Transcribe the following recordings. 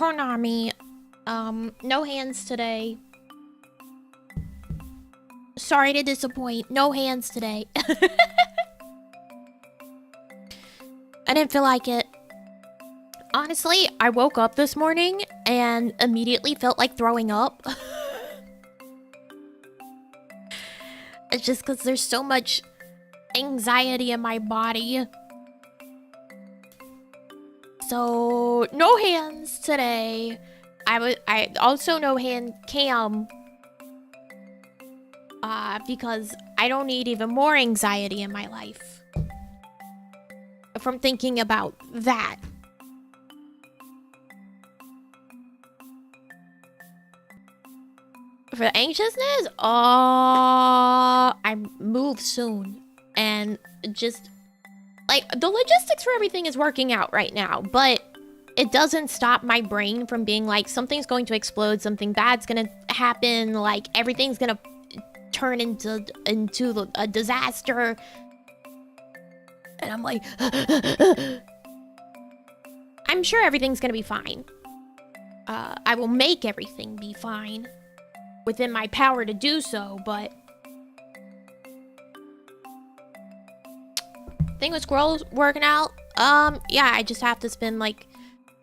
Konami. No hands today. Sorry to disappoint. No hands today. I didn't feel like it. Honestly, I woke up this morning and immediately felt like throwing up. It's just because there's so much anxiety in my body. So, no hands today. I also no hand cam. Because I don't need even more anxiety in my life from thinking about that. For the anxiousness, I move soon. And just, like, the logistics for everything is working out right now. But it doesn't stop my brain from being like, something's going to explode, something bad's gonna happen, like, everything's gonna turn into a disaster. And I'm like, I'm sure everything's gonna be fine. I will make everything be fine within my power to do so, but thing with squirrels working out, yeah, I just have to spend like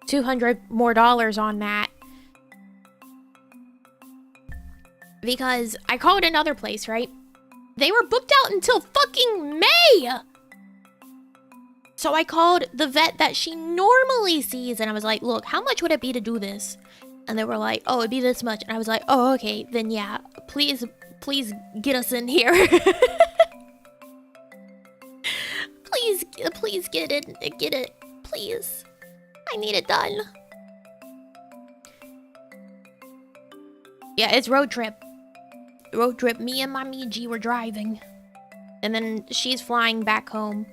$200 more on that. Because I called another place, right? They were booked out until fucking May! So I called the vet that she normally sees, and I was like, look, how much would it be to do this? And they were like, oh, it'd be this much. And I was like, oh, okay, then yeah, please get us in here. please get it, please. I need it done. Yeah, it's road trip. Road trip, me and Namiji were driving. And then she's flying back home.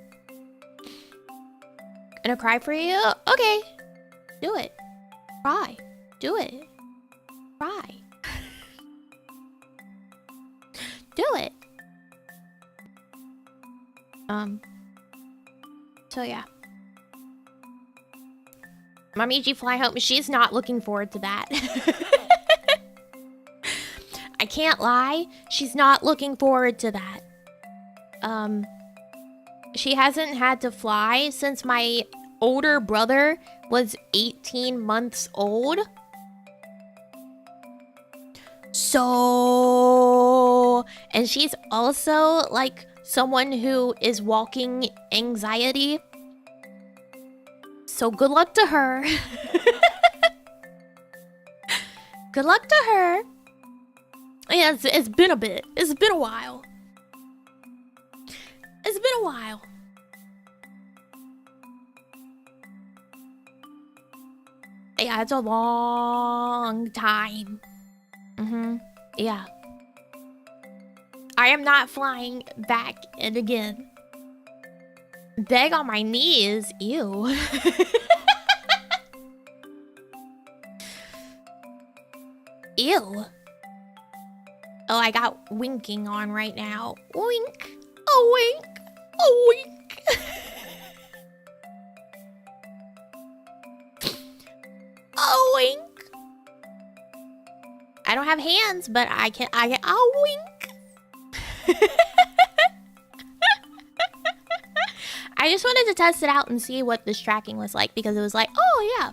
Gonna cry for you? Okay. Do it. Cry. Do it. Cry. Do it. So yeah. Namiji fly home. She's not looking forward to that. I can't lie. She's not looking forward to that. She hasn't had to fly since my older brother was 18 months old. So, and she's also like someone who is walking anxiety. So good luck to her. Good luck to her. Yeah, it's been a bit. It's been a while. It's been a while. Yeah, it's a long time. Yeah. I am not flying back and again. Beg on my knees. Ew. Ew. Oh, I got winking on right now. Wink. A wink. A wink. A wink. I don't have hands, but I can a wink. I just wanted to test it out and see what this tracking was like, because it was like, oh yeah,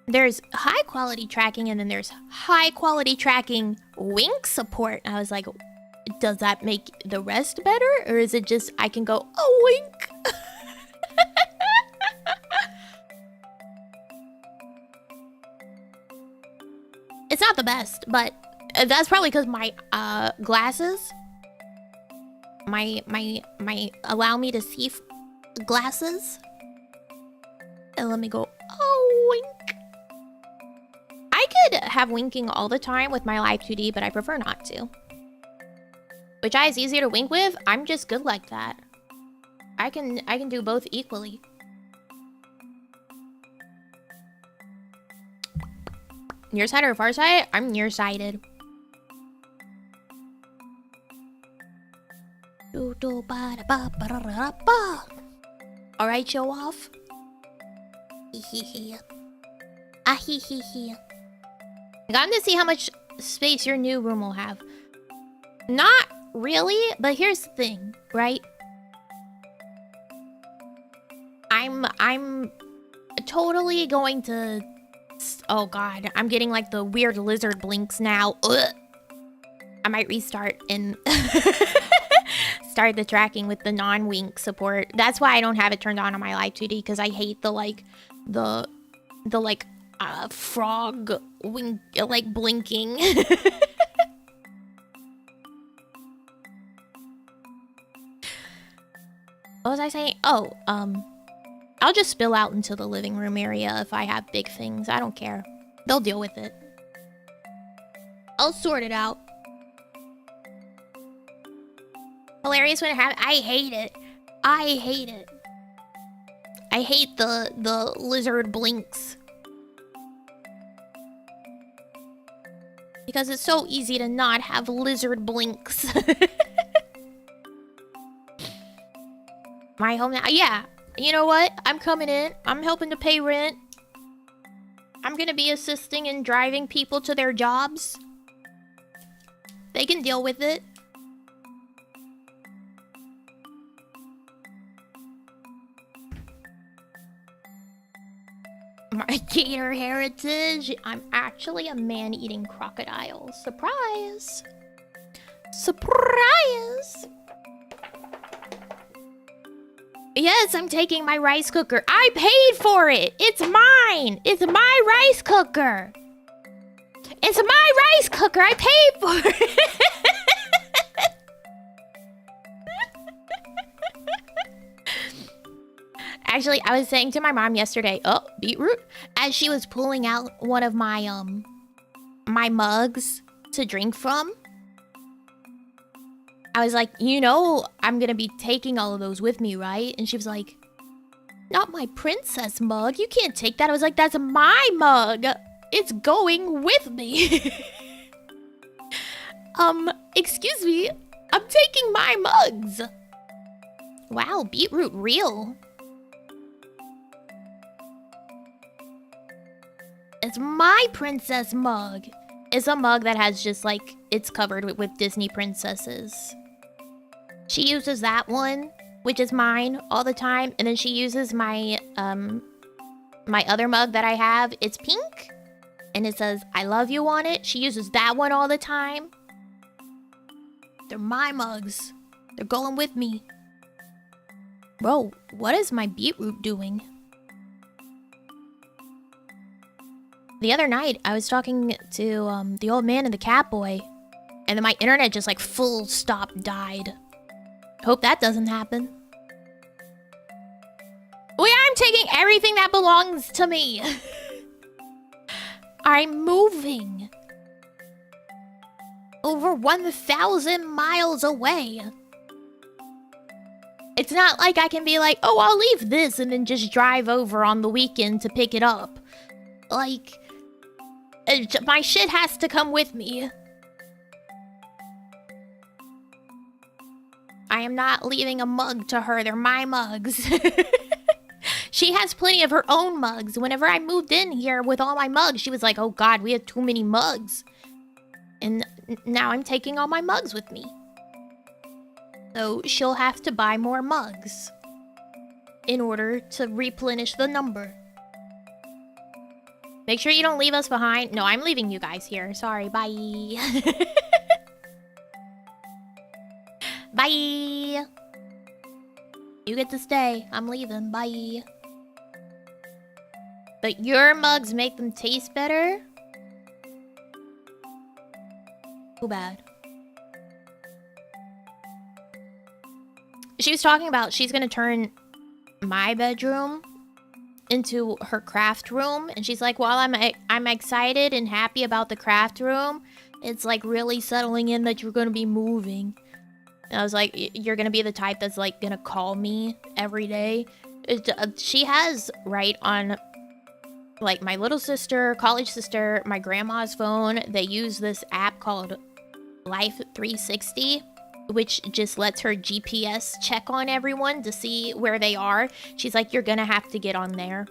there's high quality tracking and then there's high quality tracking wink support. And I was like, does that make the rest better? Or is it just I can go, oh, wink? It's not the best, but that's probably because my glasses, my allow me to see glasses. And let me go, oh, wink. I could have winking all the time with my Live 2D, but I prefer not to. Which eye is easier to wink with? I'm just good like that. I can do both equally. Nearsighted or farsighted? I'm nearsighted. Alright, show off. Ah hee hee hee. I got to see how much space your new room will have. Not really, but here's the thing, right? I'm totally going to... Oh god, I'm getting like the weird lizard blinks now. Ugh. I might restart and start the tracking with the non-wink support. That's why I don't have it turned on my live 2D, because I hate the frog wink, like blinking. What was I saying? Oh, I'll just spill out into the living room area if I have big things. I don't care. They'll deal with it. I'll sort it out. Hilarious when it happens. I hate it. I hate it. I hate the lizard blinks. Because it's so easy to not have lizard blinks. My home now. Yeah. You know what? I'm coming in. I'm helping to pay rent. I'm gonna be assisting in driving people to their jobs. They can deal with it. My gator heritage. I'm actually a man-eating crocodile. Surprise! Surprise! Yes, I'm taking my rice cooker. I paid for it. It's mine. It's my rice cooker. It's my rice cooker. I paid for it. Actually, I was saying to my mom yesterday, oh, beetroot, as she was pulling out one of my my mugs to drink from. I was like, you know, I'm gonna be taking all of those with me, right? And she was like, not my princess mug. You can't take that. I was like, that's my mug. It's going with me. Excuse me. I'm taking my mugs. Wow, beetroot real. It's my princess mug. It's a mug that has just like, it's covered with Disney princesses. She uses that one, which is mine all the time. And then she uses my, my other mug that I have. It's pink. And it says, I love you on it. She uses that one all the time. They're my mugs. They're going with me. Bro, what is my beetroot doing? The other night, I was talking to the old man and the cat boy. And then my internet just like full stop died. Hope that doesn't happen. Well, I'm taking everything that belongs to me. I'm moving. Over 1,000 miles away. It's not like I can be like, oh, I'll leave this and then just drive over on the weekend to pick it up. Like, my shit has to come with me. I am not leaving a mug to her. They're my mugs. She has plenty of her own mugs. Whenever I moved in here with all my mugs, she was like, oh god, we have too many mugs. And now I'm taking all my mugs with me. So she'll have to buy more mugs in order to replenish the number. Make sure you don't leave us behind. No, I'm leaving you guys here. Sorry, bye. Bye. You get to stay. I'm leaving. Bye. But your mugs make them taste better? Too bad. She was talking about she's gonna turn my bedroom into her craft room, and she's like, while I'm excited and happy about the craft room, it's like really settling in that you're gonna be moving. And I was like, you're gonna be the type that's like gonna call me every day. She has, right, on like my little sister, college sister, my grandma's phone, they use this app called Life 360, which just lets her GPS check on everyone to see where they are. She's like, you're gonna have to get on there.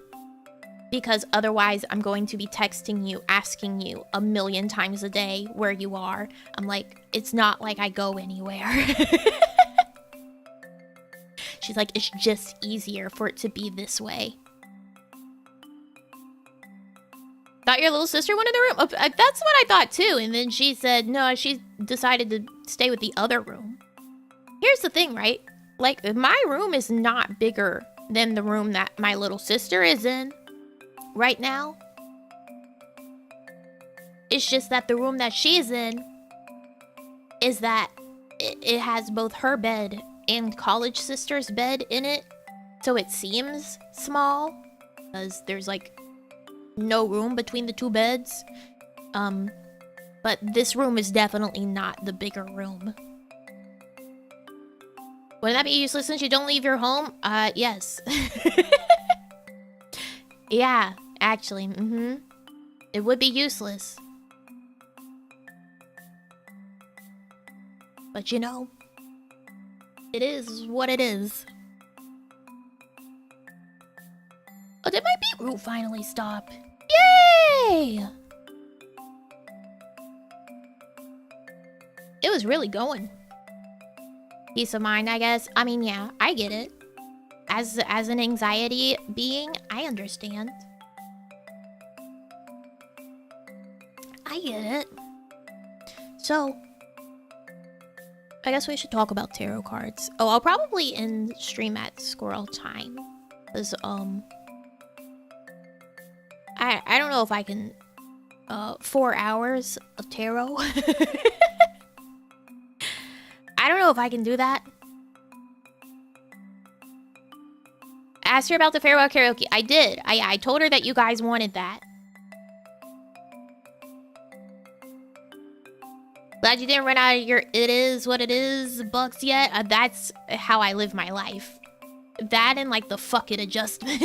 Because otherwise I'm going to be texting you, asking you 1,000,000 times a day where you are. I'm like, it's not like I go anywhere. She's like, it's just easier for it to be this way. Thought your little sister wanted the room? Oh, that's what I thought too. And then she said, no, she decided to stay with the other room. Here's the thing, right? Like, my room is not bigger than the room that my little sister is in right now. It's just that the room that she's in is that it has both her bed and college sister's bed in it. So it seems small because there's like no room between the two beds. But this room is definitely not the bigger room. Wouldn't that be useless since you don't leave your home? Yes. Yeah, actually, it would be useless. But you know, it is what it is. Oh, did my beetroot finally stop? Yay! It was really going. Peace of mind, I guess. I mean, yeah, I get it. As an anxiety being, I understand. I get it. So, I guess we should talk about tarot cards. Oh, I'll probably end stream at squirrel time. Because, I don't know if I can, 4 hours of tarot. I don't know if I can do that. Asked her about the farewell karaoke. I did. I told her that you guys wanted that. Glad you didn't run out of your it is what it is bucks yet. That's how I live my life. That and like the fuck it adjustment.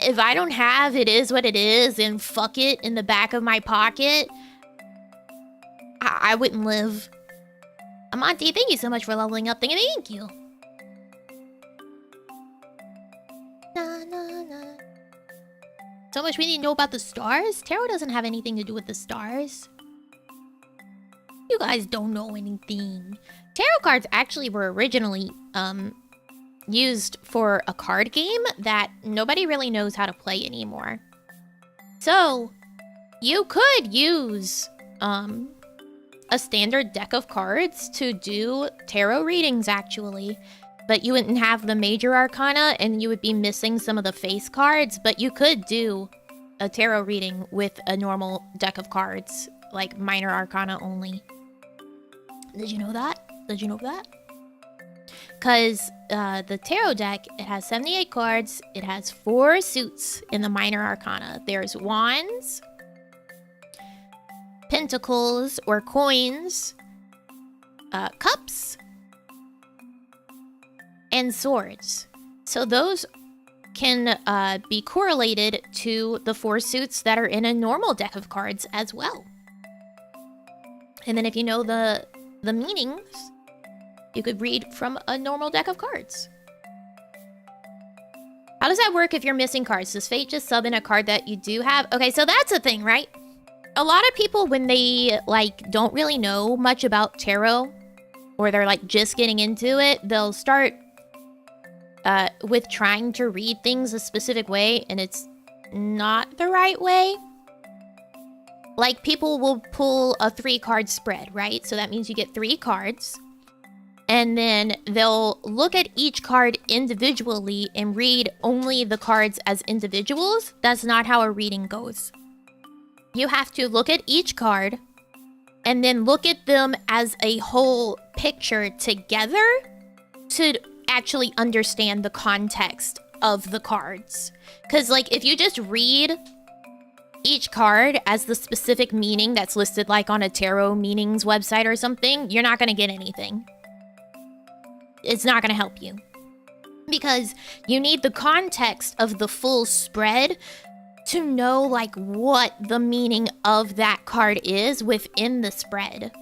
If I don't have it is what it is and fuck it in the back of my pocket, I wouldn't live. Amonte, thank you so much for leveling up. Thank you. Na, na, na. So much we need to know about the stars? Tarot doesn't have anything to do with the stars. You guys don't know anything. Tarot cards actually were originally used for a card game that nobody really knows how to play anymore. So you could use a standard deck of cards to do tarot readings actually. But you wouldn't have the major arcana and you would be missing some of the face cards. But you could do a tarot reading with a normal deck of cards, like minor arcana only. Did you know that? Did you know that? Because the tarot deck, it has 78 cards. It has 4 suits in the minor arcana. There's wands, pentacles or coins, cups, and swords. So those can be correlated to the 4 suits that are in a normal deck of cards as well. And then if you know the meanings, you could read from a normal deck of cards. How does that work if you're missing cards? Does fate just sub in a card that you do have? Okay, so that's a thing, right? A lot of people, when they like don't really know much about tarot, or they're like just getting into it, they'll start with trying to read things a specific way, and it's not the right way. Like, people will pull a 3-card spread, right? So that means you get 3 cards, and then they'll look at each card individually and read only the cards as individuals. That's not how a reading goes. You have to look at each card, and then look at them as a whole picture together to actually understand the context of the cards. Because, like, if you just read each card as the specific meaning that's listed, like, on a tarot meanings website or something, you're not going to get anything. It's not going to help you. Because you need the context of the full spread to know, like, what the meaning of that card is within the spread.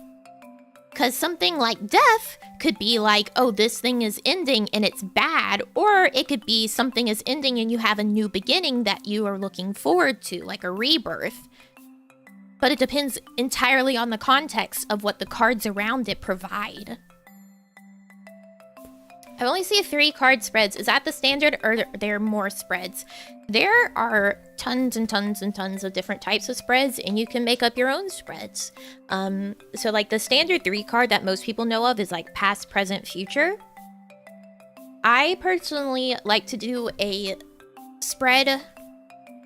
Because something like death could be like, oh, this thing is ending and it's bad, or it could be something is ending and you have a new beginning that you are looking forward to, like a rebirth. But it depends entirely on the context of what the cards around it provide. I only see 3 card spreads. Is that the standard, or are there more spreads? There are tons and tons and tons of different types of spreads, and you can make up your own spreads. So like the standard 3 card that most people know of is like past, present, future. I personally like to do a spread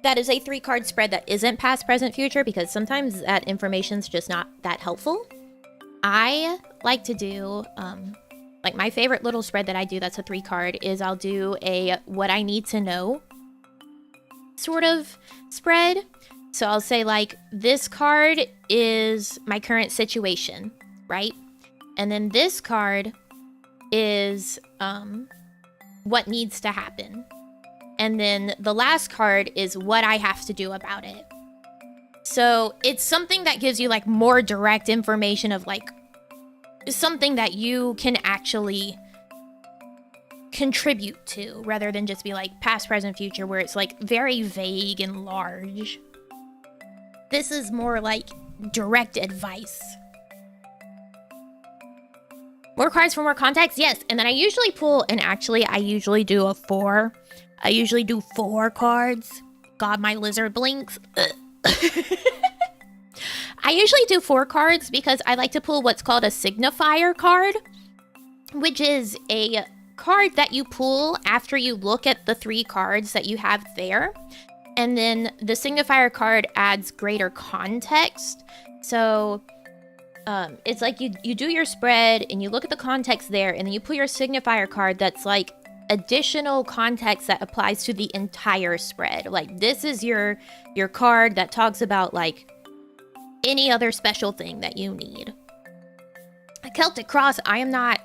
that is a 3 card spread that isn't past, present, future, because sometimes that information's just not that helpful. I like to do, like my favorite little spread that I do that's a 3 card is I'll do a what I need to know sort of spread. So I'll say like, this card is my current situation, right? And then this card is what needs to happen. And then the last card is what I have to do about it. So it's something that gives you like more direct information of like something that you can actually contribute to, rather than just be like past, present, future, where it's like very vague and large. This is more like direct advice. More cards for more context? Yes. And then I usually pull, and actually I usually do a 4. I usually do 4 cards. God, my lizard blinks. I usually do 4 cards because I like to pull what's called a signifier card, which is a card that you pull after you look at the 3 cards that you have there. And then the signifier card adds greater context. So it's like you do your spread and you look at the context there, and then you pull your signifier card that's like additional context that applies to the entire spread. Like this is your card that talks about like any other special thing that you need. Celtic Cross, I am not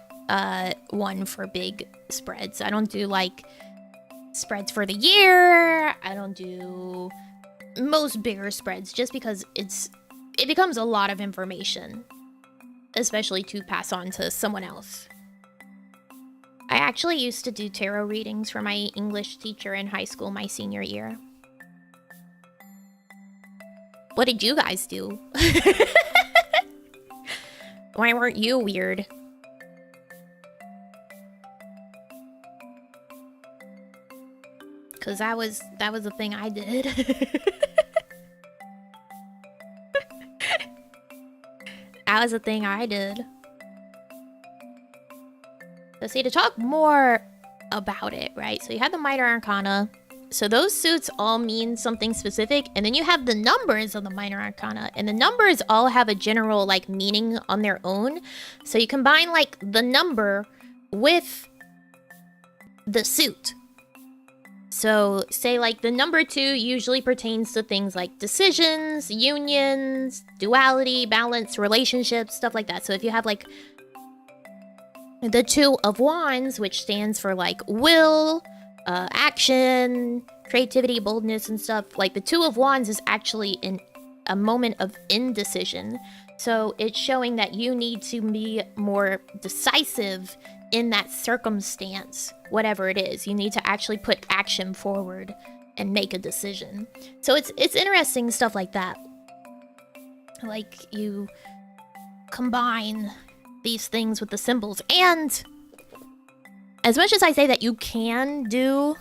one for big spreads. I don't do like spreads for the year. I don't do most bigger spreads just because it becomes a lot of information, especially to pass on to someone else. I actually used to do tarot readings for my English teacher in high school my senior year. What did you guys do? Why weren't you weird? Cause that was the thing I did. That was the thing I did. So see, to talk more about it, right? So you have the Minor Arcana. So those suits all mean something specific, and then you have the numbers of the Minor Arcana, and the numbers all have a general like meaning on their own. So you combine like the number with the suit. So say like the number 2 usually pertains to things like decisions, unions, duality, balance, relationships, stuff like that. So if you have like the 2 of Wands, which stands for like will, action, creativity, boldness, and stuff. Like the 2 of Wands is actually in a moment of indecision. So it's showing that you need to be more decisive in that circumstance, whatever it is. You need to actually put action forward and make a decision. So it's interesting stuff like that. Like you combine these things with the symbols. And as much as I say that you can do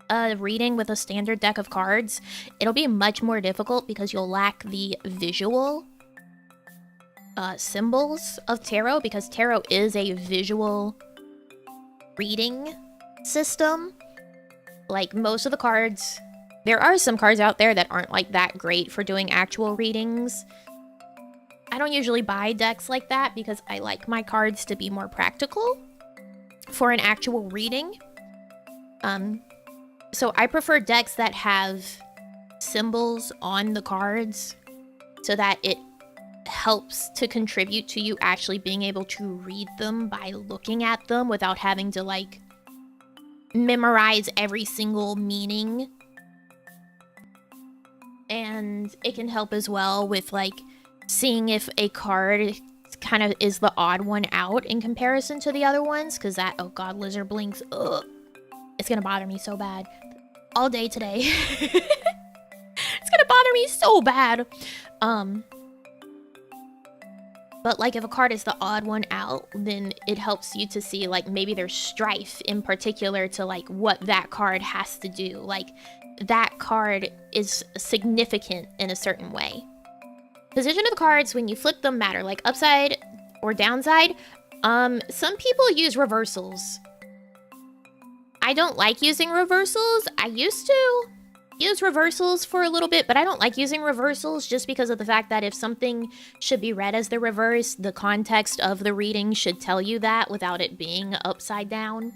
a reading with a standard deck of cards, it'll be much more difficult because you'll lack the visual symbols of tarot, because tarot is a visual reading system. Like most of the cards, there are some cards out there that aren't like that great for doing actual readings. I don't usually buy decks like that because I like my cards to be more practical for an actual reading. So I prefer decks that have symbols on the cards so that it helps to contribute to you actually being able to read them by looking at them without having to like memorize every single meaning. And it can help as well with like seeing if a card kind of is the odd one out in comparison to the other ones, because that, oh god, lizard blinks, ugh, it's gonna bother me so bad all day today. It's gonna bother me so bad. But like if a card is the odd one out, then it helps you to see like maybe there's strife in particular to like what that card has to do. Like that card is significant in a certain way. Position of the cards when you flip them matter, like upside or downside. Some people use reversals. I don't like using reversals. I used to use reversals for a little bit, but I don't like using reversals just because of the fact that if something should be read as the reverse, the context of the reading should tell you that without it being upside down.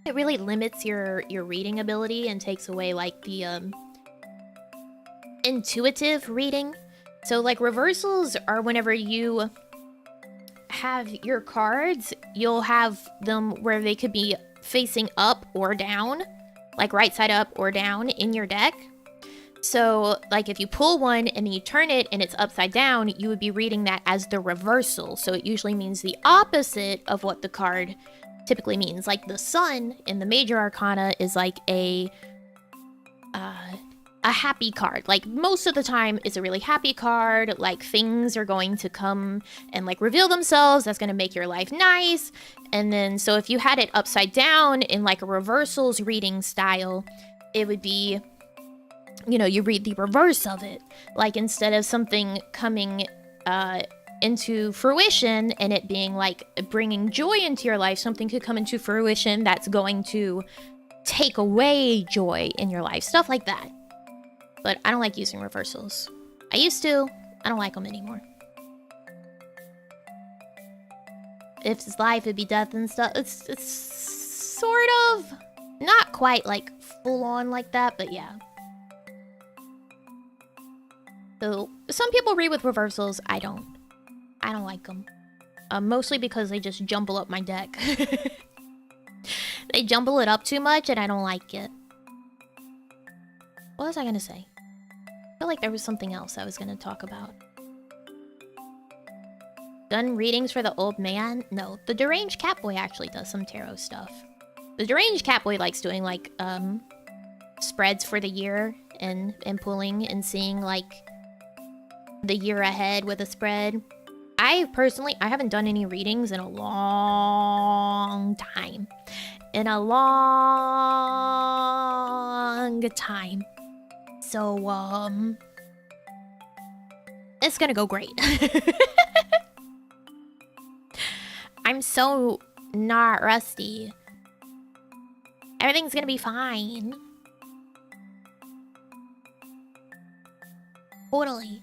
It really limits your reading ability and takes away like the intuitive reading. So like reversals are whenever you have your cards, you'll have them where they could be facing up or down, like right side up or down in your deck. So like if you pull one and then you turn it and it's upside down, you would be reading that as the reversal. So it usually means the opposite of what the card typically means. Like the sun in the major arcana is like a happy card. Like most of the time it's a really happy card. Like things are going to come and like reveal themselves. That's going to make your life nice. And then so if you had it upside down in like a reversals reading style, it would be, you know, you read the reverse of it. Like instead of something coming into fruition and it being like bringing joy into your life, something could come into fruition that's going to take away joy in your life. Stuff like that. But I don't like using reversals. I used to. I don't like them anymore. If it's life, it'd be death and stuff. It's sort of not quite like full on like that, but yeah. So some people read with reversals. I don't like them. Mostly because they just jumble up my deck. They jumble it up too much and I don't like it. What was I gonna say? I feel like there was something else I was gonna talk about. Done readings for the old man? No, the deranged catboy actually does some tarot stuff. The deranged catboy likes doing like spreads for the year and pulling and seeing like the year ahead with a spread. I personally haven't done any readings in a long time. In a long time. So, it's gonna go great. I'm so not rusty. Everything's gonna be fine. Totally.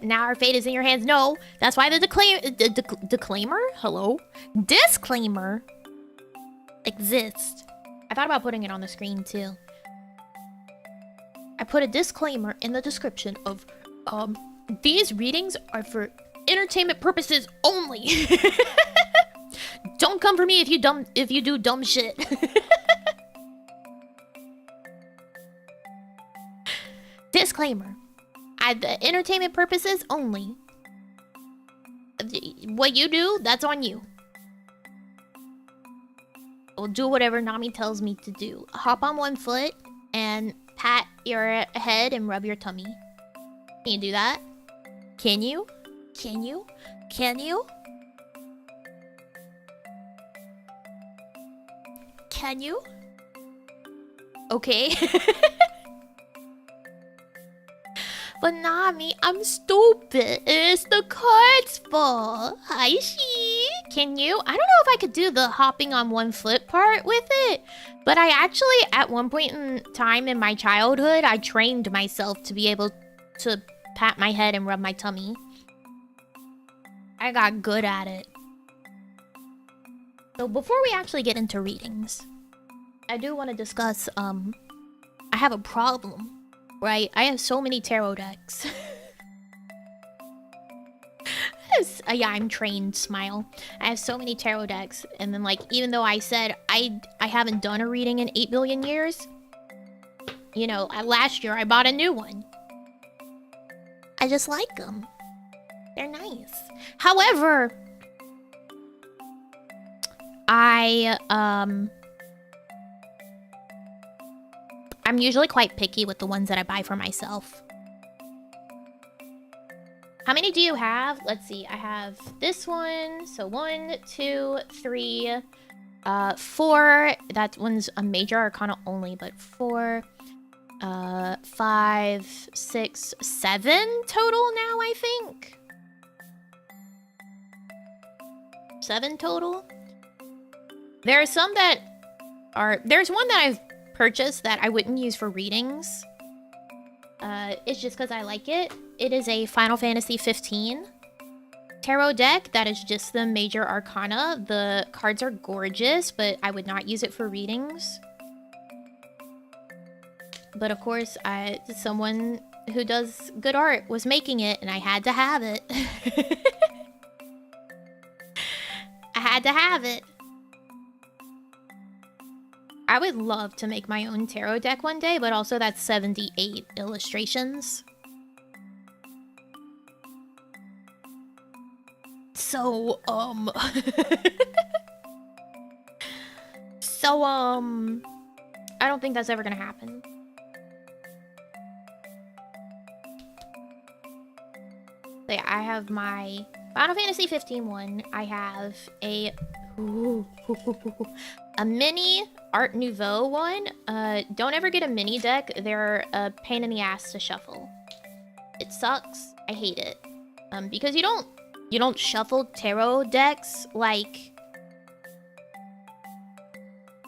Now our fate is in your hands. No, that's why the disclaimer? Hello? Disclaimer exists. I thought about putting it on the screen too. I put a disclaimer in the description of these readings are for entertainment purposes only. Don't come for me if you do dumb shit. Disclaimer. The entertainment purposes only. What you do, that's on you. I'll do whatever Nami tells me to do. Hop on one foot and pat your head and rub your tummy. Can you do that? Can you? Can you? Can you? Can you? Okay. But Nami, I'm stupid. It's the card's fault. Hi, she. Can you? I don't know if I could do the hopping on one foot part with it. But I actually, at one point in time in my childhood, I trained myself to be able to pat my head and rub my tummy. I got good at it. So before we actually get into readings, I do want to discuss, I have a problem. Right, I have so many tarot decks. Yeah, I'm trained, smile. I have so many tarot decks, and then like, even though I said I haven't done a reading in 8 billion years, you know, last year I bought a new one. I just like them. They're nice. However, I'm usually quite picky with the ones that I buy for myself. How many do you have? Let's see. I have this one. So 1, 2, 3, 4. That one's a major arcana only, but 4, 5, 6, 7 total now, I think. 7 total. There are some that are... There's one that I've purchased that I wouldn't use for readings. It's just because I like it. It is a Final Fantasy 15 tarot deck that is just the major arcana. The cards are gorgeous, but I would not use it for readings. But of course, someone who does good art was making it, and I had to have it. I had to have it. I would love to make my own tarot deck one day, but also that's 78 illustrations. So, I don't think that's ever gonna happen. So yeah, I have my Final Fantasy 15 one. I have a mini Art Nouveau one. Don't ever get a mini deck. They're a pain in the ass to shuffle. It sucks. I hate it. Because you don't shuffle tarot decks like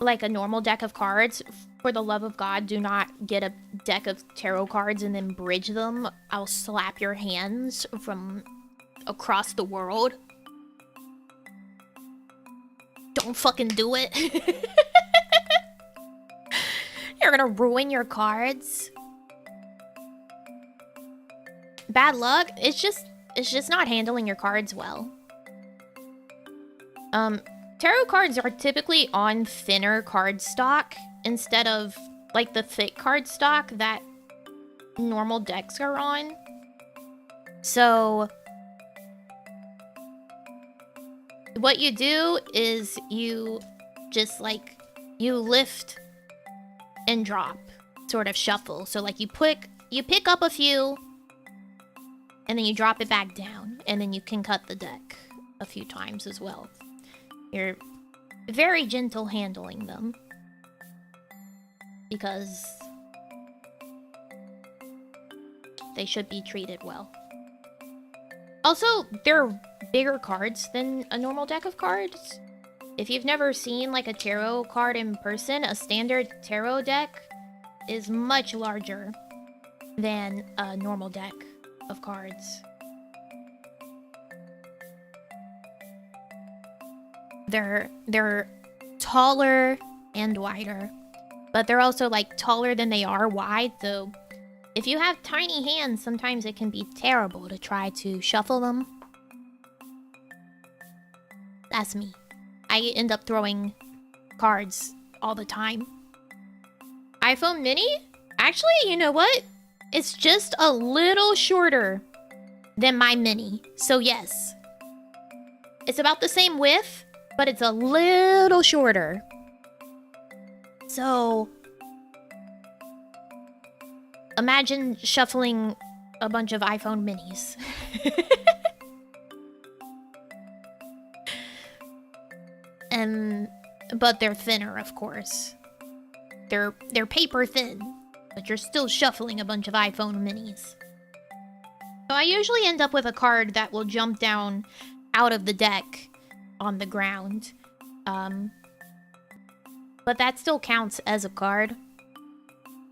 a normal deck of cards. For the love of God, do not get a deck of tarot cards and then bridge them. I'll slap your hands from across the world. Don't fucking do it. You're gonna ruin your cards. Bad luck. It's just not handling your cards well. Tarot cards are typically on thinner card stock instead of like the thick card stock that normal decks are on. So what you do is you just like you lift and drop, sort of shuffle. So like you pick up a few and then you drop it back down, and then you can cut the deck a few times as well. You're very gentle handling them because they should be treated well. Also, they're bigger cards than a normal deck of cards. If you've never seen like a tarot card in person, a standard tarot deck is much larger than a normal deck of cards. They're taller and wider, but they're also like taller than they are wide, so if you have tiny hands, sometimes it can be terrible to try to shuffle them. That's me. I end up throwing cards all the time. iPhone mini? Actually, you know what? It's just a little shorter than my mini. So yes. It's about the same width, but it's a little shorter. So imagine shuffling a bunch of iPhone minis. But they're thinner, of course. They're paper thin, but you're still shuffling a bunch of iPhone minis. So I usually end up with a card that will jump down out of the deck on the ground. But that still counts as a card.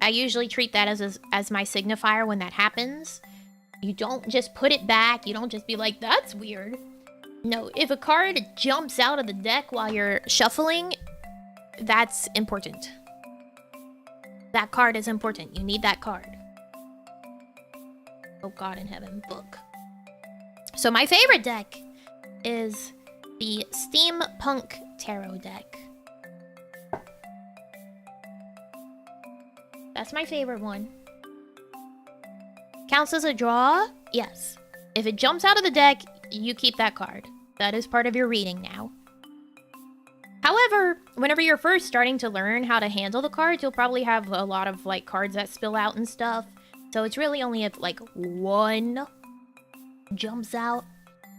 I usually treat that as my signifier when that happens. You don't just put it back. You don't just be like, that's weird. No, if a card jumps out of the deck while you're shuffling, that's important. That card is important. You need that card. Oh God in heaven, book. So my favorite deck is the Steampunk Tarot deck. That's my favorite one. Counts as a draw. yes. If it jumps out of the deck, you keep that card. That is part of your reading now. However, whenever you're first starting to learn how to handle the cards, you'll probably have a lot of, like, cards that spill out and stuff. So it's really only if, like, one jumps out.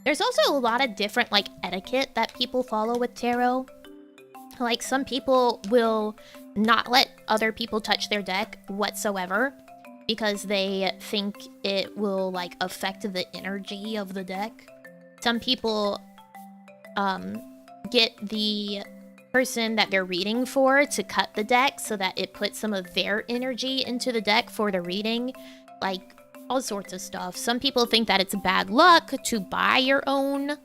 There's also a lot of different, like, etiquette that people follow with tarot. Like, some people will not let other people touch their deck whatsoever because they think it will, like, affect the energy of the deck. Some people, get the person that they're reading for to cut the deck so that it puts some of their energy into the deck for the reading. Like, all sorts of stuff. Some people think that it's bad luck to buy your own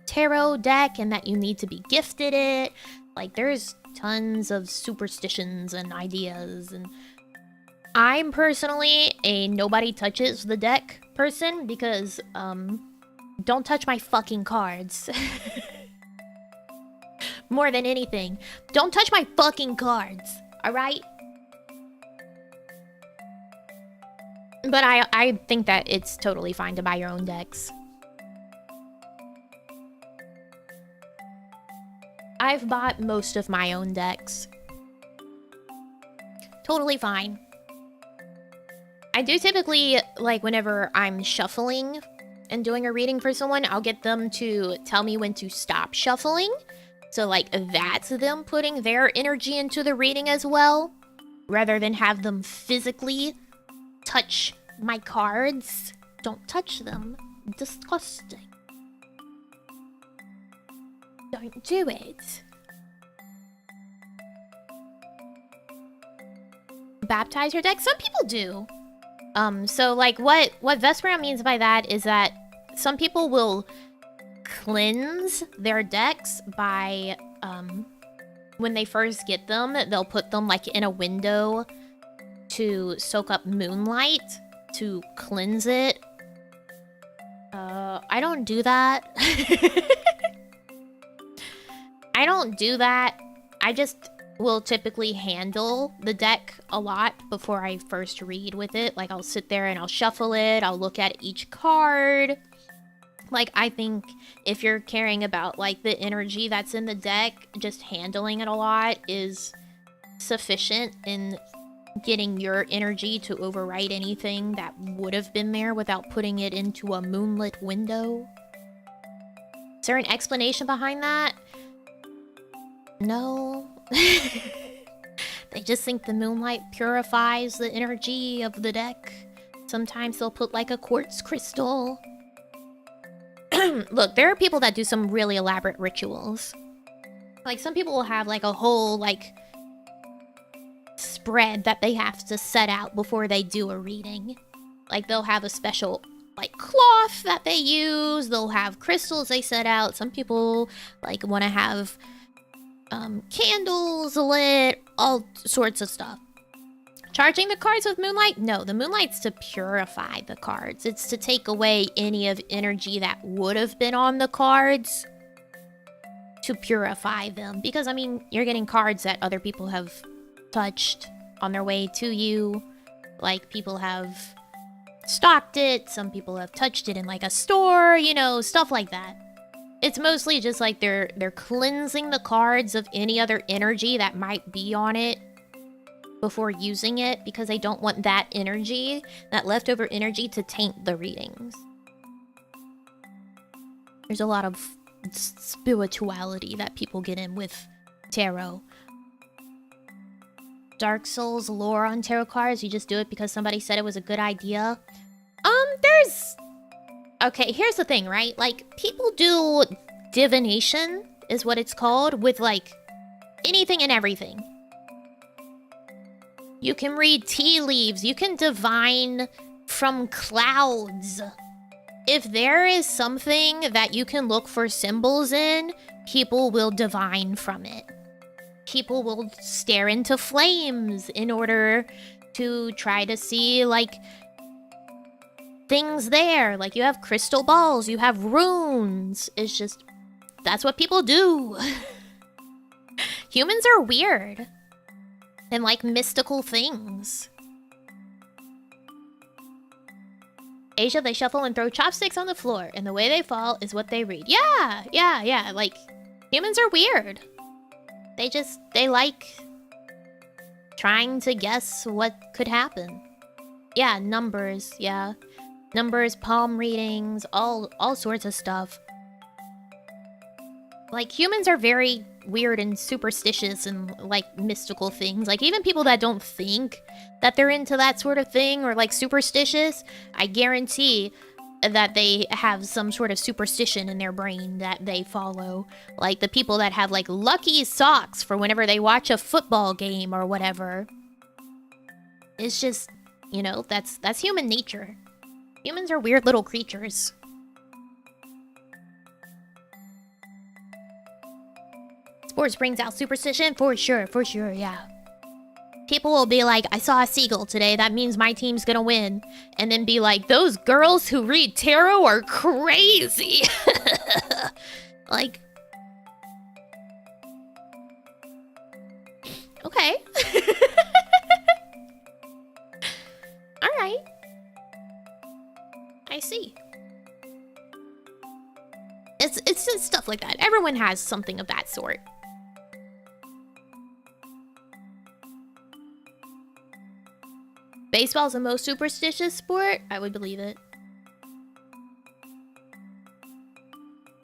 tarot deck and that you need to be gifted it. Like, there's tons of superstitions and ideas, and I'm personally a nobody touches the deck person because, don't touch my fucking cards. More than anything. Don't touch my fucking cards, alright? But I think that it's totally fine to buy your own decks. I've bought most of my own decks. Totally fine. I do typically, like, whenever I'm shuffling and doing a reading for someone, I'll get them to tell me when to stop shuffling. So, like, that's them putting their energy into the reading as well, rather than have them physically touch my cards. Don't touch them. Disgusting. Don't do it. Baptize your deck? Some people do. So, like, what Vesperia means by that is that some people will cleanse their decks by, when they first get them, they'll put them, like, in a window to soak up moonlight, to cleanse it. I don't do that. I don't do that. I just will typically handle the deck a lot before I first read with it. Like, I'll sit there and I'll shuffle it, I'll look at each card. Like, I think if you're caring about, like, the energy that's in the deck, just handling it a lot is sufficient in getting your energy to overwrite anything that would have been there without putting it into a moonlit window. Is there an explanation behind that? No. They just think the moonlight purifies the energy of the deck. Sometimes they'll put, like, a quartz crystal. Look, there are people that do some really elaborate rituals. Like, some people will have, like, a whole, like, spread that they have to set out before they do a reading. Like, they'll have a special, like, cloth that they use. They'll have crystals they set out. Some people, like, want to have candles lit, all sorts of stuff. Charging the cards with moonlight? No, the moonlight's to purify the cards. It's to take away any of energy that would have been on the cards, to purify them. Because, I mean, you're getting cards that other people have touched on their way to you. Like, people have stocked it, some people have touched it in, like, a store, you know, stuff like that. It's mostly just like they're cleansing the cards of any other energy that might be on it before using it, because they don't want that energy, that leftover energy, to taint the readings. There's a lot of spirituality that people get in with tarot. Dark Souls lore on tarot cards, you just do it because somebody said it was a good idea. There's... Okay, here's the thing, right? Like, people do divination, is what it's called, with, like, anything and everything. You can read tea leaves. You can divine from clouds. If there is something that you can look for symbols in, people will divine from it. People will stare into flames in order to try to see, like, things there. Like, you have crystal balls, you have runes. It's just, that's what people do. Humans are weird. And like mystical things. Asia, they shuffle and throw chopsticks on the floor, and the way they fall is what they read. Yeah. Like, humans are weird. They like trying to guess what could happen. Yeah, numbers, yeah. Numbers, palm readings, all sorts of stuff. Like, humans are very weird and superstitious and, like, mystical things. Like, even people that don't think that they're into that sort of thing or, like, superstitious, I guarantee that they have some sort of superstition in their brain that they follow. Like, the people that have, like, lucky socks for whenever they watch a football game or whatever. It's just, you know, that's human nature. Humans are weird little creatures. Sports brings out superstition for sure, yeah. People will be like, I saw a seagull today, that means my team's gonna win. And then be like, those girls who read tarot are crazy. Like... Okay. Alright. I see. It's just stuff like that. Everyone has something of that sort. Baseball's the most superstitious sport? I would believe it.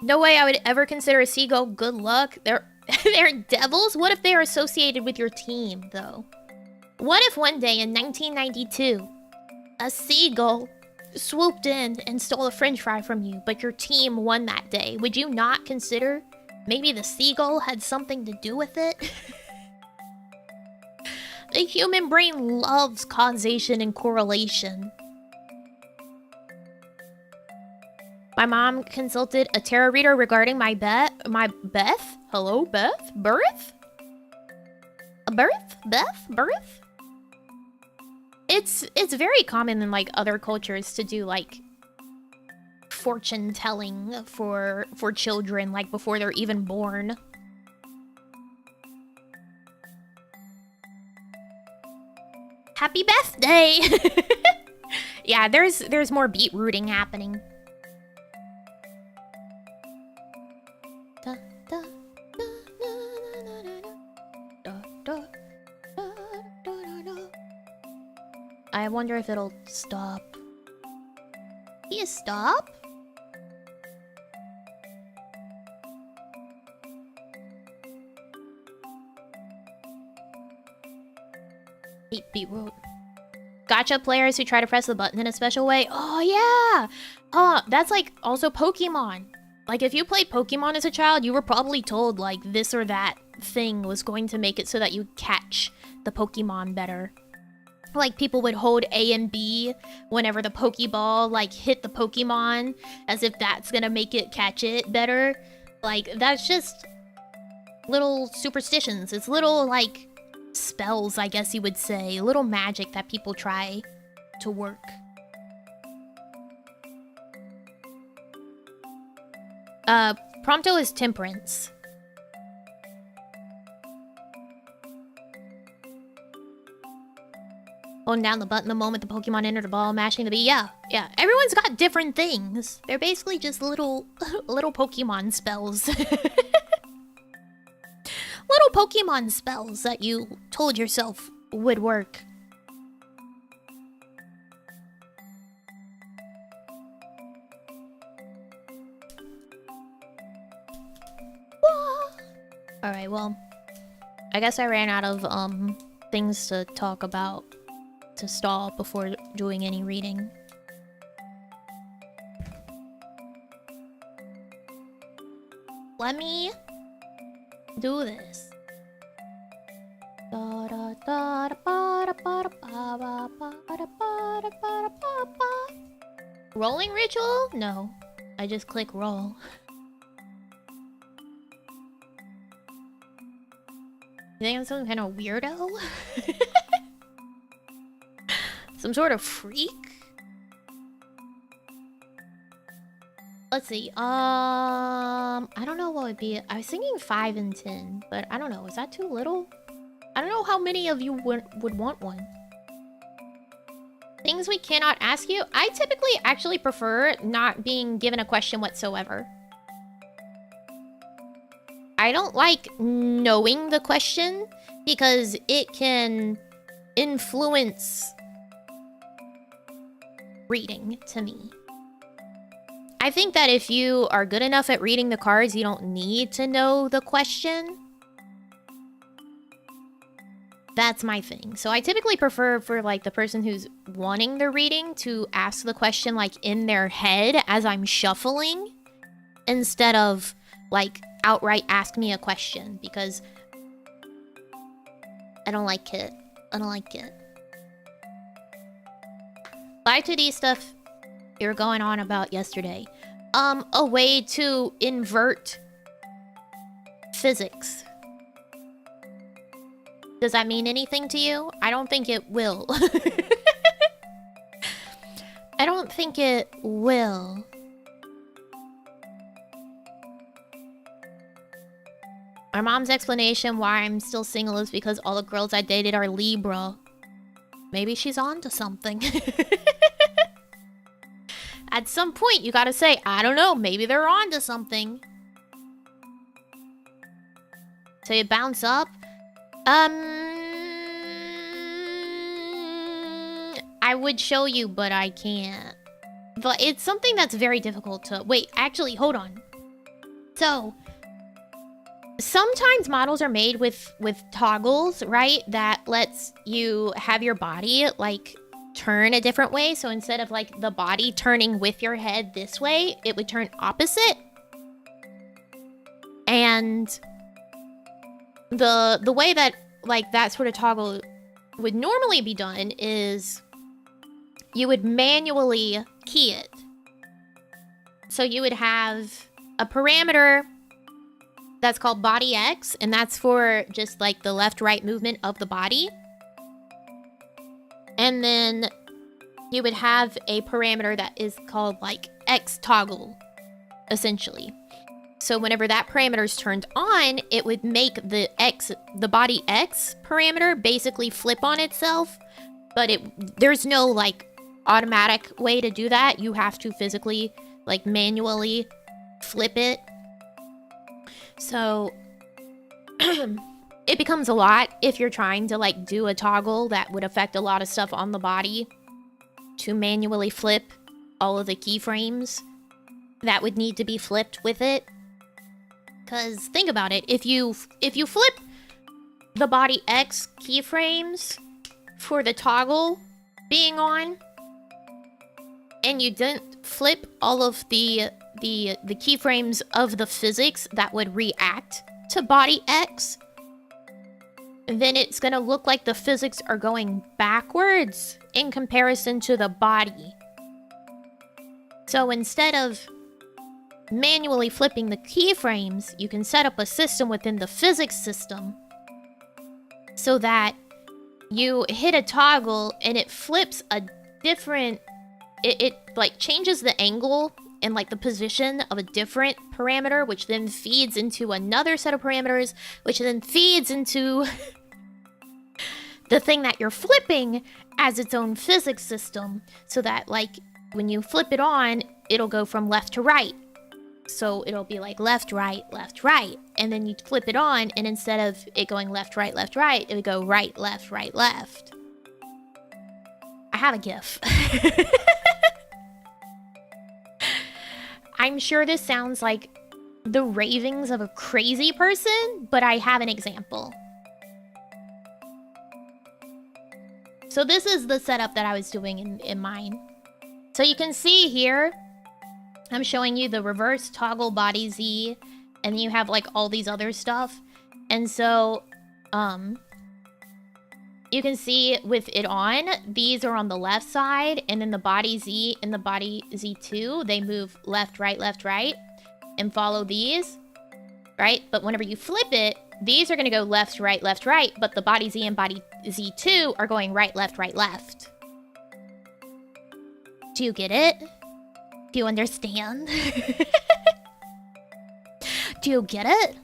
No way I would ever consider a seagull good luck. They're devils? What if they're associated with your team, though? What if one day in 1992, a seagull swooped in and stole a french fry from you, but your team won that day? Would you not consider maybe the seagull had something to do with it? The human brain loves causation and correlation. My mom consulted a tarot reader regarding my Beth? Hello, Beth? Birth? A birth? Beth? Birth? It's very common in, like, other cultures to do, like, fortune telling for children, like, before they're even born. Happy birthday! Yeah, there's more beetrooting happening. I wonder if it'll stop. He stop? Beetroot. Gacha players who try to press the button in a special way. Oh, yeah! Oh, that's like also Pokemon. Like, if you played Pokemon as a child, you were probably told, like, this or that thing was going to make it so that you catch the Pokemon better. Like, people would hold A and B whenever the Pokeball, like, hit the Pokemon, as if that's gonna make it catch it better. Like, that's just little superstitions. It's little, like, spells, I guess you would say. Little magic that people try to work. Prompto is temperance. Holding down the button the moment the Pokemon enter the ball, mashing the B. Yeah. Everyone's got different things. They're basically just little Pokemon spells. Little Pokemon spells that you told yourself would work. Alright, well, I guess I ran out of things to talk about to stall before doing any reading. Let me do this. Rolling ritual? No. I just click roll. You think I'm some kind of weirdo? Some sort of freak? Let's see. I don't know what would be. I was thinking 5 and 10, but I don't know. Is that too little? I don't know how many of you would want one. Things things we cannot ask you. I typically actually prefer not being given a question whatsoever. I don't like knowing the question because it can influence reading to me. I think that if you are good enough at reading the cards, you don't need to know the question. That's my thing. So I typically prefer for like the person who's wanting the reading to ask the question like in their head as I'm shuffling instead of like outright ask me a question, because I don't like it. I don't like it. Live 2D stuff you were going on about yesterday. A way to invert physics. Does that mean anything to you? I don't think it will. I don't think it will. My mom's explanation why I'm still single is because all the girls I dated are Libra. Maybe she's on to something. At some point, you gotta say, I don't know, maybe they're on to something. So you bounce up. I would show you, but I can't. But it's something that's very difficult to... Wait, actually, hold on. So, sometimes models are made with toggles, right? That lets you have your body, like, turn a different way. So instead of, like, the body turning with your head this way, it would turn opposite. And the way that, like, that sort of toggle would normally be done is you would manually key it. So you would have a parameter that's called body X, and that's for just like the left-right movement of the body. And then you would have a parameter that is called like X toggle, essentially. So whenever that parameter is turned on, it would make the body X parameter basically flip on itself. But there's no like automatic way to do that. You have to physically, like, manually flip it. So it becomes a lot if you're trying to like do a toggle that would affect a lot of stuff on the body to manually flip all of the keyframes that would need to be flipped with it. Because think about it, if you flip the body X keyframes for the toggle being on, and you didn't flip all of the keyframes of the physics that would react to body X, then it's gonna look like the physics are going backwards in comparison to the body. So instead of manually flipping the keyframes, you can set up a system within the physics system so that you hit a toggle and it flips a different... It like changes the angle and like the position of a different parameter, which then feeds into another set of parameters, which then feeds into the thing that you're flipping as its own physics system, so that like when you flip it on, it'll go from left to right. So it'll be like left, right, and then you flip it on, and instead of it going left, right, it would go right, left. I have a GIF. I'm sure this sounds like the ravings of a crazy person, but I have an example. So this is the setup that I was doing in mine. So you can see here, I'm showing you the reverse toggle body Z, and then you have like all these other stuff. And so, you can see with it on, these are on the left side, and then the body Z and the body Z2, they move left, right, and follow these, right? But whenever you flip it, these are gonna go left, right, but the body Z and body Z2 are going right, left. Do you get it? Do you understand? Do you get it?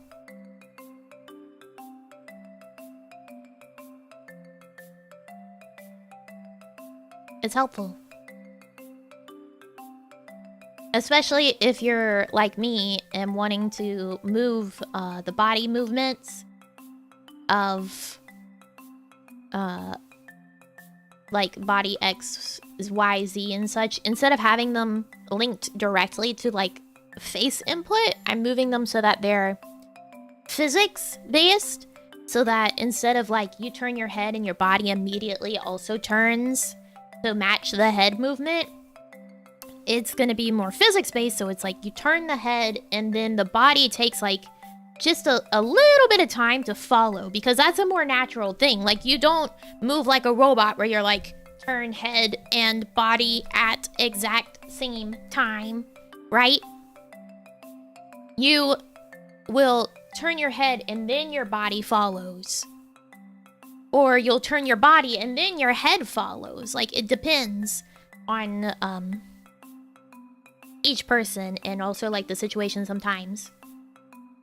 It's helpful. Especially if you're like me and wanting to move the body movements of like body X, Y, Z and such. Instead of having them linked directly to like face input, I'm moving them so that they're physics based. So that instead of like you turn your head and your body immediately also turns to match the head movement, it's gonna be more physics based. So it's like you turn the head and then the body takes like just a little bit of time to follow, because that's a more natural thing. Like you don't move like a robot where you're like turn head and body at exact same time, right? You will turn your head and then your body follows. Or you'll turn your body and then your head follows. Like it depends on each person and also like the situation sometimes.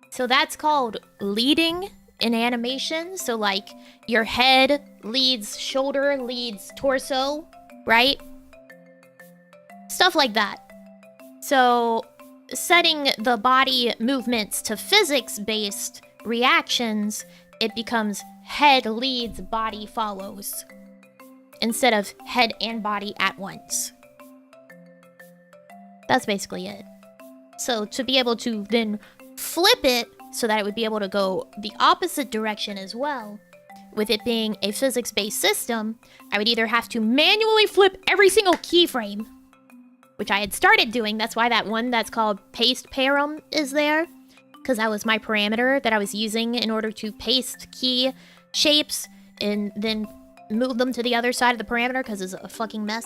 So that's called leading in animation. So like your head leads shoulder, leads torso, right? Stuff like that. So setting the body movements to physics-based reactions, it becomes head leads, body follows, instead of head and body at once. That's basically it. So to be able to then flip it so that it would be able to go the opposite direction as well, with it being a physics-based system, I would either have to manually flip every single keyframe, which I had started doing. That's why that one that's called paste param is there, because that was my parameter that I was using in order to paste key shapes and then move them to the other side of the parameter, because it's a fucking mess.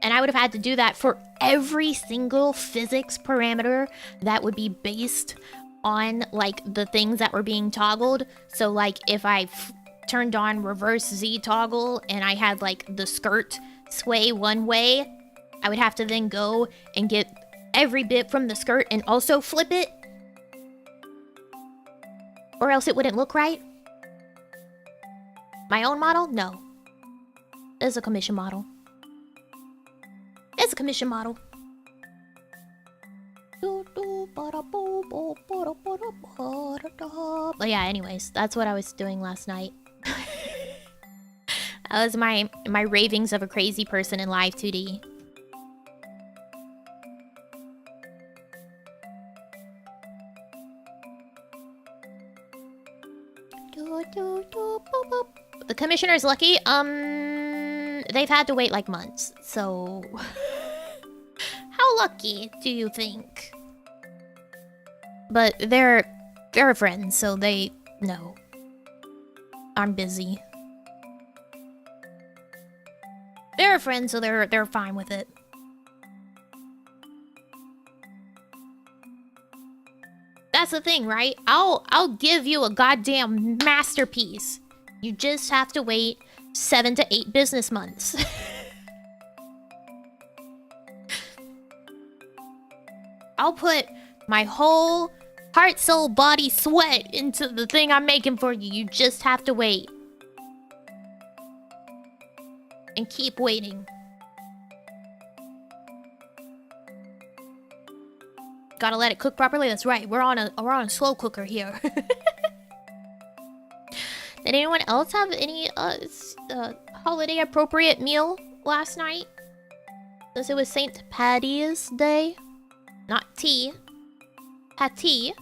And I would have had to do that for every single physics parameter that would be based on like the things that were being toggled. So like if I turned on reverse Z toggle and I had like the skirt sway one way, I would have to then go and get every bit from the skirt and also flip it, or else it wouldn't look right. My own model? No. It's a commission model. It's a commission model. But yeah, anyways, that's what I was doing last night. That was my ravings of a crazy person in live 2D. The commissioner's lucky. They've had to wait like months, so how lucky do you think? But they're friends, so they know I'm busy. They're friends, so they're fine with it. That's the thing, right? I'll give you a goddamn masterpiece. You just have to wait 7 to 8 business months. I'll put my whole heart, soul, body, sweat into the thing I'm making for you. You just have to wait. And keep waiting. Gotta let it cook properly. That's right. We're on a slow cooker here. Did anyone else have any holiday appropriate meal last night? Since it was St. Paddy's Day. Not tea. Paddy.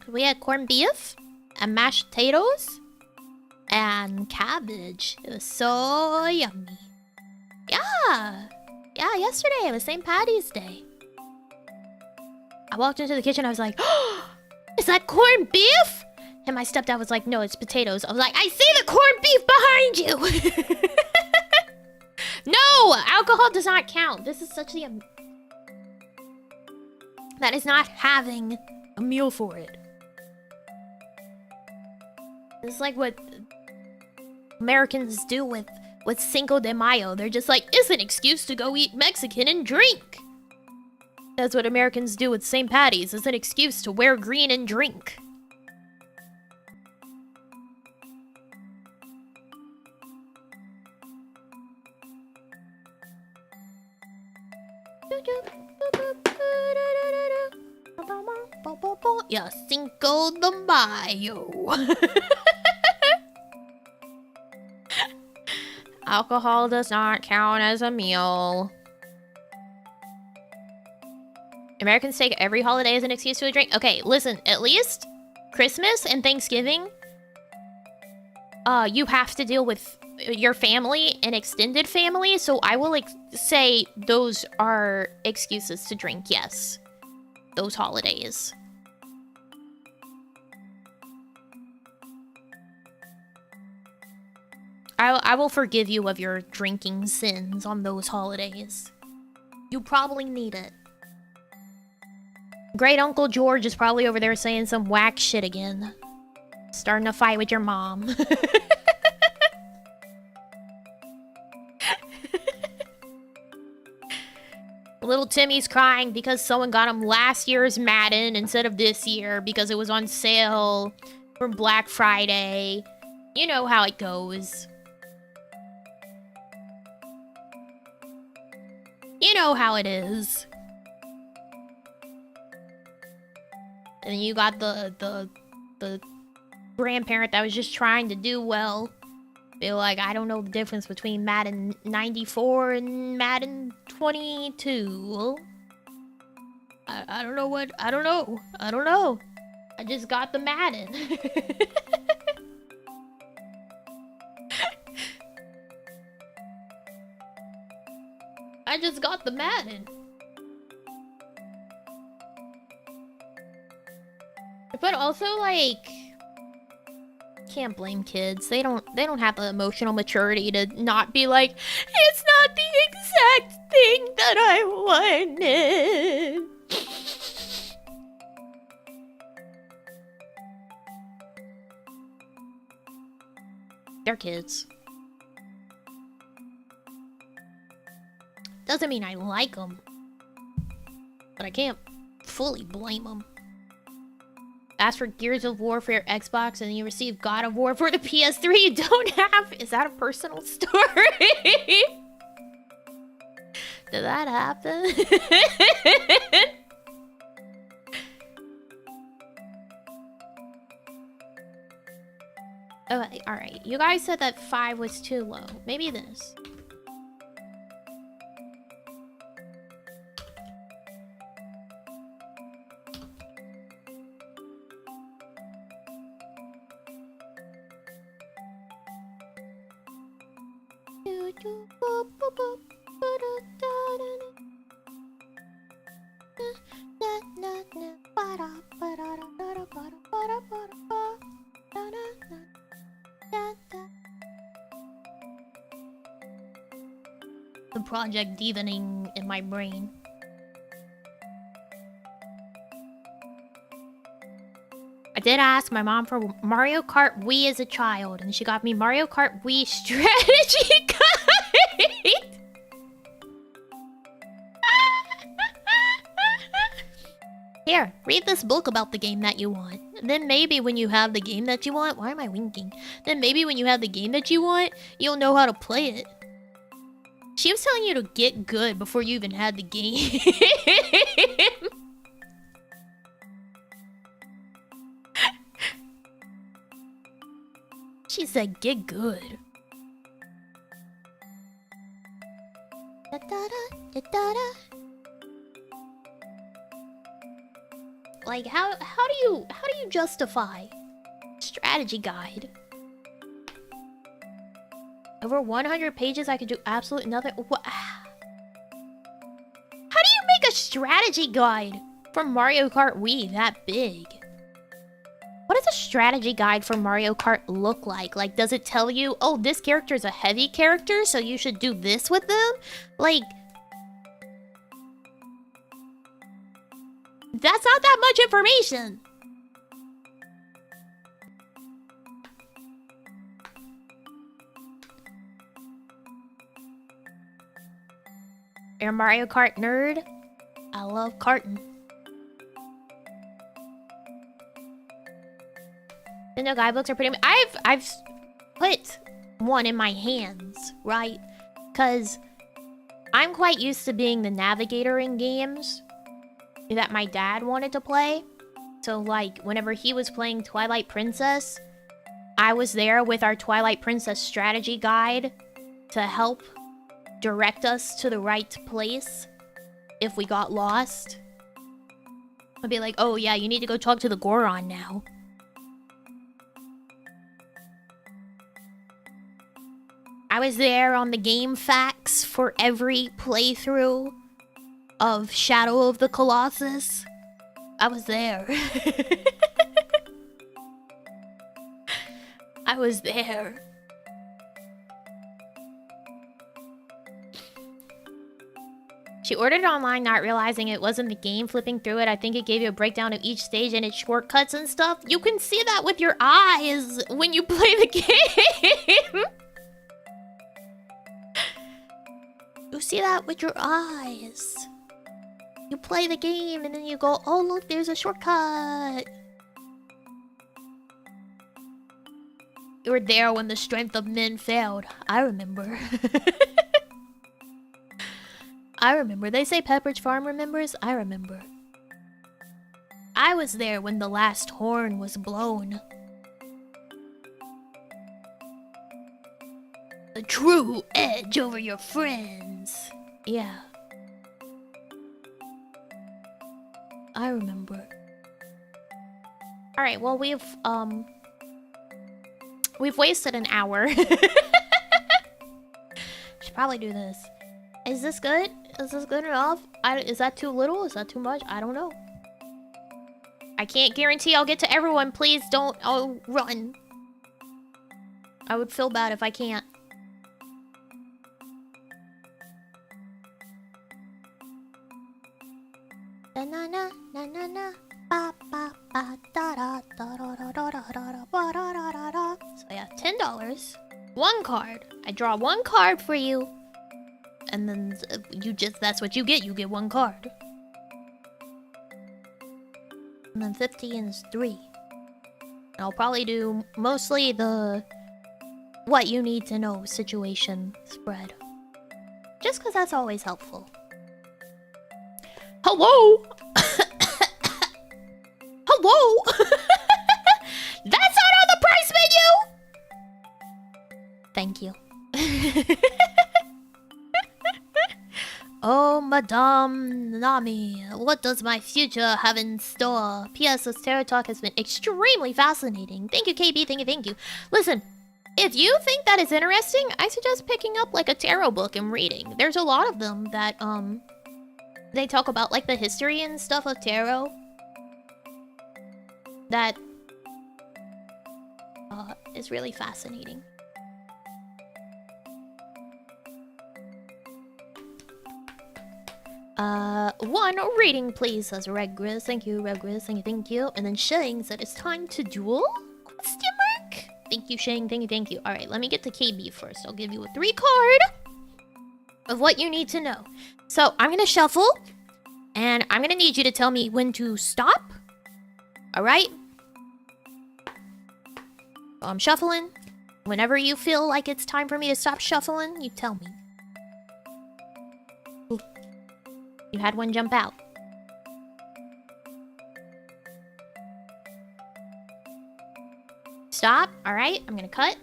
We had corned beef and mashed potatoes and cabbage. It was so yummy. Yeah. Yeah, yesterday it was St. Paddy's Day. I walked into the kitchen, I was like, oh, is that corned beef? And my stepdad was like, no, it's potatoes. I was like, I see the corned beef behind you. No, alcohol does not count. This is such a... That is not having a meal for it. This is like what Americans do with Cinco de Mayo. They're just like, it's an excuse to go eat Mexican and drink. That's what Americans do with St. Paddy's. It's an excuse to wear green and drink. Yeah, Cinco de Mayo. Alcohol does not count as a meal. Americans take every holiday as an excuse to a drink. Okay, listen, at least Christmas and Thanksgiving, you have to deal with your family and extended family, so I will say those are excuses to drink, yes. Those holidays. I will forgive you of your drinking sins on those holidays. You probably need it. Great Uncle George is probably over there saying some whack shit again. Starting a fight with your mom. Little Timmy's crying because someone got him last year's Madden instead of this year because it was on sale for Black Friday. You know how it goes. You know how it is. And you got the grandparent that was just trying to do well. Be like, I don't know the difference between Madden 94 and Madden 22. I don't know what... I don't know. I don't know. I just got the Madden. I just got the Madden. But also, like... Can't blame kids. They don't have the emotional maturity to not be like, it's not the exact thing that I wanted. They're kids. Doesn't mean I like them, but I can't fully blame them. Ask for Gears of War for your Xbox and you receive God of War for the PS3 you don't have. Is that a personal story? Did that happen? Oh, alright. You guys said that 5 was too low. Maybe this. The project deepening in my brain. I did ask my mom for Mario Kart Wii as a child, and she got me Mario Kart Wii Strategy Guide. Here, read this book about the game that you want. And then maybe when you have the game that you want... Why am I winking? Then maybe when you have the game that you want, you'll know how to play it. She was telling you to get good before you even had the game. She said, get good. Like, how do you justify strategy guide? Over 100 pages, I could do absolutely nothing. What? How do you make a strategy guide for Mario Kart Wii that big? What does a strategy guide for Mario Kart look like? Like, does it tell you, oh, this character is a heavy character, so you should do this with them? Like, that's not that much information. You're a Mario Kart nerd? I love karting. The guidebooks are pretty... I've put one in my hands, right? Because I'm quite used to being the navigator in games that my dad wanted to play. So, like, whenever he was playing Twilight Princess, I was there with our Twilight Princess strategy guide to help direct us to the right place if we got lost. I'd be like, oh yeah, you need to go talk to the Goron now. I was there on the game facts for every playthrough of Shadow of the Colossus. I was there. I was there. She ordered it online, not realizing it wasn't the game. Flipping through it, I think it gave you a breakdown of each stage and its shortcuts and stuff. You can see that with your eyes when you play the game. You see that with your eyes. You play the game and then you go, oh look, there's a shortcut. You were there when the strength of men failed. I remember. I remember. They say Pepperidge Farm remembers. I remember. I was there when the last horn was blown. A true edge over your friends. Yeah. I remember. Alright, well we've wasted an hour. Should probably do this. Is this good? Is this good enough? Is that too little? Is that too much? I don't know. I can't guarantee I'll get to everyone. Please don't. I'll run. I would feel bad if I can't. So yeah, $10. One card. I draw one card for you. And then that's what you get. You get one card. And then 15 is 3. And I'll probably do mostly the what you need to know situation spread. Just because that's always helpful. Hello? Hello? That's not on the price menu! Thank you. Oh, Madame Nami, what does my future have in store? P.S. This tarot talk has been extremely fascinating. Thank you, KB. Thank you. Listen, if you think that is interesting, I suggest picking up like a tarot book and reading. There's a lot of them that they talk about like the history and stuff of tarot. That is really fascinating. One reading, please, says Red Grizz. Thank you, Red Grizz. Thank you. And then Shang said it's time to duel? Question mark? Thank you, Shang. Thank you. Alright, let me get to KB first. I'll give you a 3 card of what you need to know. So, I'm gonna shuffle, and I'm gonna need you to tell me when to stop. Alright? So I'm shuffling. Whenever you feel like it's time for me to stop shuffling, you tell me. Ooh. You had one jump out. Stop. Alright, I'm gonna cut.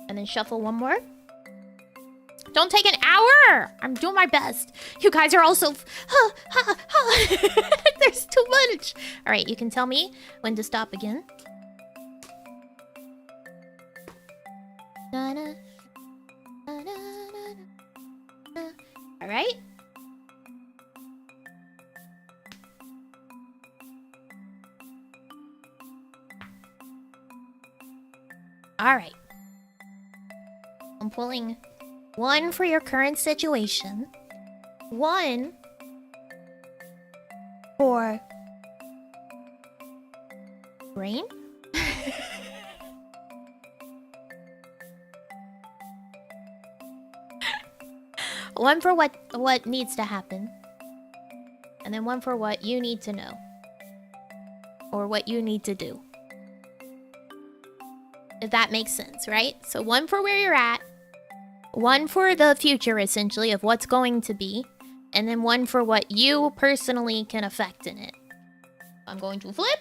And then shuffle one more. Don't take an hour! I'm doing my best. You guys are also... There's too much. Alright, you can tell me when to stop again. Alright. Alright. I'm pulling 1 for your current situation. 1 for rain. 1 for what needs to happen. And then 1 for what you need to know. Or what you need to do. If that makes sense, right? So one for where you're at, one for the future, essentially, of what's going to be, and then one for what you personally can affect in it. I'm going to flip.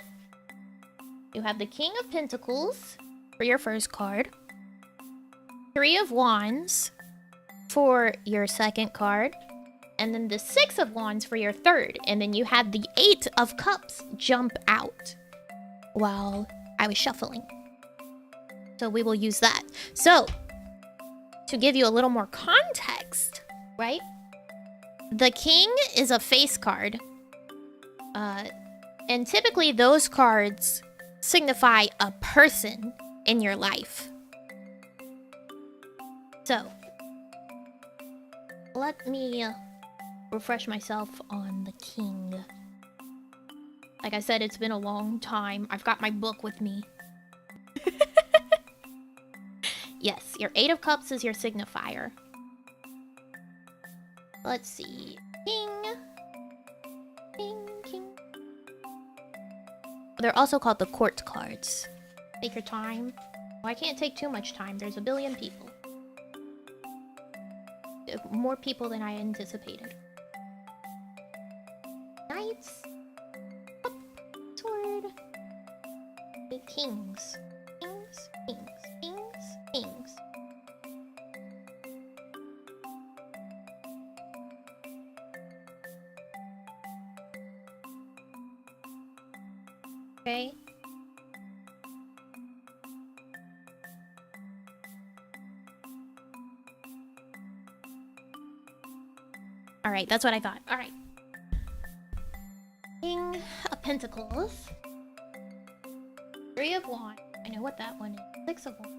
You have the King of Pentacles for your first card. 3 of Wands for your second card. And then the 6 of Wands for your third. And then you had the 8 of Cups jump out while I was shuffling. So we will use that. So, to give you a little more context, right? The King is a face card. And typically those cards signify a person in your life. So, let me refresh myself on the King. Like I said, it's been a long time. I've got my book with me. Yes, your 8 of Cups is your signifier. Let's see. King. King, King. They're also called the court cards. Take your time. Well, I can't take too much time. There's a billion people. More people than I anticipated. Knights. Up. Sword. The kings. Kings. Kings. Kings. Kings. Okay. Alright, that's what I thought. Alright. King of Pentacles. 3 of Wands. I know what that one is. 6 of Wands.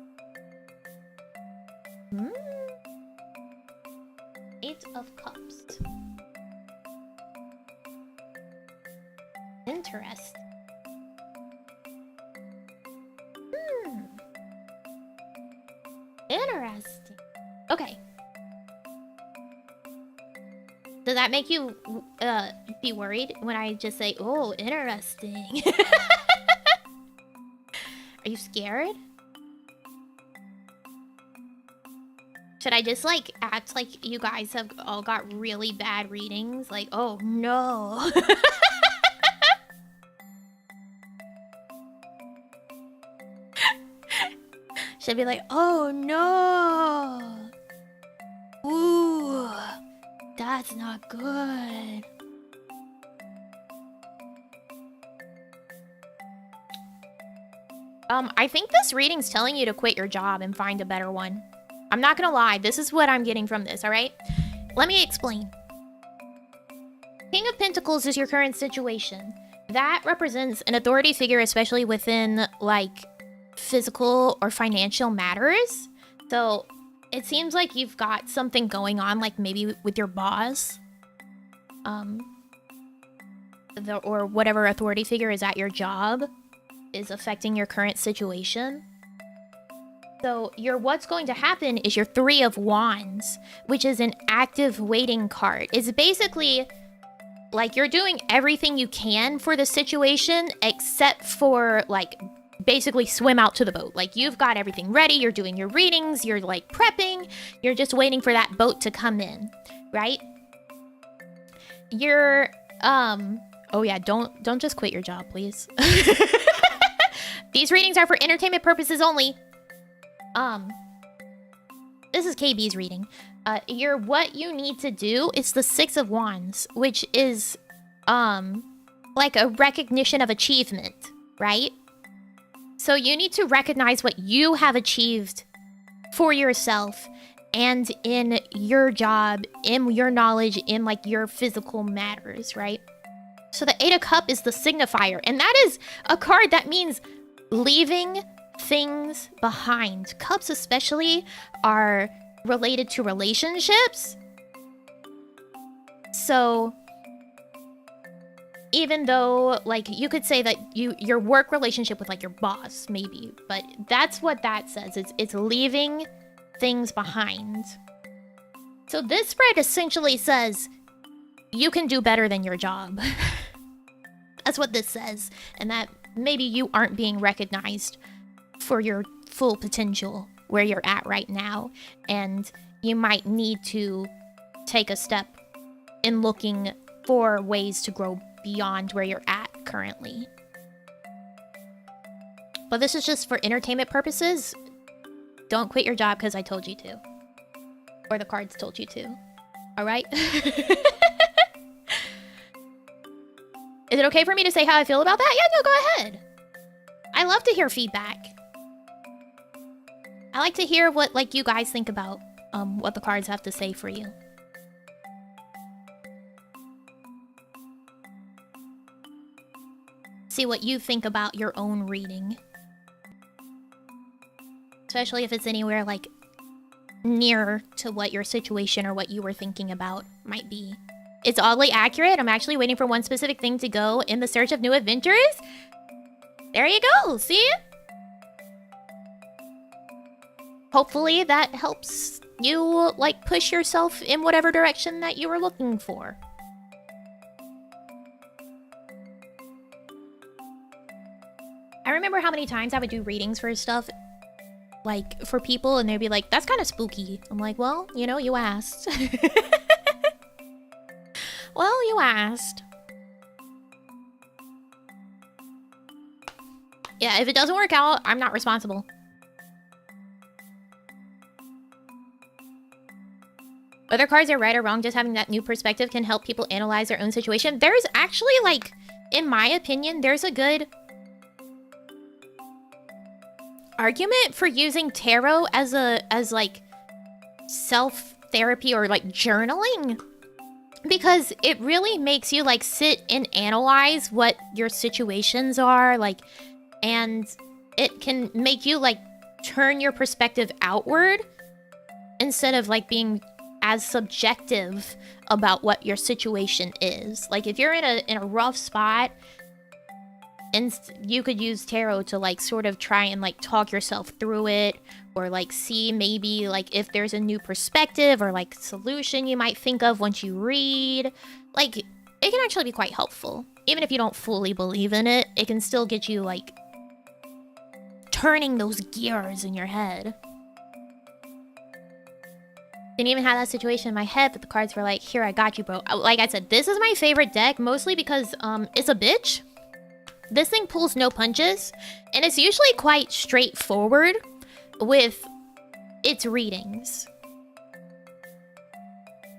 8 of Cups. Interesting. Interesting. Okay. Does that make you be worried when I just say, oh, interesting? Are you scared? Should I just like act like you guys have all got really bad readings? Like, oh no. Should I be like, oh no. Ooh. That's not good. I think this reading's telling you to quit your job and find a better one. I'm not gonna lie, this is what I'm getting from this, alright? Let me explain. King of Pentacles is your current situation. That represents an authority figure, especially within, like, physical or financial matters. So, it seems like you've got something going on, like maybe with your boss. Or whatever authority figure is at your job is affecting your current situation. So what's going to happen is your 3 of Wands, which is an active waiting card. It's basically like you're doing everything you can for the situation except for like basically swim out to the boat. Like you've got everything ready, you're doing your readings, you're like prepping, you're just waiting for that boat to come in, right? You're oh yeah, don't just quit your job, please. These readings are for entertainment purposes only. This is KB's reading. What you need to do is the 6 of Wands, which is like a recognition of achievement, right? So you need to recognize what you have achieved for yourself and in your job, in your knowledge, in like your physical matters, right? So the 8 of Cups is the signifier, and that is a card that means leaving things behind. Cups especially are related to relationships. So even though, like, you could say that your work relationship with, like, your boss, maybe. But that's what that says. It's leaving things behind. So this spread essentially says, you can do better than your job. That's what this says. And that maybe you aren't being recognized for your full potential where you're at right now, and you might need to take a step in looking for ways to grow beyond where you're at currently. But this is just for entertainment purposes. Don't quit your job because I told you to. Or the cards told you to. Alright? Is it okay for me to say how I feel about that? Yeah, no, go ahead. I love to hear feedback. I like to hear what, like, you guys think about what the cards have to say for you. See what you think about your own reading. Especially if it's anywhere, like, near to what your situation or what you were thinking about might be. It's oddly accurate. I'm actually waiting for one specific thing to go in the search of new adventures. There you go, see? Hopefully that helps you, like, push yourself in whatever direction that you were looking for. I remember how many times I would do readings for stuff, like, for people, and they'd be like, that's kind of spooky. I'm like, well, you know, you asked. Well, you asked. Yeah, if it doesn't work out, I'm not responsible. Whether cards are right or wrong, just having that new perspective can help people analyze their own situation. There's actually, like, in my opinion, there's a good argument for using tarot as like self-therapy or like journaling, because it really makes you like sit and analyze what your situations are like, and it can make you like turn your perspective outward instead of like being as subjective about what your situation is. Like if you're in a rough spot, and you could use tarot to like sort of try and like talk yourself through it, or like see maybe like if there's a new perspective or like solution you might think of once you read. Like it can actually be quite helpful. Even if you don't fully believe in it, it can still get you like turning those gears in your head. Didn't even have that situation in my head, but the cards were like, here, I got you, bro. Like I said, this is my favorite deck, mostly because it's a bitch. This thing pulls no punches, and it's usually quite straightforward with its readings.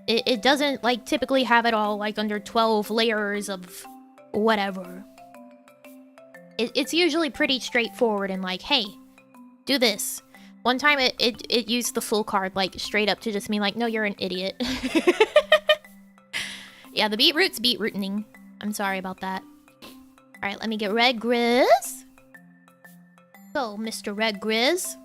It doesn't, like, typically have it all, like, under 12 layers of whatever. It's usually pretty straightforward and like, hey, do this. One time it used the full card, like, straight up to just mean, like, no, you're an idiot. Yeah, the beetroot's beetrooting. I'm sorry about that. Alright, let me get Red Grizz. So, Mr. Red Grizz.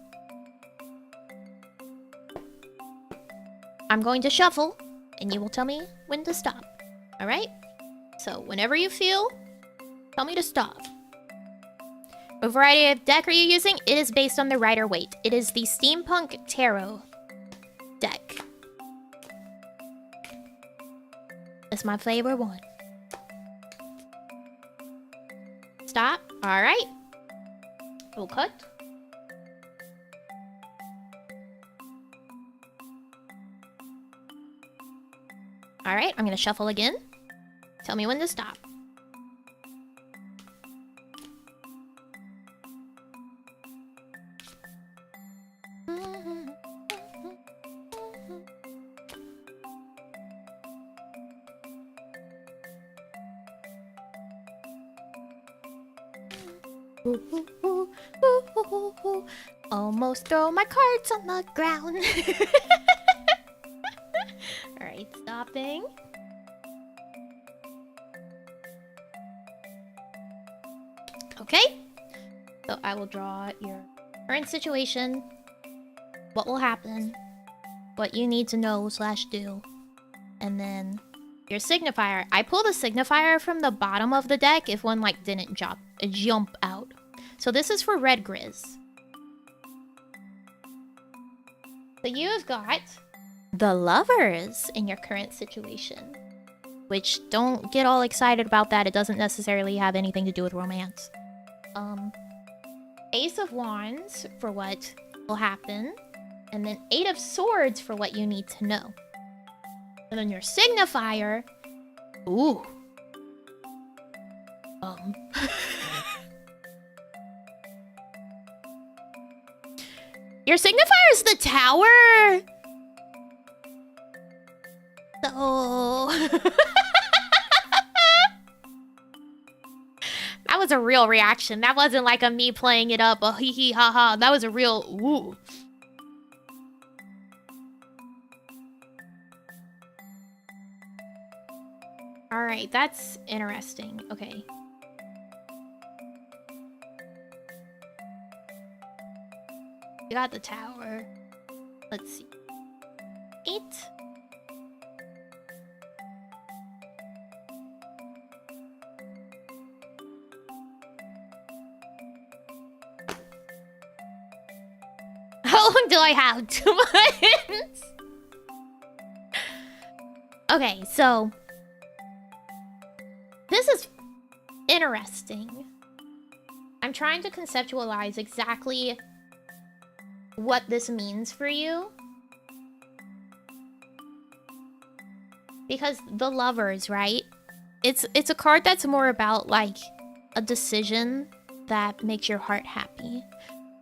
I'm going to shuffle, and you will tell me when to stop. Alright? So, whenever you feel, tell me to stop. What variety of deck are you using? It is based on the Rider-Waite. It is the Steampunk Tarot deck. It's my favorite one. Stop. Alright. We'll cut. Alright, I'm gonna shuffle again. Tell me when to stop. Almost throw my cards on the ground. Alright, stopping. Okay. So I will draw your current situation, what will happen, what you need to know / do, and then your signifier. I pulled a signifier from the bottom of the deck if one like didn't jump out. So this is for Red Grizz. So you have got the Lovers in your current situation. Which, don't get all excited about that. It doesn't necessarily have anything to do with romance. Ace of Wands for what will happen. And then 8 of Swords for what you need to know. And then your signifier... Ooh. Your signifier is the Tower! So... That was a real reaction. That wasn't like a me playing it up, a hee hee ha ha. That was a real ooh. Alright, that's interesting. Okay. You got the Tower. Let's see. 8. How long do I have? 2 months? Okay, so... This is interesting. I'm trying to conceptualize exactly what this means for you. Because the Lovers, right? It's a card that's more about like a decision that makes your heart happy.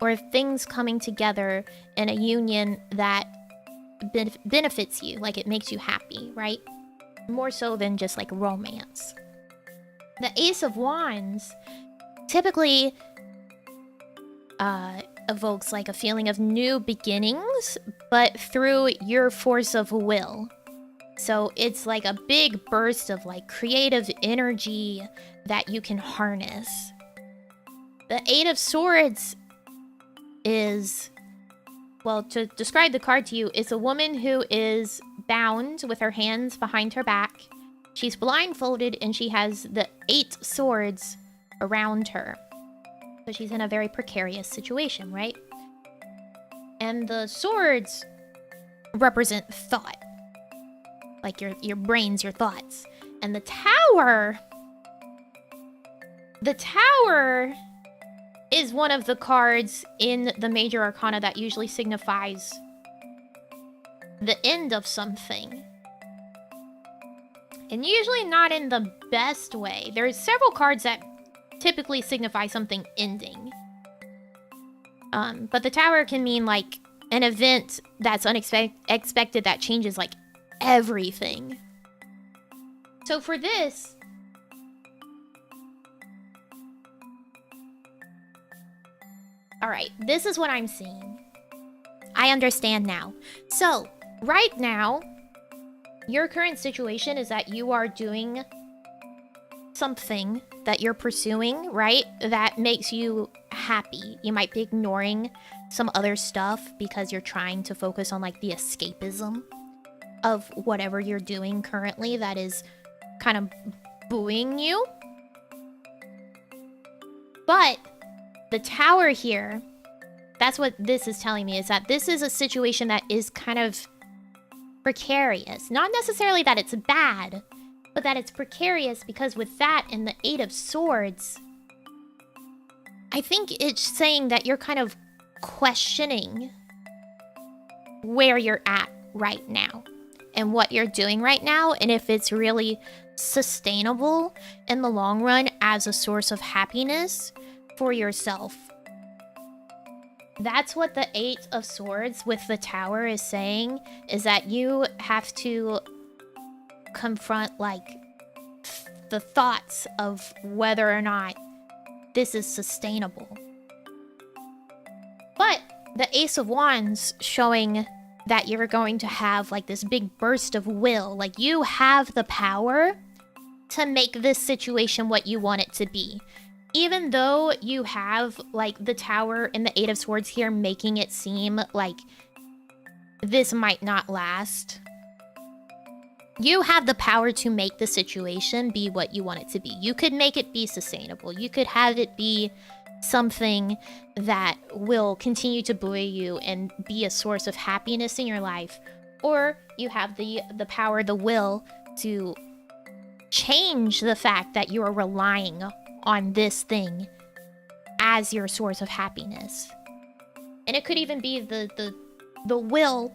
Or things coming together in a union that benefits you, like it makes you happy, right? More so than just like romance. The Ace of Wands typically evokes like a feeling of new beginnings, but through your force of will. So it's like a big burst of like creative energy that you can harness. The 8 of Swords is, well, to describe the card to you, it's a woman who is bound with her hands behind her back. She's blindfolded and she has the 8 swords around her. So she's in a very precarious situation, right? And the swords represent thought. Like your brains, your thoughts. And the Tower... The Tower is one of the cards in the Major Arcana that usually signifies the end of something. And usually not in the best way. There's several cards that typically signify something ending. But the Tower can mean like an event that's unexpected that changes like everything. So for this... Alright, this is what I'm seeing. I understand now. So, right now, your current situation is that you are doing something that you're pursuing, right? That makes you happy. You might be ignoring some other stuff because you're trying to focus on like the escapism of whatever you're doing currently that is kind of buoying you. But the Tower here, that's what this is telling me, is that this is a situation that is kind of precarious. Not necessarily that it's bad, but that it's precarious because with that and the 8 of Swords, I think it's saying that you're kind of questioning where you're at right now and what you're doing right now and if it's really sustainable in the long run as a source of happiness for yourself. That's what the 8 of Swords with the Tower is saying, is that you have to confront like the thoughts of whether or not this is sustainable. But the Ace of Wands showing that you're going to have like this big burst of will, like you have the power to make this situation what you want it to be. Even though you have, like, the Tower and the 8 of Swords here making it seem like this might not last, you have the power to make the situation be what you want it to be. You could make it be sustainable. You could have it be something that will continue to buoy you and be a source of happiness in your life. Or you have the power, the will to change the fact that you are relying on this thing as your source of happiness. And it could even be the will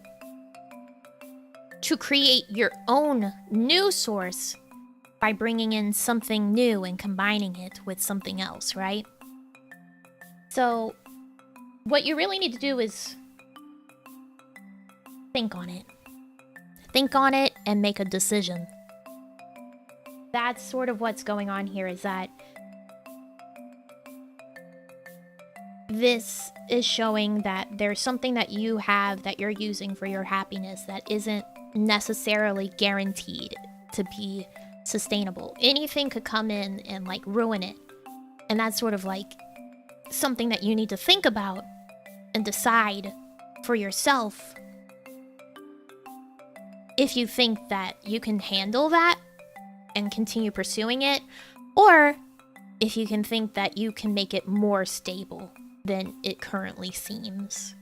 to create your own new source by bringing in something new and combining it with something else, right? So what you really need to do is think on it. Think on it and make a decision. That's sort of what's going on here, is that this is showing that there's something that you have that you're using for your happiness that isn't necessarily guaranteed to be sustainable. Anything could come in and like ruin it. And that's sort of like something that you need to think about and decide for yourself if you think that you can handle that and continue pursuing it, or if you can think that you can make it more stable than it currently seems.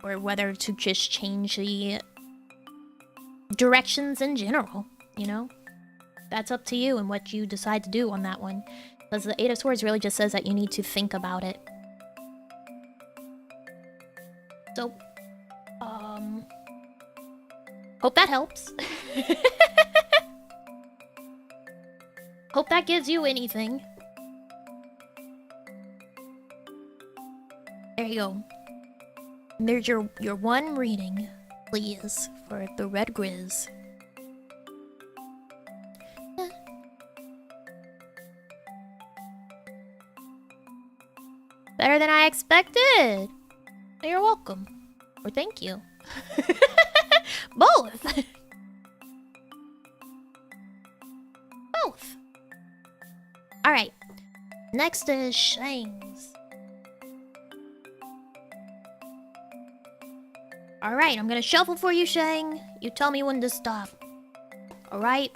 Or whether to just change the directions in general, you know? That's up to you and what you decide to do on that one. Because the Eight of Swords really just says that you need to think about it. So, hope that helps. Hope that gives you anything. There you go. There's your one reading, please, for the Red Grizz. Better than I expected. You're welcome. Or thank you. Both. Both. Alright. Next is Shang's. Alright, I'm gonna shuffle for you, Shang. You tell me when to stop. Alright?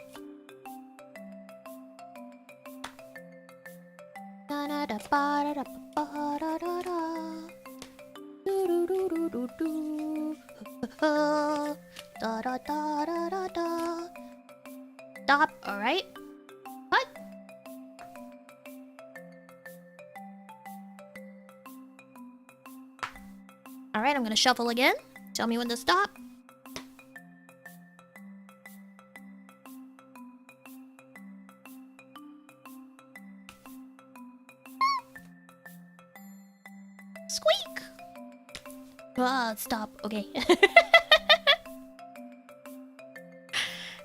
Stop, alright? What? Alright, I'm gonna shuffle again. Tell me when to stop. Squeak! Stop. Okay.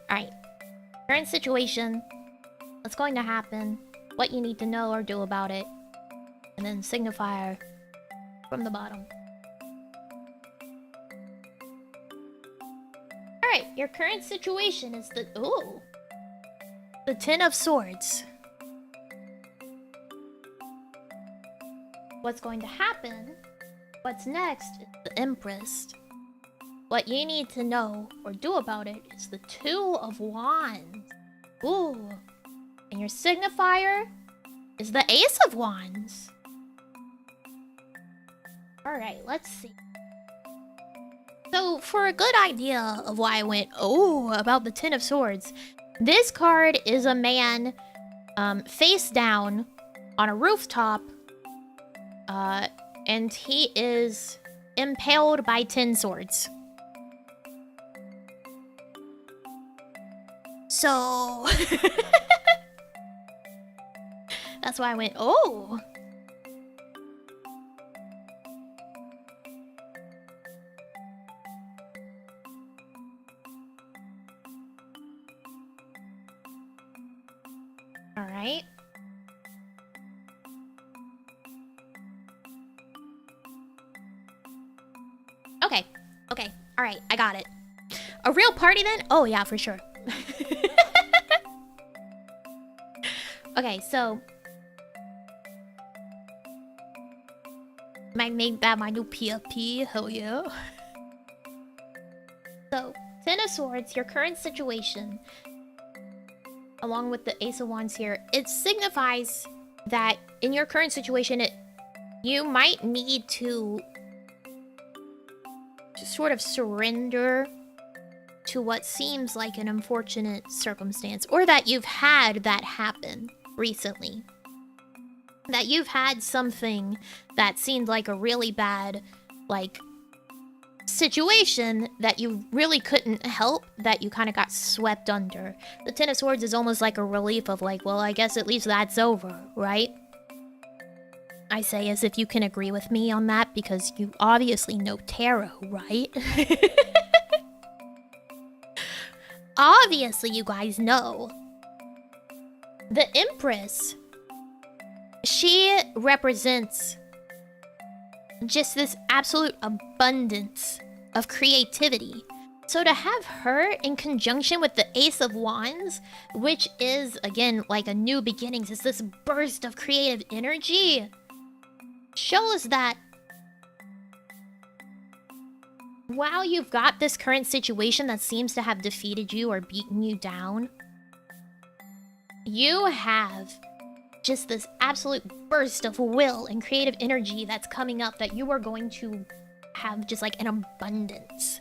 Alright. Current situation. What's going to happen. What you need to know or do about it. And then signifier from the bottom. Alright, your current situation is the... Ooh. The Ten of Swords. What's going to happen? What's next is the Empress. What you need to know or do about it is the Two of Wands. Ooh. And your signifier is the Ace of Wands. Alright, let's see. So, for a good idea of why I went, oh, about the Ten of Swords, this card is a man face down on a rooftop, and he is impaled by 10 swords. So... That's why I went, oh! Alright. Okay. Okay. Alright, I got it. A real party then? Oh yeah, for sure. Okay, so... Might make that my new PFP, hell yeah. So, Ten of Swords, your current situation, along with the Ace of Wands here, it signifies that in your current situation, you might need to sort of surrender to what seems like an unfortunate circumstance, or that you've had that happen recently. that you've had something that seemed like a really bad, like, situation that you really couldn't help, that you kind of got swept under. The Ten of Swords is almost like a relief of like, well, I guess at least that's over, right? I say as if you can agree with me on that because you obviously know tarot, right? Obviously you guys know. The Empress, she represents just this absolute abundance of creativity. So to have her in conjunction with the Ace of Wands, which is, again, like a new beginnings, it's this burst of creative energy, shows that while you've got this current situation that seems to have defeated you or beaten you down, you have just this absolute burst of will and creative energy that's coming up, that you are going to have just like an abundance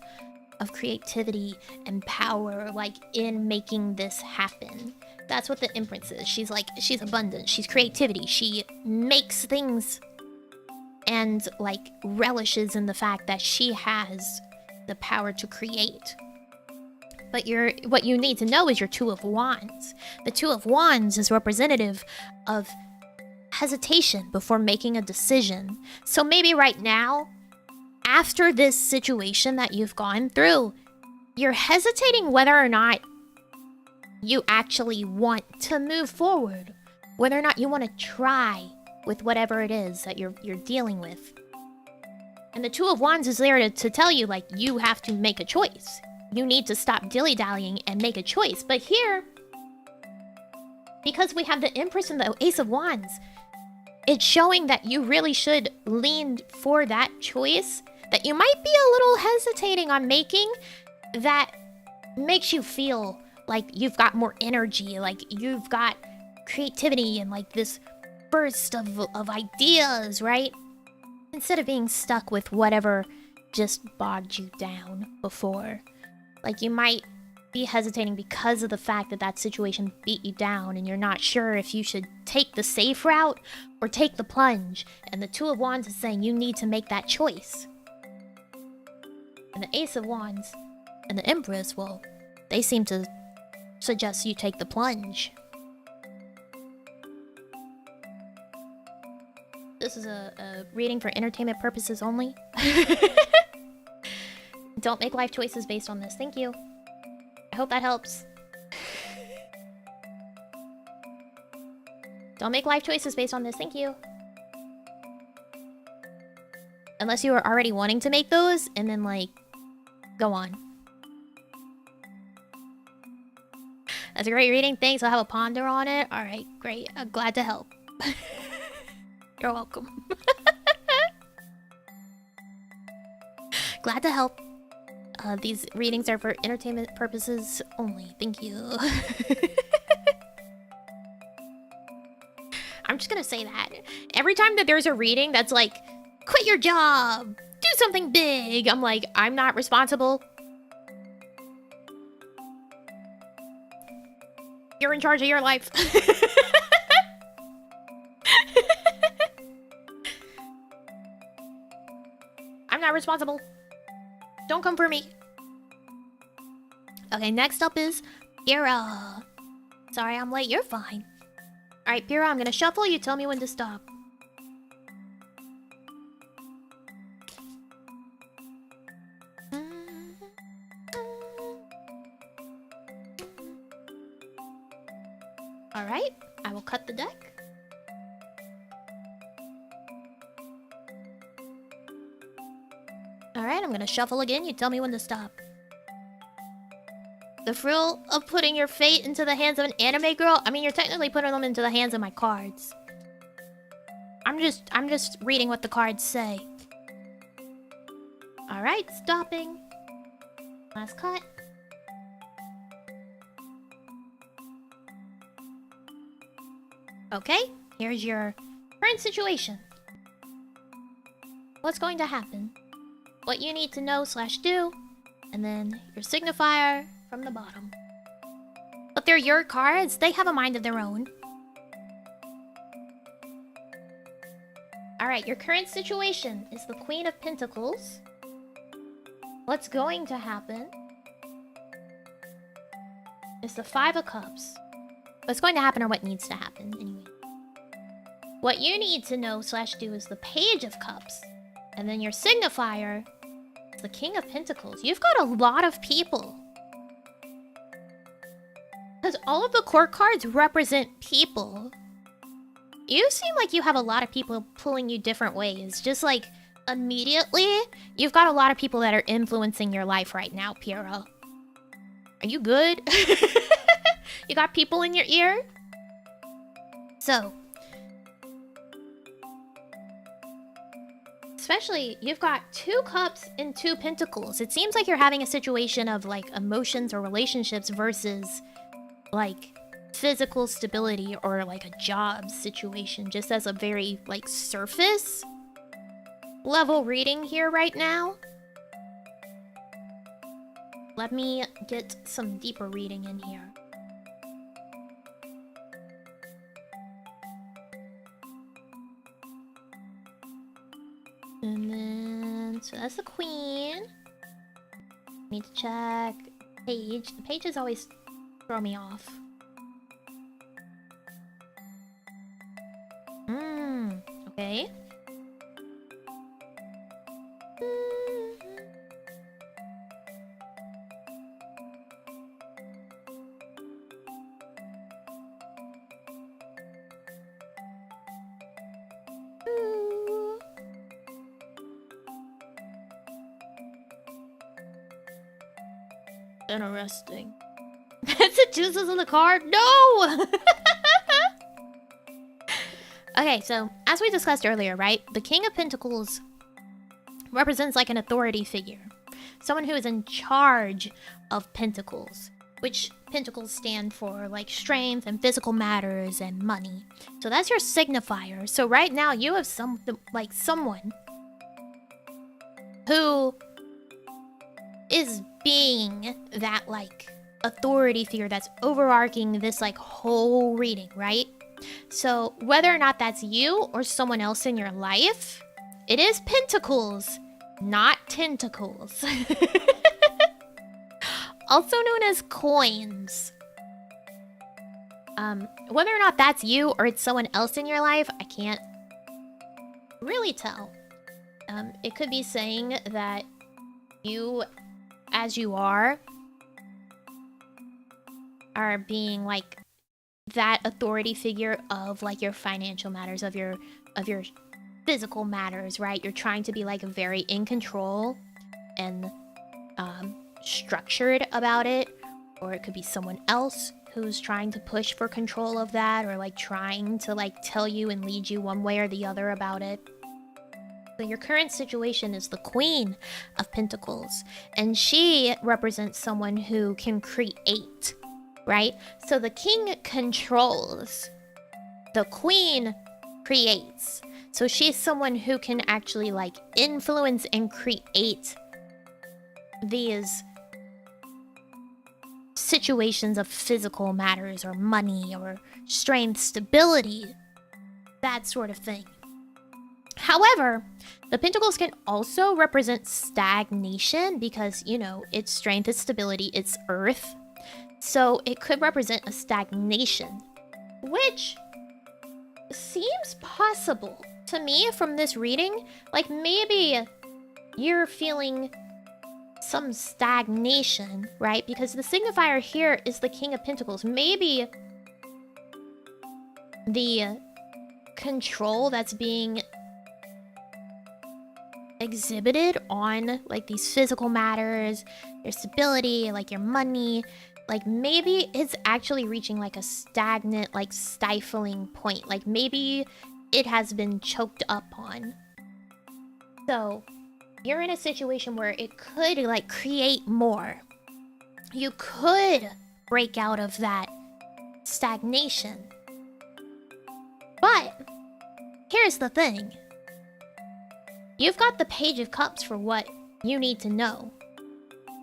of creativity and power, like in making this happen. That's what the Empress is. She's like, she's abundant, she's creativity, she makes things and like relishes in the fact that she has the power to create. But what you need to know is your Two of Wands. The Two of Wands is representative of hesitation before making a decision. So maybe right now, after this situation that you've gone through, you're hesitating whether or not you actually want to move forward, whether or not you want to try with whatever it is that you're dealing with. And the Two of Wands is there to tell you, like, you have to make a choice. You need to stop dilly-dallying and make a choice. But here, because we have the Empress and the Ace of Wands, it's showing that you really should lean for that choice that you might be a little hesitating on making, that makes you feel like you've got more energy, like you've got creativity and like this burst of ideas, right? Instead of being stuck with whatever just bogged you down before. Like, you might be hesitating because of the fact that that situation beat you down and you're not sure if you should take the safe route or take the plunge. And the Two of Wands is saying you need to make that choice. And the Ace of Wands and the Empress, well, they seem to suggest you take the plunge. This is a reading for entertainment purposes only. Don't make life choices based on this. Thank you. I hope that helps. Don't make life choices based on this. Thank you. Unless you are already wanting to make those, and then, like, go on. That's a great reading. Thanks. I'll have a ponder on it. Alright, great. I'm glad to help. You're welcome. Glad to help. These readings are for entertainment purposes only. Thank you. I'm just gonna say that. Every time that there's a reading that's like, quit your job, do something big, I'm like, I'm not responsible. You're in charge of your life. I'm not responsible. Don't come for me. Okay, next up is Pyrrha. Sorry I'm late, you're fine. Alright, Pyrrha, I'm gonna shuffle, you tell me when to stop. Alright, I will cut the deck. Alright, I'm gonna shuffle again, you tell me when to stop. The thrill of putting your fate into the hands of an anime girl? I mean, you're technically putting them into the hands of my cards. I'm just reading what the cards say. Alright, stopping. Last cut. Okay, here's your current situation. What's going to happen? What you need to know / do, and then your signifier from the bottom. But they're your cards, they have a mind of their own. Alright, your current situation is the Queen of Pentacles. What's going to happen is the Five of Cups. What's going to happen or what needs to happen, anyway. What you need to know / do is the Page of Cups. And then your signifier is the King of Pentacles. You've got a lot of people. Because all of the court cards represent people. You seem like you have a lot of people pulling you different ways. Just like, immediately, you've got a lot of people that are influencing your life right now, Piero. Are you good? You got people in your ear? So, especially, you've got 2 cups and 2 pentacles. It seems like you're having a situation of, like, emotions or relationships versus, like, physical stability or, like, a job situation. Just as a very, like, surface level reading here right now. Let me get some deeper reading in here. And then, so that's the Queen. Need to check Page. The pages always throw me off. Okay. Interesting. That's the juices on the card? No! Okay, so, as we discussed earlier, right? The King of Pentacles represents like an authority figure. Someone who is in charge of Pentacles. Which Pentacles stand for, like, strength and physical matters and money. So that's your signifier. So right now, you have someone who is being that, like, authority figure that's overarching this, like, whole reading, right? So whether or not that's you or someone else in your life, it is pentacles, not tentacles. Also known as coins. Whether or not that's you or it's someone else in your life, I can't really tell. It could be saying that you, as you are being like that authority figure of like your financial matters, of your physical matters, right? You're trying to be like very in control and structured about it. Or it could be someone else who's trying to push for control of that, or like trying to like tell you and lead you one way or the other about it. So your current situation is the Queen of Pentacles, and she represents someone who can create, right? So the King controls, the Queen creates. So she's someone who can actually like influence and create these situations of physical matters or money or strength, stability, that sort of thing. However, the Pentacles can also represent stagnation because, you know, it's strength, it's stability, it's earth. So it could represent a stagnation, which seems possible to me from this reading. Like maybe you're feeling some stagnation, right? Because the signifier here is the King of Pentacles. Maybe the control that's being exhibited on like these physical matters, your stability, like your money, like maybe it's actually reaching like a stagnant, like stifling point. Like maybe it has been choked up on. So you're in a situation where it could like create more. You could break out of that stagnation. But here's the thing. You've got the Page of Cups for what you need to know.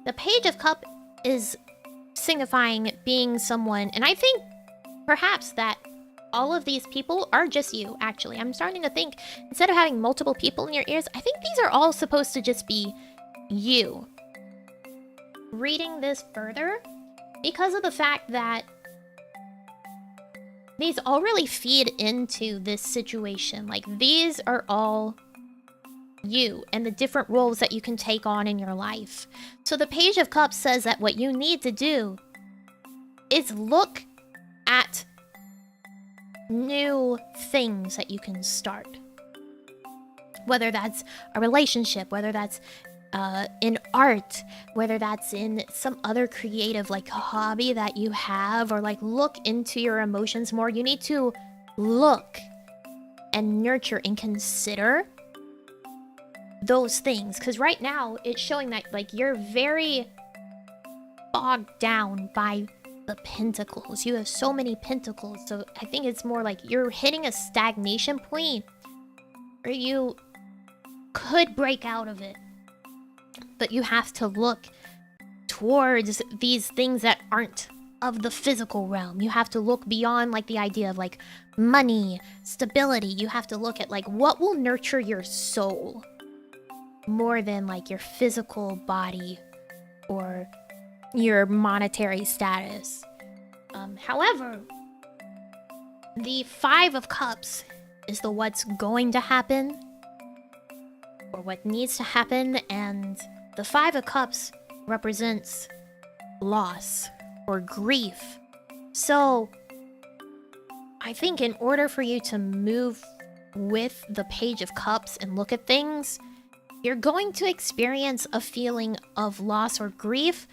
The Page of Cups is signifying being someone, and I think perhaps that all of these people are just you, actually. I'm starting to think, instead of having multiple people in your ears, I think these are all supposed to just be you. Reading this further, because of the fact that these all really feed into this situation. Like, these are all you and the different roles that you can take on in your life. So the Page of Cups says that what you need to do is look at new things that you can start. Whether that's a relationship, whether that's in art, whether that's in some other creative like hobby that you have, or like look into your emotions more. You need to look and nurture and consider those things, because right now it's showing that like you're very bogged down by the pentacles. You have so many pentacles, so I think it's more like you're hitting a stagnation point where you could break out of it, but you have to look towards these things that aren't of the physical realm. You have to look beyond like the idea of like money, stability. You have to look at like what will nurture your soul more than like your physical body or your monetary status. However, the Five of Cups is the what's going to happen, or what needs to happen, and the Five of Cups represents loss or grief. So I think in order for you to move with the Page of Cups and look at things, you're going to experience a feeling of loss or grief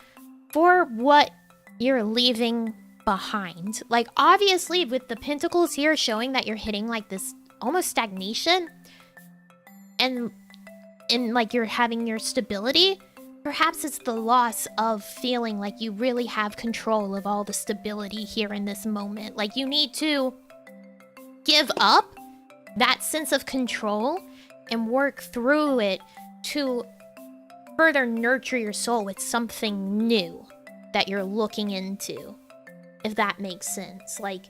for what you're leaving behind. Like, obviously, with the Pentacles here showing that you're hitting like this almost stagnation, and like you're having your stability, perhaps it's the loss of feeling like you really have control of all the stability here in this moment. Like, you need to give up that sense of control and work through it to further nurture your soul with something new that you're looking into, if that makes sense. Like,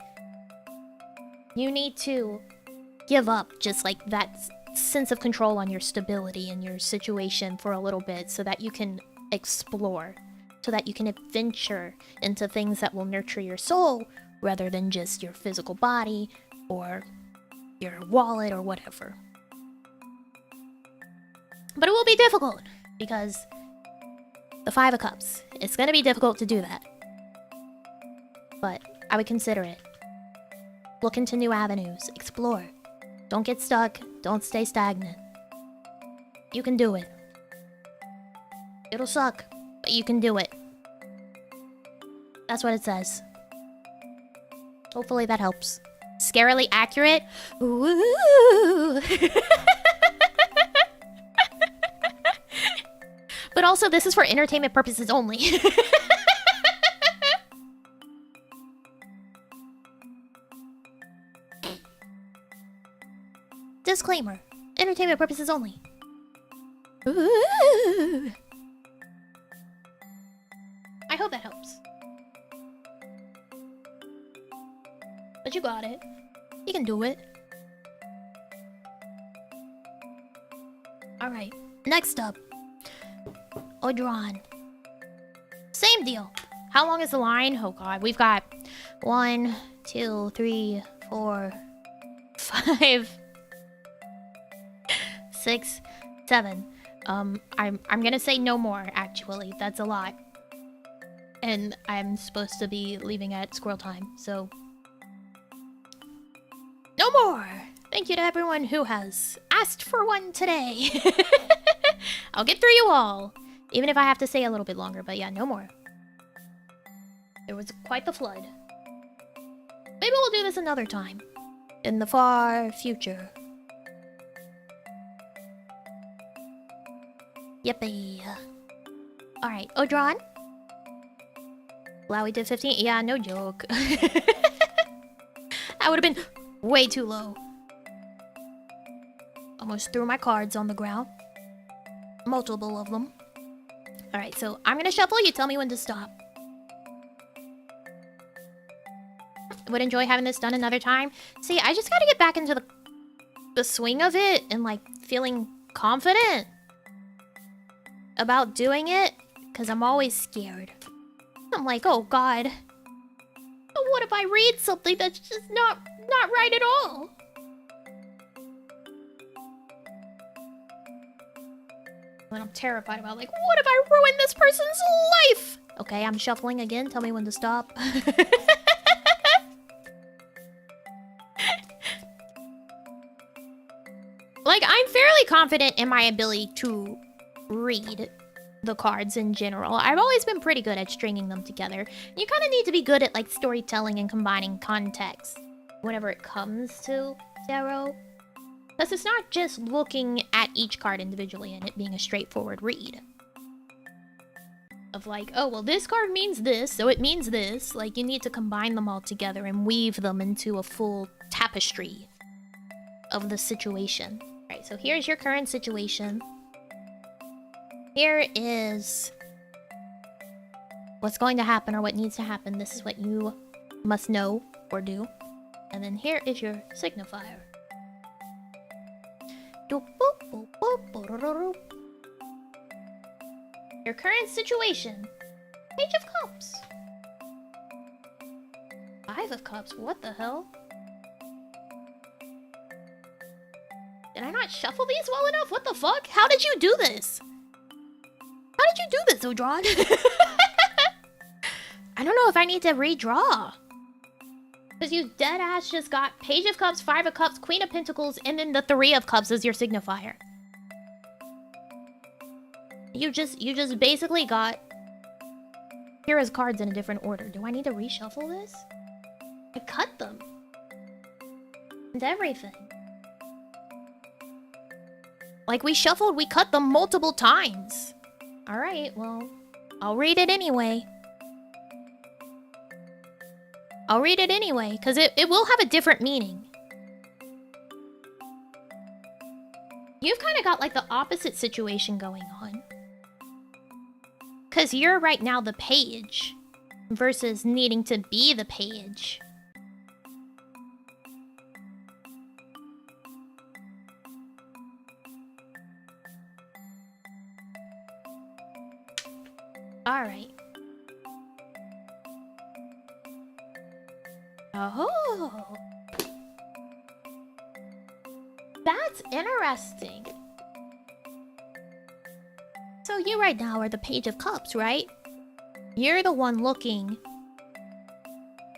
you need to give up just like that sense of control on your stability and your situation for a little bit, so that you can explore, so that you can adventure into things that will nurture your soul rather than just your physical body or your wallet or whatever. But it will be difficult, because the Five of Cups, it's gonna be difficult to do that. But I would consider it. Look into new avenues, explore. Don't get stuck, don't stay stagnant. You can do it. It'll suck, but you can do it. That's what it says. Hopefully that helps. Scarily accurate? Ooh. But also, this is for entertainment purposes only. Disclaimer. Entertainment purposes only. Ooh. I hope that helps. But you got it. You can do it. Alright, next up. Odron. Same deal. How long is the line? Oh god, we've got 1, 2, 3, 4, 5, 6, 7. I'm gonna say no more, actually. That's a lot. And I'm supposed to be leaving at squirrel time, so no more! Thank you to everyone who has asked for one today. I'll get through you all. Even if I have to stay a little bit longer, but yeah, no more. There was quite the flood. Maybe we'll do this another time. In the far future. Yippee. Alright, Odron? Lowy did 15? Yeah, no joke. That would have been way too low. Almost threw my cards on the ground. Multiple of them. Alright, so I'm gonna shuffle. You tell me when to stop. would enjoy having this done another time. See, I just gotta get back into the swing of it and like feeling confident about doing it, because I'm always scared. I'm like, oh god, what if I read something that's just not right at all? And I'm terrified about, like, what if I ruin this person's life? Okay, I'm shuffling again. Tell me when to stop. Like, I'm fairly confident in my ability to read the cards in general. I've always been pretty good at stringing them together. You kind of need to be good at, like, storytelling and combining context whenever it comes to tarot. Because it's not just looking at each card individually and it being a straightforward read. Of like, oh, well, this card means this, so it means this. Like, you need to combine them all together and weave them into a full tapestry of the situation. Alright, so here's your current situation. Here is what's going to happen or what needs to happen. This is what you must know or do. And then here is your signifier. Your current situation. Page of Cups. 5 of Cups. What the hell? Did I not shuffle these well enough? What the fuck? How did you do this? How did you do this, Odron? I don't know if I need to redraw. Because you deadass just got Page of Cups, 5 of Cups, Queen of Pentacles, and then the 3 of Cups as your signifier. You just basically got Kira's cards in a different order. Do I need to reshuffle this? I cut them. And everything. Like, we cut them multiple times. Alright, well, I'll read it anyway. I'll read it anyway, because it will have a different meaning. You've kind of got, like, the opposite situation going on. Because you're right now the page, versus needing to be the page. Alright. Oh. That's interesting. So you right now are the Page of Cups, right? You're the one looking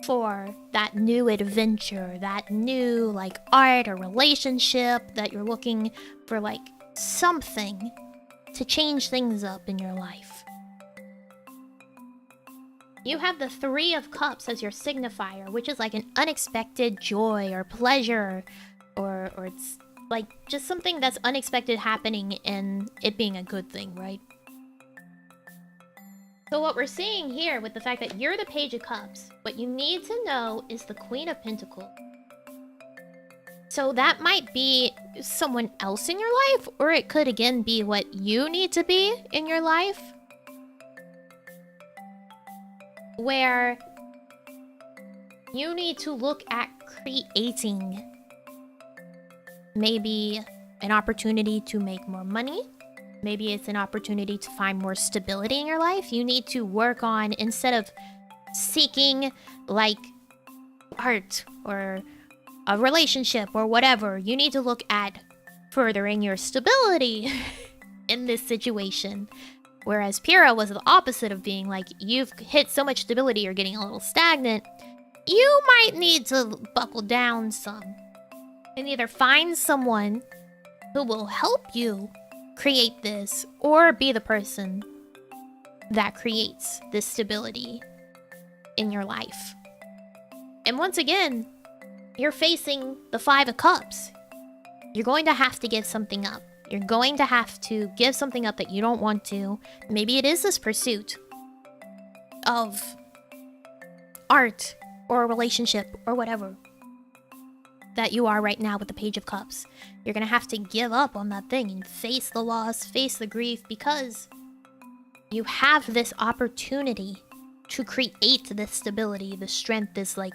for that new adventure, that new, like, art or relationship, that you're looking for, like, something to change things up in your life. You have the 3 of Cups as your signifier, which is like an unexpected joy or pleasure, or it's like just something that's unexpected happening and it being a good thing, right? So what we're seeing here with the fact that you're the Page of Cups, what you need to know is the Queen of Pentacles. So that might be someone else in your life, or it could again be what you need to be in your life. Where you need to look at creating maybe an opportunity to make more money. Maybe it's an opportunity to find more stability in your life. You need to work on, instead of seeking like art or a relationship or whatever, you need to look at furthering your stability in this situation. Whereas Pyrrha was the opposite of being like, you've hit so much stability, you're getting a little stagnant. You might need to buckle down some. And either find someone who will help you create this, or be the person that creates this stability in your life. And once again, you're facing the 5 of Cups. You're going to have to give something up. You're going to have to give something up that you don't want to. Maybe it is this pursuit of art or a relationship or whatever that you are right now with the Page of Cups. You're going to have to give up on that thing and face the loss, face the grief, because you have this opportunity to create this stability, this strength, this like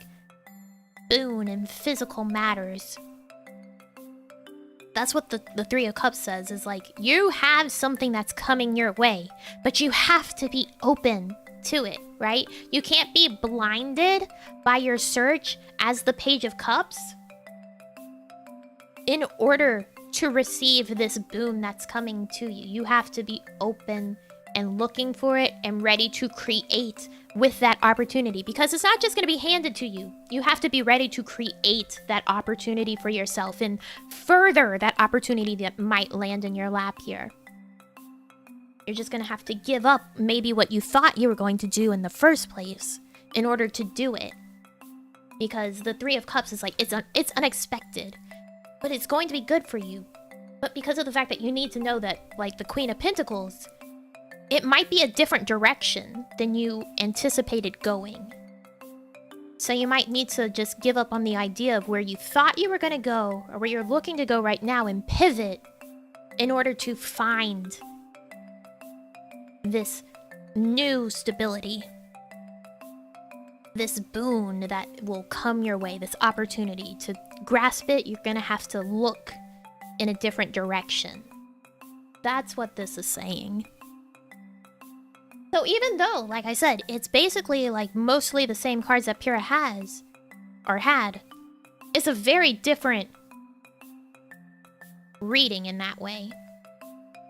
boon in physical matters. That's what the Three of Cups says, is like, you have something that's coming your way, but you have to be open to it, right? You can't be blinded by your search as the Page of Cups in order to receive this boon that's coming to you. You have to be open and looking for it and ready to create with that opportunity, because it's not just going to be handed to you. You have to be ready to create that opportunity for yourself and further that opportunity that might land in your lap here. You're just going to have to give up maybe what you thought you were going to do in the first place in order to do it. Because the Three of Cups is like, it's unexpected, but it's going to be good for you. But because of the fact that you need to know that, like the Queen of Pentacles, it might be a different direction than you anticipated going. So you might need to just give up on the idea of where you thought you were going to go, or where you're looking to go right now, and pivot in order to find this new stability. This boon that will come your way, this opportunity. To grasp it, you're going to have to look in a different direction. That's what this is saying. So even though, like I said, it's basically like mostly the same cards that Pyrrha has, or had, it's a very different reading in that way.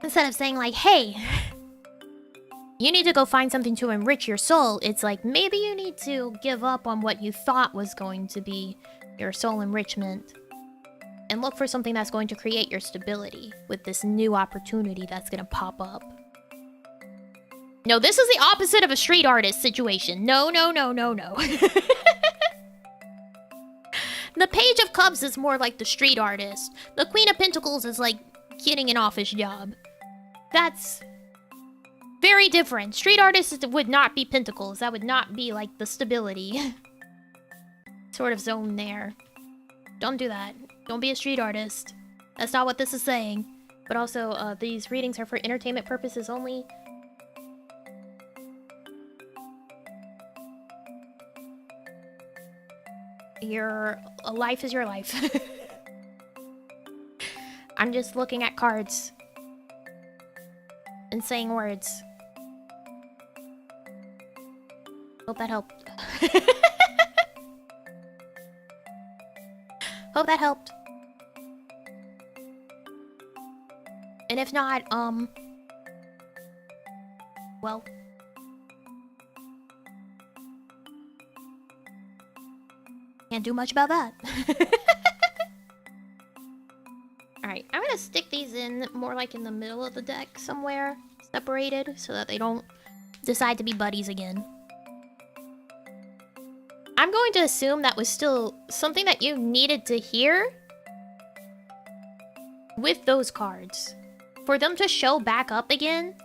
Instead of saying like, hey, you need to go find something to enrich your soul, it's like, maybe you need to give up on what you thought was going to be your soul enrichment and look for something that's going to create your stability with this new opportunity that's going to pop up. No, this is the opposite of a street artist situation. No, no, no, no, no. The Page of Cups is more like the street artist. The Queen of Pentacles is like getting an office job. That's very different. Street artists would not be pentacles. That would not be like the stability sort of zone there. Don't do that. Don't be a street artist. That's not what this is saying. But also, these readings are for entertainment purposes only. Your life is your life. I'm just looking at cards and saying words. Hope that helped. Hope that helped. And if not, well, can't do much about that. Alright, I'm gonna stick these in more like in the middle of the deck somewhere, separated, so that they don't decide to be buddies again. I'm going to assume that was still something that you needed to hear with those cards. For them to show back up again,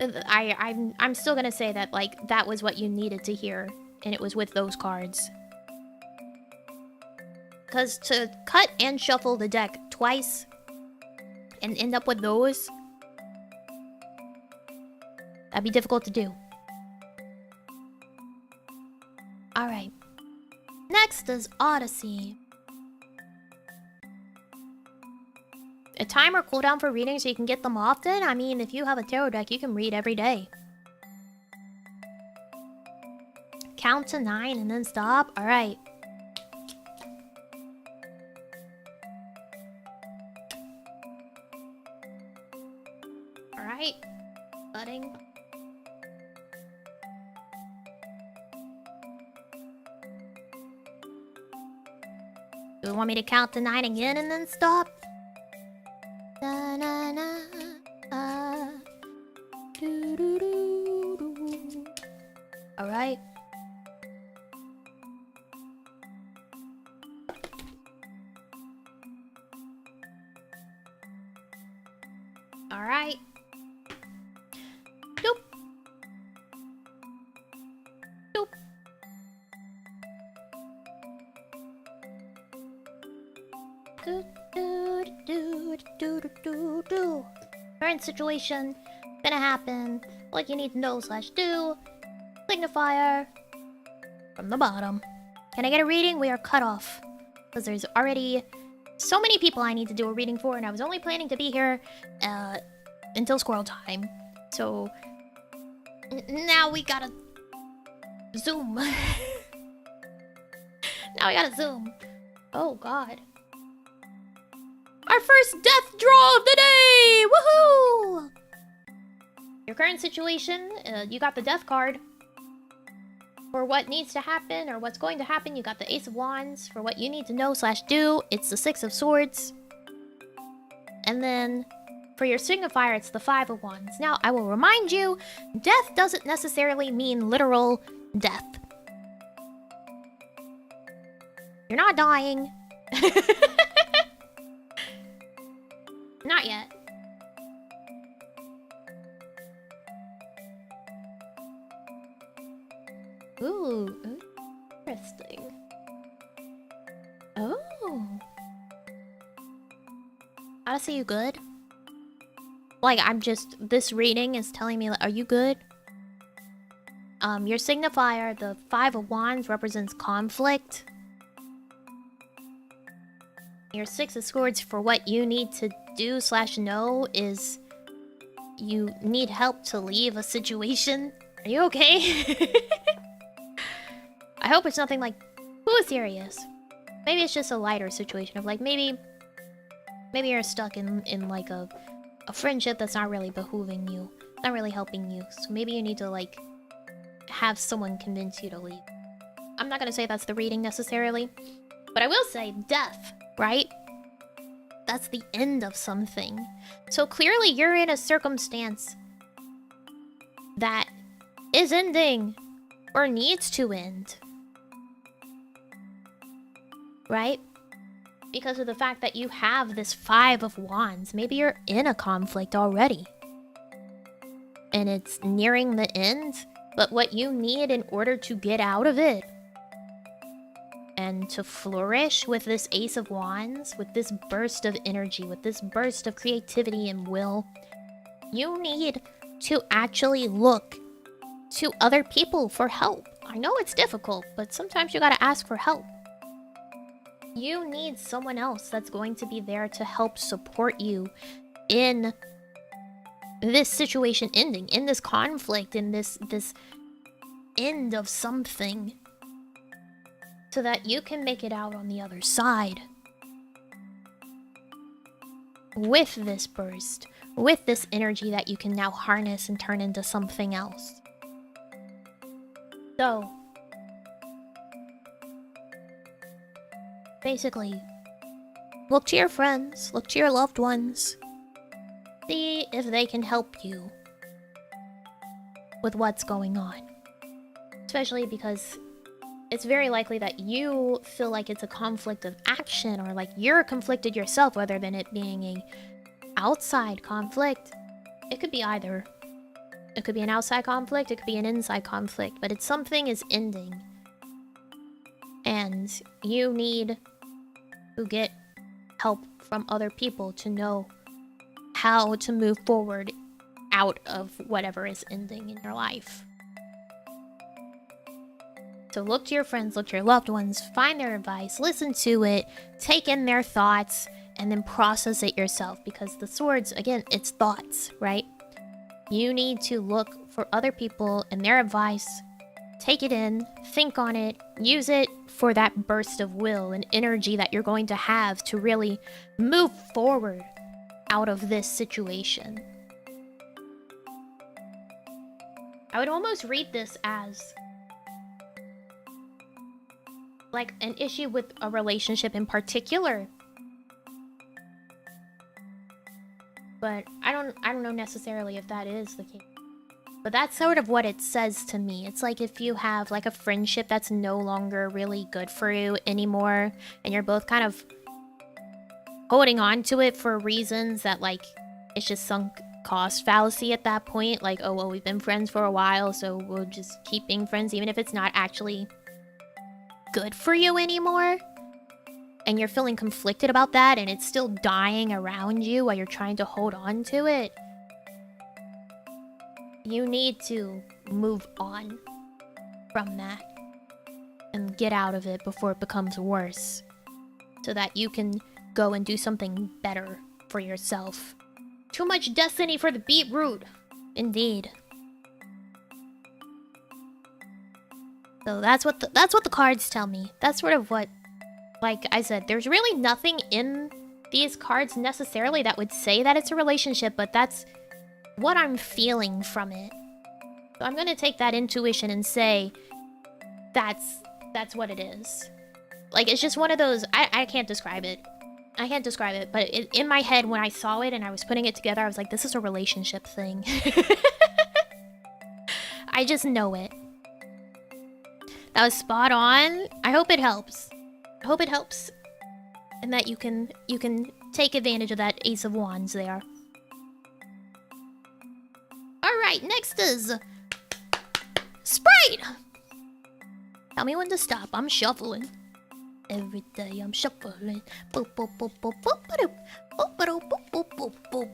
I'm still gonna say that, like, that was what you needed to hear. And it was with those cards. Because to cut and shuffle the deck twice and end up with those, that'd be difficult to do. Alright. Next is Odyssey. A timer cooldown for reading so you can get them often? I mean, if you have a tarot deck, you can read every day. Count to 9 and then stop? Alright. Alright. Budding. Do you want me to count to 9 again and then stop? Na na na. Do do do do. Alright. Alright. Doop. Doop. Do do do do do do do. Current situation gonna happen. What you need to know /do. Signifier. from the bottom. Can I get a reading? We are cut off. Because there's already so many people I need to do a reading for, and I was only planning to be here until squirrel time. So now we gotta zoom. Now we gotta zoom. Oh god. Our first death draw of the day! Woohoo! Your current situation, you got the death card. For what needs to happen or what's going to happen, you got the Ace of Wands. For what you need to know / do, it's the Six of Swords. And then for your signifier, it's the Five of Wands. Now, I will remind you, death doesn't necessarily mean literal death. You're not dying. Not yet. Ooh, interesting. Oh. Gotta say you good? Like, this reading is telling me, like, are you good? Your signifier, the Five of Wands, represents conflict. Your Six of Swords, for what you need to do / know, is you need help to leave a situation. Are you okay? I hope it's nothing like too serious. Maybe it's just a lighter situation of like maybe you're stuck in like a friendship that's not really behooving you, not really helping you. So maybe you need to like have someone convince you to leave. I'm not gonna say that's the reading necessarily, but I will say death, right? That's the end of something. So clearly you're in a circumstance that is ending or needs to end. Right? Because of the fact that you have this Five of Wands. Maybe you're in a conflict already. And it's nearing the end. But what you need in order to get out of it and to flourish with this Ace of Wands, with this burst of energy, with this burst of creativity and will, you need to actually look to other people for help. I know it's difficult, but sometimes you gotta ask for help. You need someone else that's going to be there to help support you in this situation ending, in this conflict, in this end of something, so that you can make it out on the other side with this burst, with this energy that you can now harness and turn into something else. So basically, look to your friends, look to your loved ones. See if they can help you with what's going on. Especially because it's very likely that you feel like it's a conflict of action, or like you're conflicted yourself, rather than it being a outside conflict. It could be either. It could be an outside conflict, it could be an inside conflict, but it's something is ending. And you need to get help from other people to know how to move forward out of whatever is ending in your life. So look to your friends, look to your loved ones, find their advice, listen to it, take in their thoughts, and then process it yourself. Because the swords, again, it's thoughts, right? You need to look for other people and their advice, take it in, think on it, use it for that burst of will and energy that you're going to have to really move forward out of this situation. I would almost read this as like an issue with a relationship in particular. But I don't know necessarily if that is the case. But that's sort of what it says to me. It's like if you have like a friendship that's no longer really good for you anymore, and you're both kind of holding on to it for reasons that like it's just sunk cost fallacy at that point. Like, oh well, we've been friends for a while, so we'll just keep being friends even if it's not actually good for you anymore. And you're feeling conflicted about that, and it's still dying around you while you're trying to hold on to it. You need to move on from that. and get out of it before it becomes worse. So that you can go and do something better for yourself. Too much destiny for the beetroot. Indeed. So that's what the cards tell me. That's sort of what, like I said, there's really nothing in these cards necessarily that would say that it's a relationship, but that's what I'm feeling from it. So I'm gonna take that intuition and say that's what it is. Like, it's just one of those, I can't describe it. I can't describe it, but in my head when I saw it and I was putting it together, I was like, this is a relationship thing. I just know it. That was spot on. I hope it helps. I hope it helps. And that you can take advantage of that Ace of Wands there. Alright, next is Sprite! Tell me when to stop. I'm shuffling. Every day I'm shuffling. Boop, boop, boop, boop, boop, boop, boop, boop, boop, boop, boop, boop.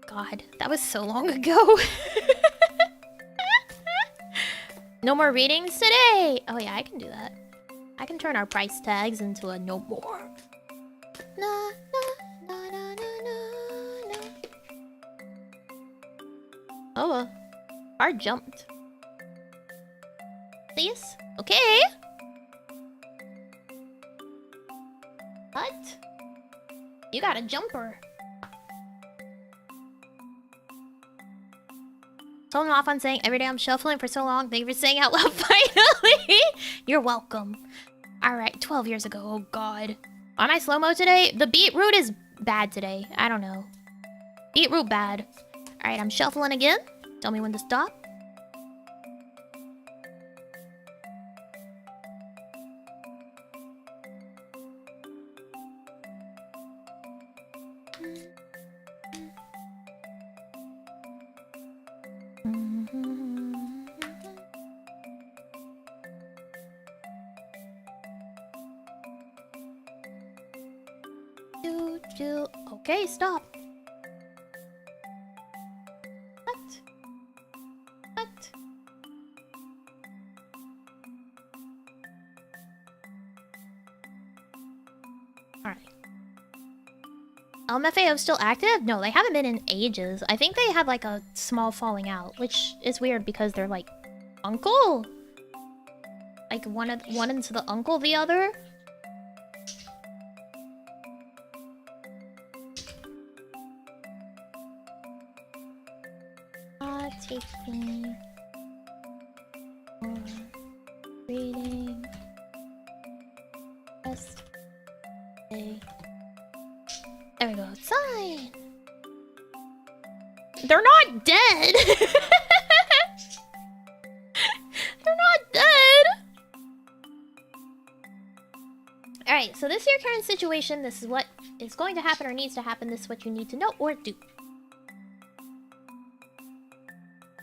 God, that was so long ago. No more readings today! Oh yeah, I can do that. I can turn our price tags into a no more. Na, na, na, na, na, na. Oh, card jumped. Please? Okay. What? You got a jumper. Told him off on saying every day I'm shuffling for so long. Thank you for saying out loud finally. You're welcome. Alright, 12 years ago. Oh god. Am I slow-mo today? The beetroot is bad today. I don't know. Beetroot bad. Alright, I'm shuffling again. Tell me when to stop. Okay, stop. What? What? Alright. LMFAO still active? No, they haven't been in ages. I think they had like a small falling out, which is weird because they're like uncle? Like one into the uncle the other? Taking or reading just a there we go. Sign. They're not dead. They're not dead. Alright, so this is your current situation. This is what is going to happen or needs to happen. This is what you need to know or do.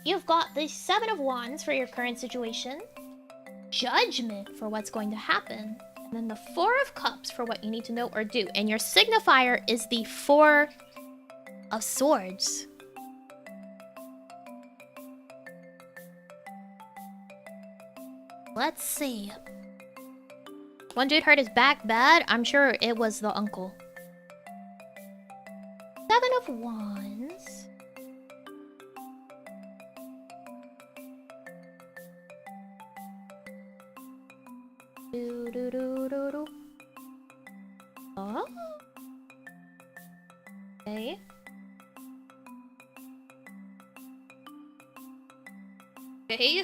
You've got the Seven of Wands for your current situation, Judgment for what's going to happen, and then the Four of Cups for what you need to know or do. And your signifier is the Four of Swords. Let's see. One dude hurt his back bad. I'm sure it was the uncle. Seven of Wands. Do do do do do. Oh. Okay. Okay.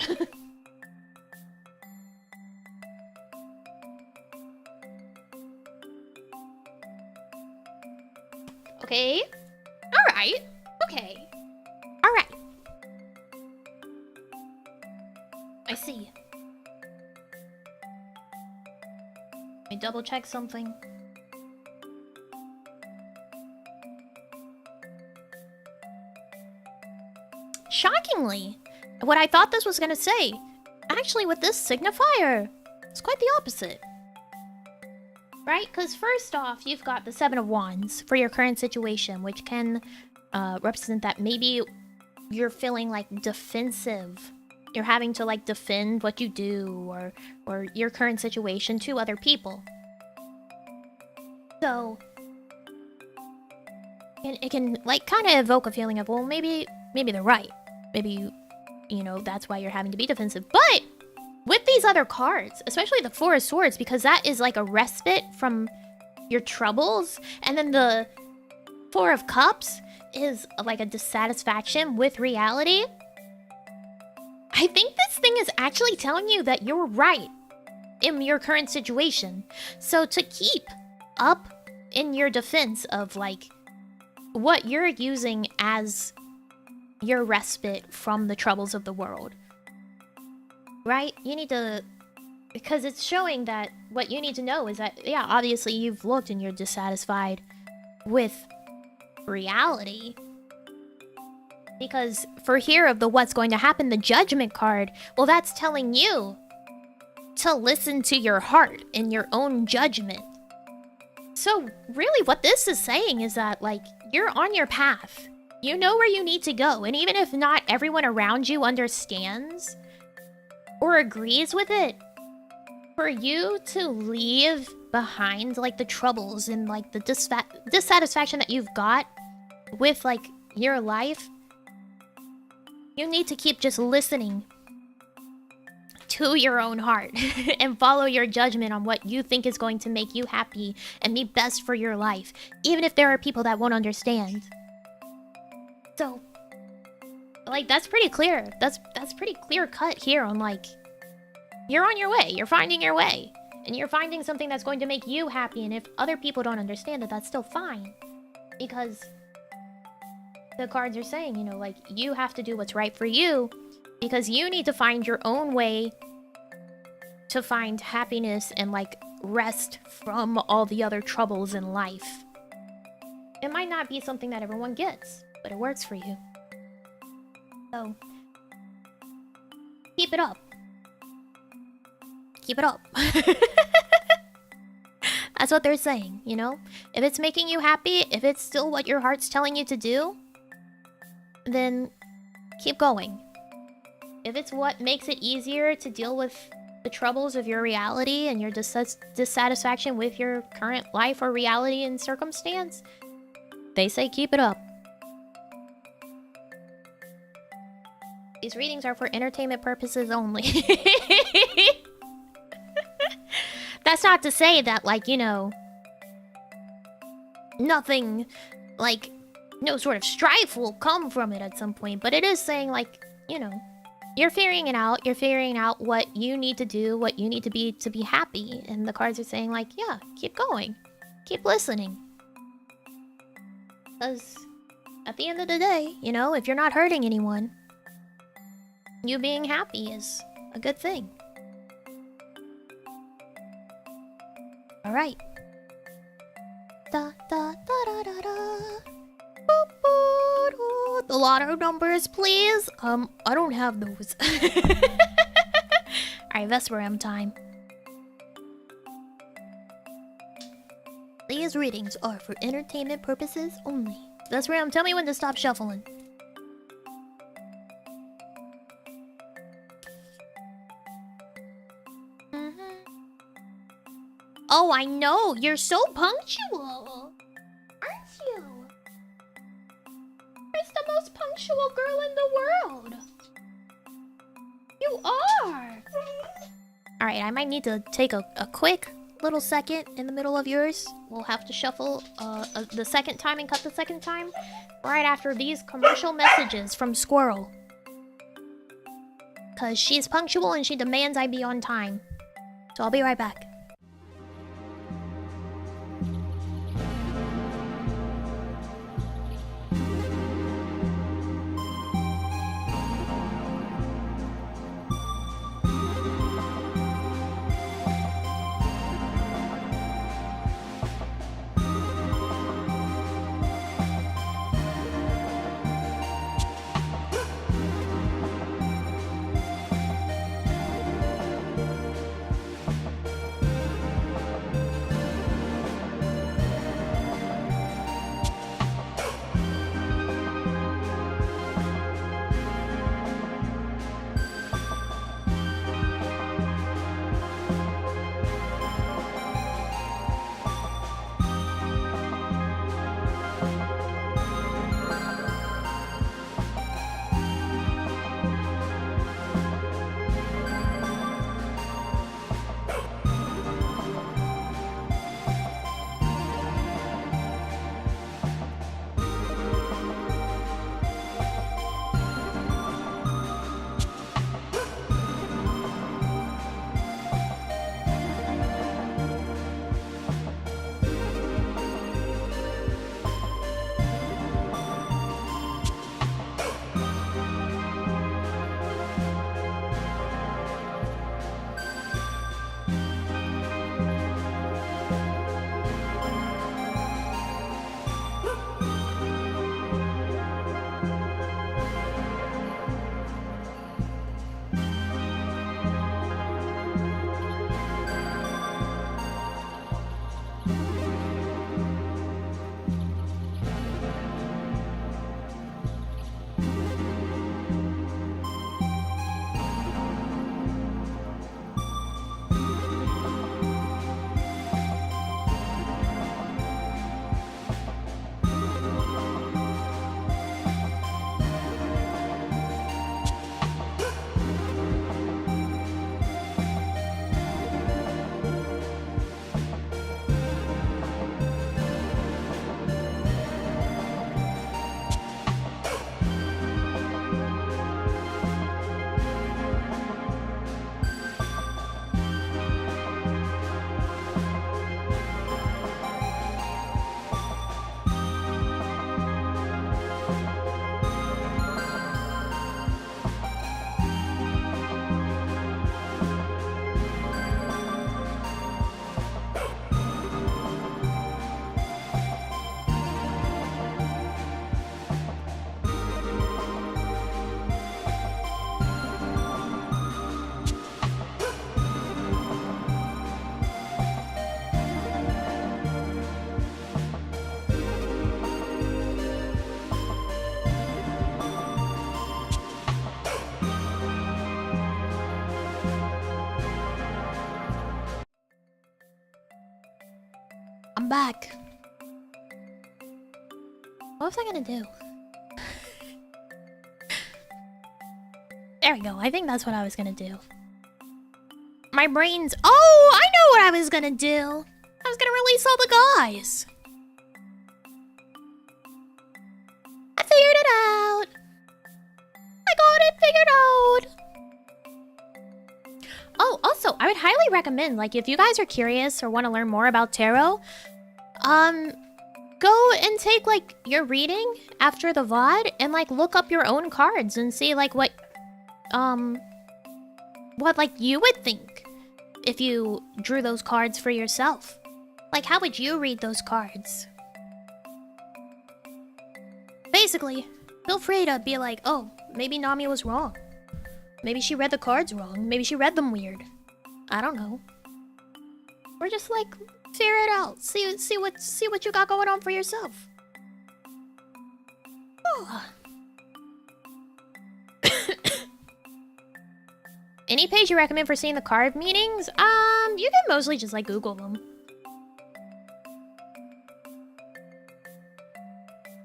Okay. All right. Okay. All right. I see. Let me double check something. Shockingly, what I thought this was gonna say, actually with this signifier, it's quite the opposite. Right? Because first off, you've got the Seven of Wands for your current situation, which can represent that maybe you're feeling like defensive you're having to like defend what you do or your current situation to other people. So it can like kind of evoke a feeling of, well, maybe they're right. Maybe you know, that's why you're having to be defensive. But with these other cards, especially the Four of Swords, because that is like a respite from your troubles, and then the Four of Cups is like a dissatisfaction with reality. I think this thing is actually telling you that you're right in your current situation. So to keep up in your defense of like what you're using as your respite from the troubles of the world, right? You need to, because it's showing that what you need to know is that, yeah, obviously you've looked and you're dissatisfied with reality. Because for here of the what's going to happen, the Judgment card, well, that's telling you to listen to your heart and your own judgment. So really what this is saying is that, like, you're on your path. You know where you need to go. And even if not everyone around you understands or agrees with it, for you to leave behind, like, the troubles and, like, the dissatisfaction that you've got with, like, your life, you need to keep just listening to your own heart and follow your judgment on what you think is going to make you happy and be best for your life, even if there are people that won't understand. So, like, that's pretty clear. That's pretty clear cut here on, like, you're on your way. You're finding your way. And you're finding something that's going to make you happy. And if other people don't understand it, that's still fine. Because the cards are saying, you know, like, you have to do what's right for you. Because you need to find your own way to find happiness and, like, rest from all the other troubles in life. It might not be something that everyone gets, but it works for you. So, keep it up. Keep it up. That's what they're saying, you know? If it's making you happy, if it's still what your heart's telling you to do, then keep going. If it's what makes it easier to deal with the troubles of your reality and your dissatisfaction with your current life or reality and circumstance, they say keep it up. These readings are for entertainment purposes only. That's not to say that, like, you know, nothing, like, no sort of strife will come from it at some point. But it is saying, like, you know, you're figuring it out. You're figuring out what you need to do, what you need to be happy. And the cards are saying, like, yeah, keep going. Keep listening. Because at the end of the day, you know, if you're not hurting anyone, you being happy is a good thing. Alright. Da da da da da da. Boop, boop, boop. The lotto numbers, please. I don't have those. Alright, Vesperam time. These readings are for entertainment purposes only. Vesperam, tell me when to stop shuffling. Oh, I know. You're so punctual. Aren't you? You're the most punctual girl in the world. You are. Alright, I might need to take a quick little second in the middle of yours. We'll have to shuffle the second time and cut the second time right after these commercial messages from Squirrel. Because she's punctual and she demands I be on time. So I'll be right back. I'm back. What was I gonna do? There we go. I think that's what I was gonna do. My brain's... Oh, I know what I was gonna do. I was gonna release all the guys. I figured it out. I got it figured out. Oh, also, I would highly recommend, like, if you guys are curious or want to learn more about tarot, go and take, like, your reading after the VOD and, like, look up your own cards and see, like, what, like, you would think if you drew those cards for yourself. Like, how would you read those cards? Basically, feel free to be like, oh, maybe Nami was wrong. Maybe she read the cards wrong. Maybe she read them weird. I don't know. Or just, like, figure it out. See what you got going on for yourself. Oh. Any page you recommend for seeing the card meanings? You can mostly just, like, Google them.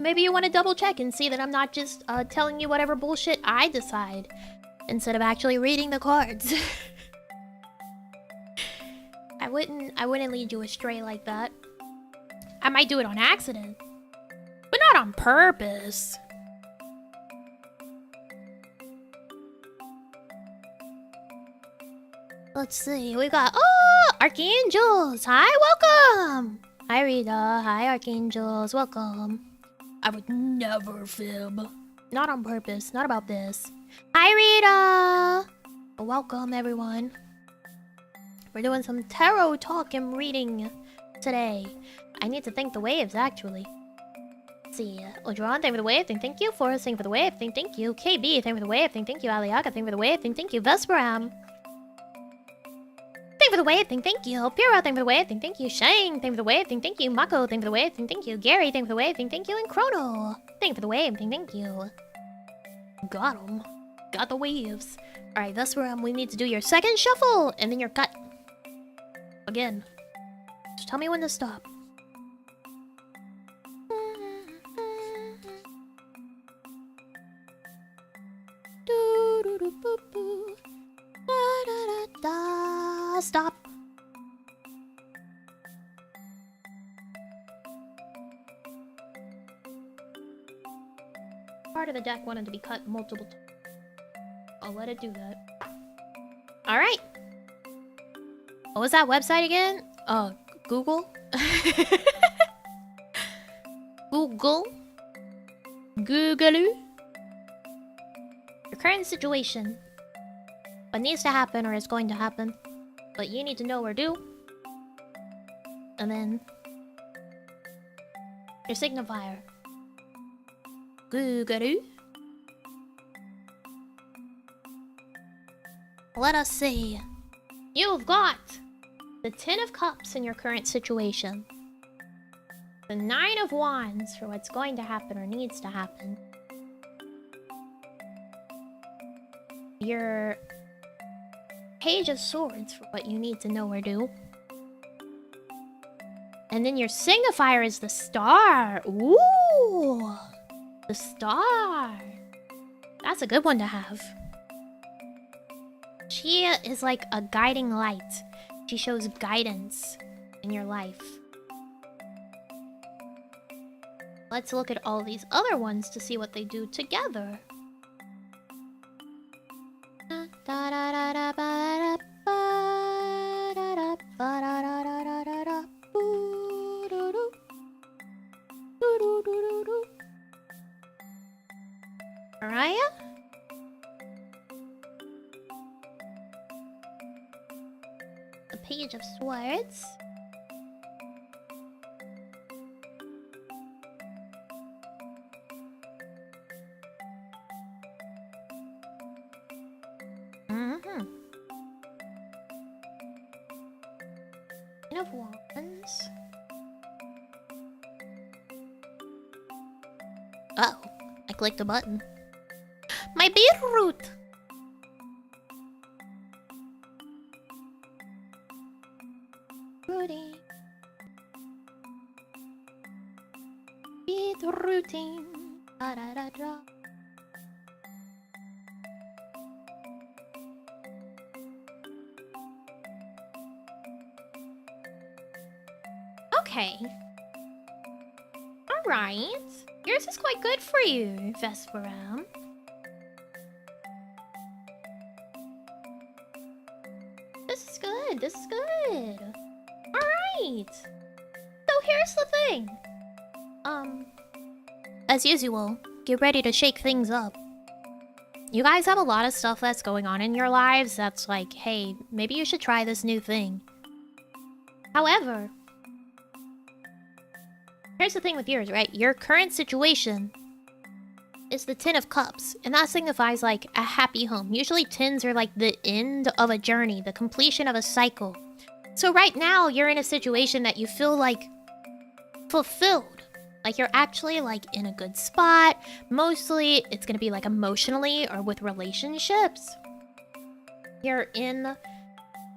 Maybe you want to double check and see that I'm not just telling you whatever bullshit I decide instead of actually reading the cards. I wouldn't lead you astray like that. I might do it on accident, but not on purpose. Let's see, we got, oh, Archangels! Hi, welcome! Hi, Rita. Hi, Archangels. Welcome. I would never fib. Not on purpose. Not about this. Hi, Rita! Welcome, everyone. We're doing some tarot talk and reading today. I need to thank the waves, actually. Let's see. Odron, thank you for the wave. Thank you. Forrest, thank you for the wave. Thank you. KB, thank you for the wave. Thank you. Aliaga, thank you for the wave. Thank you. Vesperam. Thank you for the wave, thank you. Piro, thank you for the wave, thank you. Shang, thank you for the wave, thank you. Mako, thank you for the wave, thank you. Gary, thank you for the wave, thank you. And Chrono, thank you for the wave, thank you. Got him. Got the waves. Alright, that's where we need to do your second shuffle, and then your cut. Again. Just tell me when to stop. Stop. Part of the deck wanted to be cut multiple times. I'll let it do that. Alright. What was that website again? Google? Google? Google? Your current situation. What needs to happen or is going to happen. But you need to know or do. And then your signifier. Googaroo. Let us see. You've got the 10 of Cups in your current situation. The 9 of Wands for what's going to happen or needs to happen. Your Page of Swords for what you need to know or do. And then your signifier is the Star. Ooh! The Star. That's a good one to have. She is like a guiding light. She shows guidance in your life. Let's look at all these other ones to see what they do together. Mariah? The Page of Swords. Queen of Wands. Oh, I clicked a button. My beetroot! Rudy. Routine. Da, da, da, da. Okay. Alright. Yours is quite good for you, Vesperam. This is good. This is good. Alright. So here's the thing. As usual, get ready to shake things up. You guys have a lot of stuff that's going on in your lives that's like, hey, maybe you should try this new thing. However, here's the thing with yours, right? Your current situation is the Ten of Cups, and that signifies like a happy home. Usually tens are like the end of a journey, the completion of a cycle. So right now, you're in a situation that you feel like fulfilled. Like you're actually like in a good spot. Mostly it's gonna be like emotionally or with relationships. You're in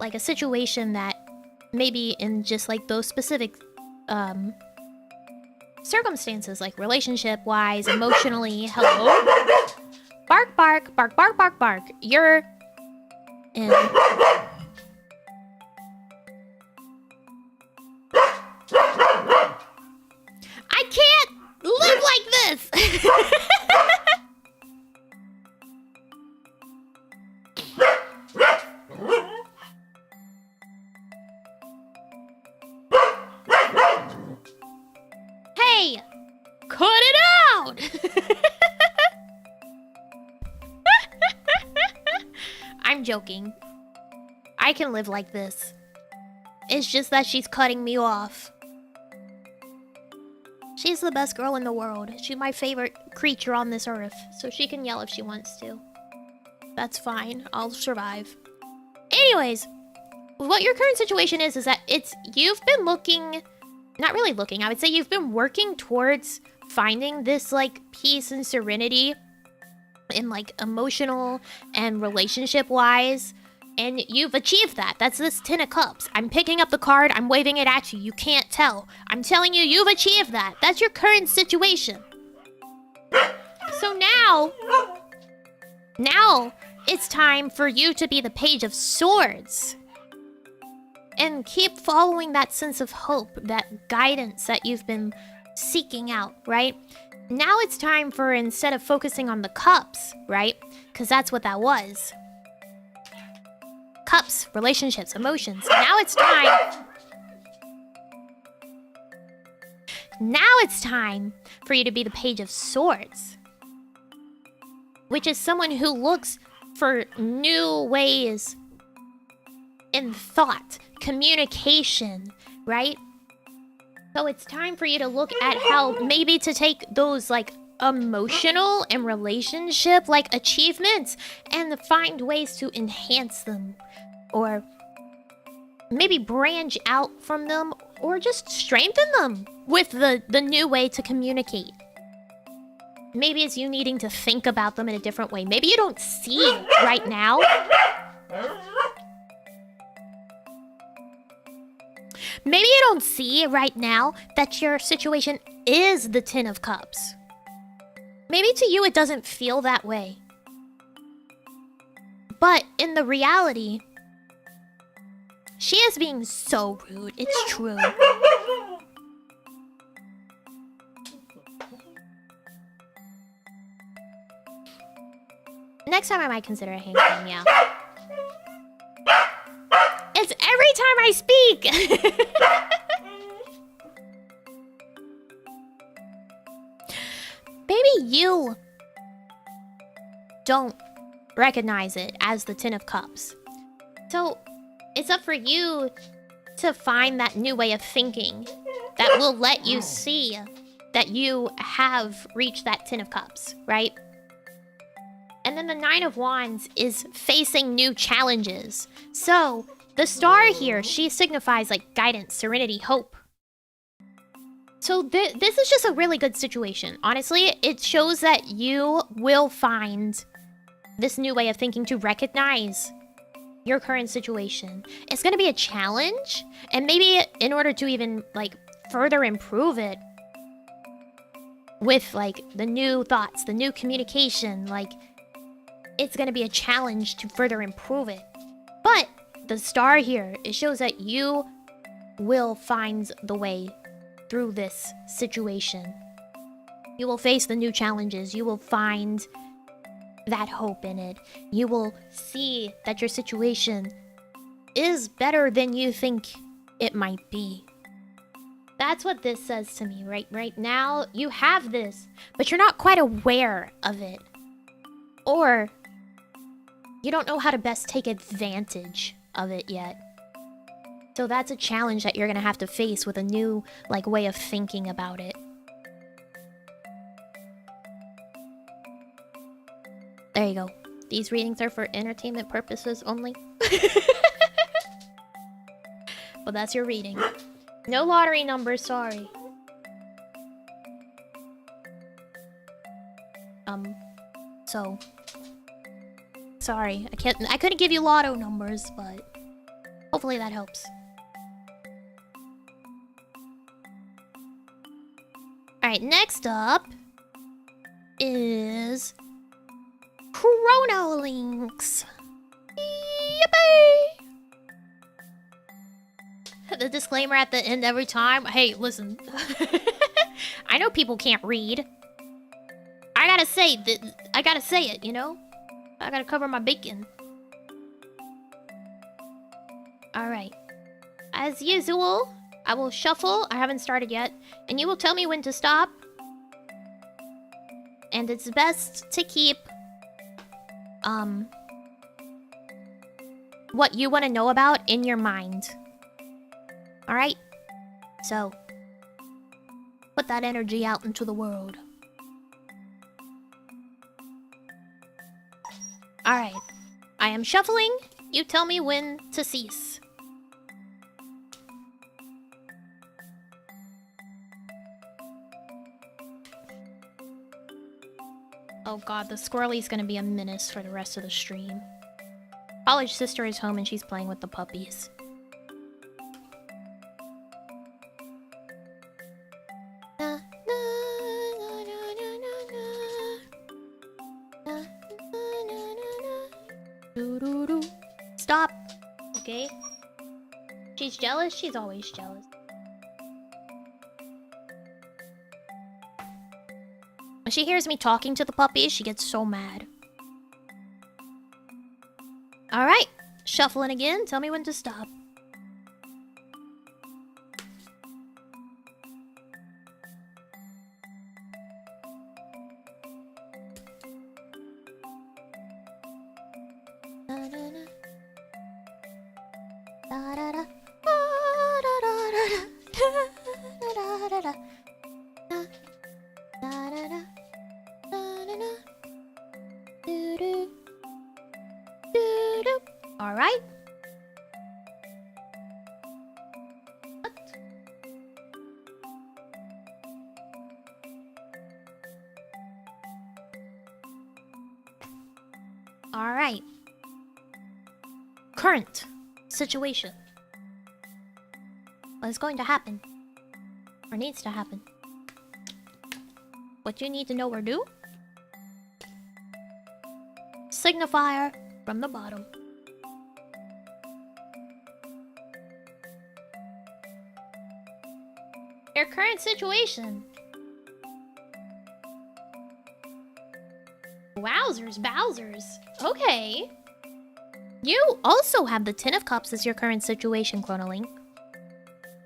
like a situation that maybe in just like those specific circumstances, like relationship wise, emotionally, hello. Bark, bark, bark, bark, bark, bark. You're in I can't live like this! Hey! Cut it out! I'm joking. I can live like this. It's just that she's cutting me off. She's the best girl in the world. She's my favorite creature on this earth, so she can yell if she wants to. That's fine. I'll survive. Anyways, what your current situation is that you've been looking... Not really looking, I would say you've been working towards finding this, like, peace and serenity in, like, emotional and relationship-wise. And you've achieved that. That's this Ten of Cups. I'm picking up the card. I'm waving it at you. You can't tell. I'm telling you, you've achieved that. That's your current situation. So now it's time for you to be the Page of Swords. And keep following that sense of hope, that guidance that you've been seeking out, right? Now it's time for, instead of focusing on the cups, right? Because that's what that was. Cups, relationships, emotions. Now it's time. Now it's time for you to be the Page of Swords. Which is someone who looks for new ways in thought, communication, right? So it's time for you to look at how maybe to take those like emotional and relationship like achievements and find ways to enhance them, or maybe branch out from them, or just strengthen them with the new way to communicate. Maybe it's you needing to think about them in a different way. Maybe you don't see right now. Maybe you don't see right now that your situation is the Ten of Cups. Maybe to you it doesn't feel that way. But in the reality, she is being so rude. It's true. Next time I might consider a hang time, yeah. It's every time I speak! Maybe you don't recognize it as the Ten of Cups. So, it's up for you to find that new way of thinking that will let you see that you have reached that Ten of Cups, right? And then the Nine of Wands is facing new challenges. So, the star here, she signifies like guidance, serenity, hope. So this is just a really good situation. Honestly, it shows that you will find this new way of thinking to recognize your current situation. It's going to be a challenge, and maybe in order to even like further improve it, with like the new thoughts, the new communication. Like, it's gonna be a challenge to further improve it. But the star here, it shows that you will find the way through this situation. You will face the new challenges. You will find that hope in it. You will see that your situation is better than you think it might be. That's what this says to me right now. You have this, but you're not quite aware of it. Or you don't know how to best take advantage of it yet. So that's a challenge that you're gonna have to face with a new, like, way of thinking about it. There you go. These readings are for entertainment purposes only. Well, that's your reading. No lottery numbers, sorry. So... Sorry, I couldn't give you lotto numbers, but... Hopefully that helps. Alright, next up... is... Chronolinks. Yippee! The disclaimer at the end every time. Hey, listen. I know people can't read. I gotta say it, you know? I gotta cover my bacon. Alright. As usual, I will shuffle. I haven't started yet. And you will tell me when to stop. And it's best to keep... what you want to know about in your mind. Alright? So, put that energy out into the world. Alright. I am shuffling. You tell me when to cease. Oh god, the squirrely's gonna be a menace for the rest of the stream. College sister is home and she's playing with the puppies. Stop! Okay? She's jealous? She's always jealous. When she hears me talking to the puppies, she gets so mad. Alright, shuffling again. Tell me when to stop. Alright. Alright. Current situation. What is going to happen? Or needs to happen? What you need to know or do? Signifier from the bottom. Your current situation. Wowzers, Bowsers. Okay. You also have the Ten of Cups as your current situation, Chronolink.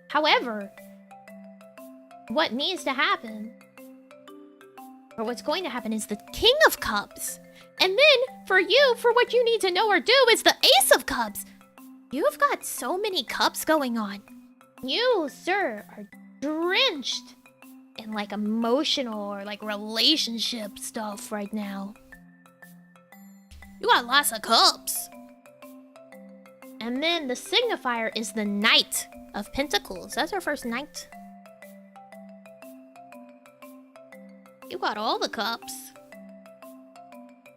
However, what needs to happen, or what's going to happen, is the King of Cups. And then, for you, for what you need to know or do, is the Ace of Cups. You've got so many cups going on. You, sir, are drenched in, like, emotional or, like, relationship stuff right now. You got lots of cups. And then the signifier is the Knight of Pentacles. That's our first knight. You got all the cups.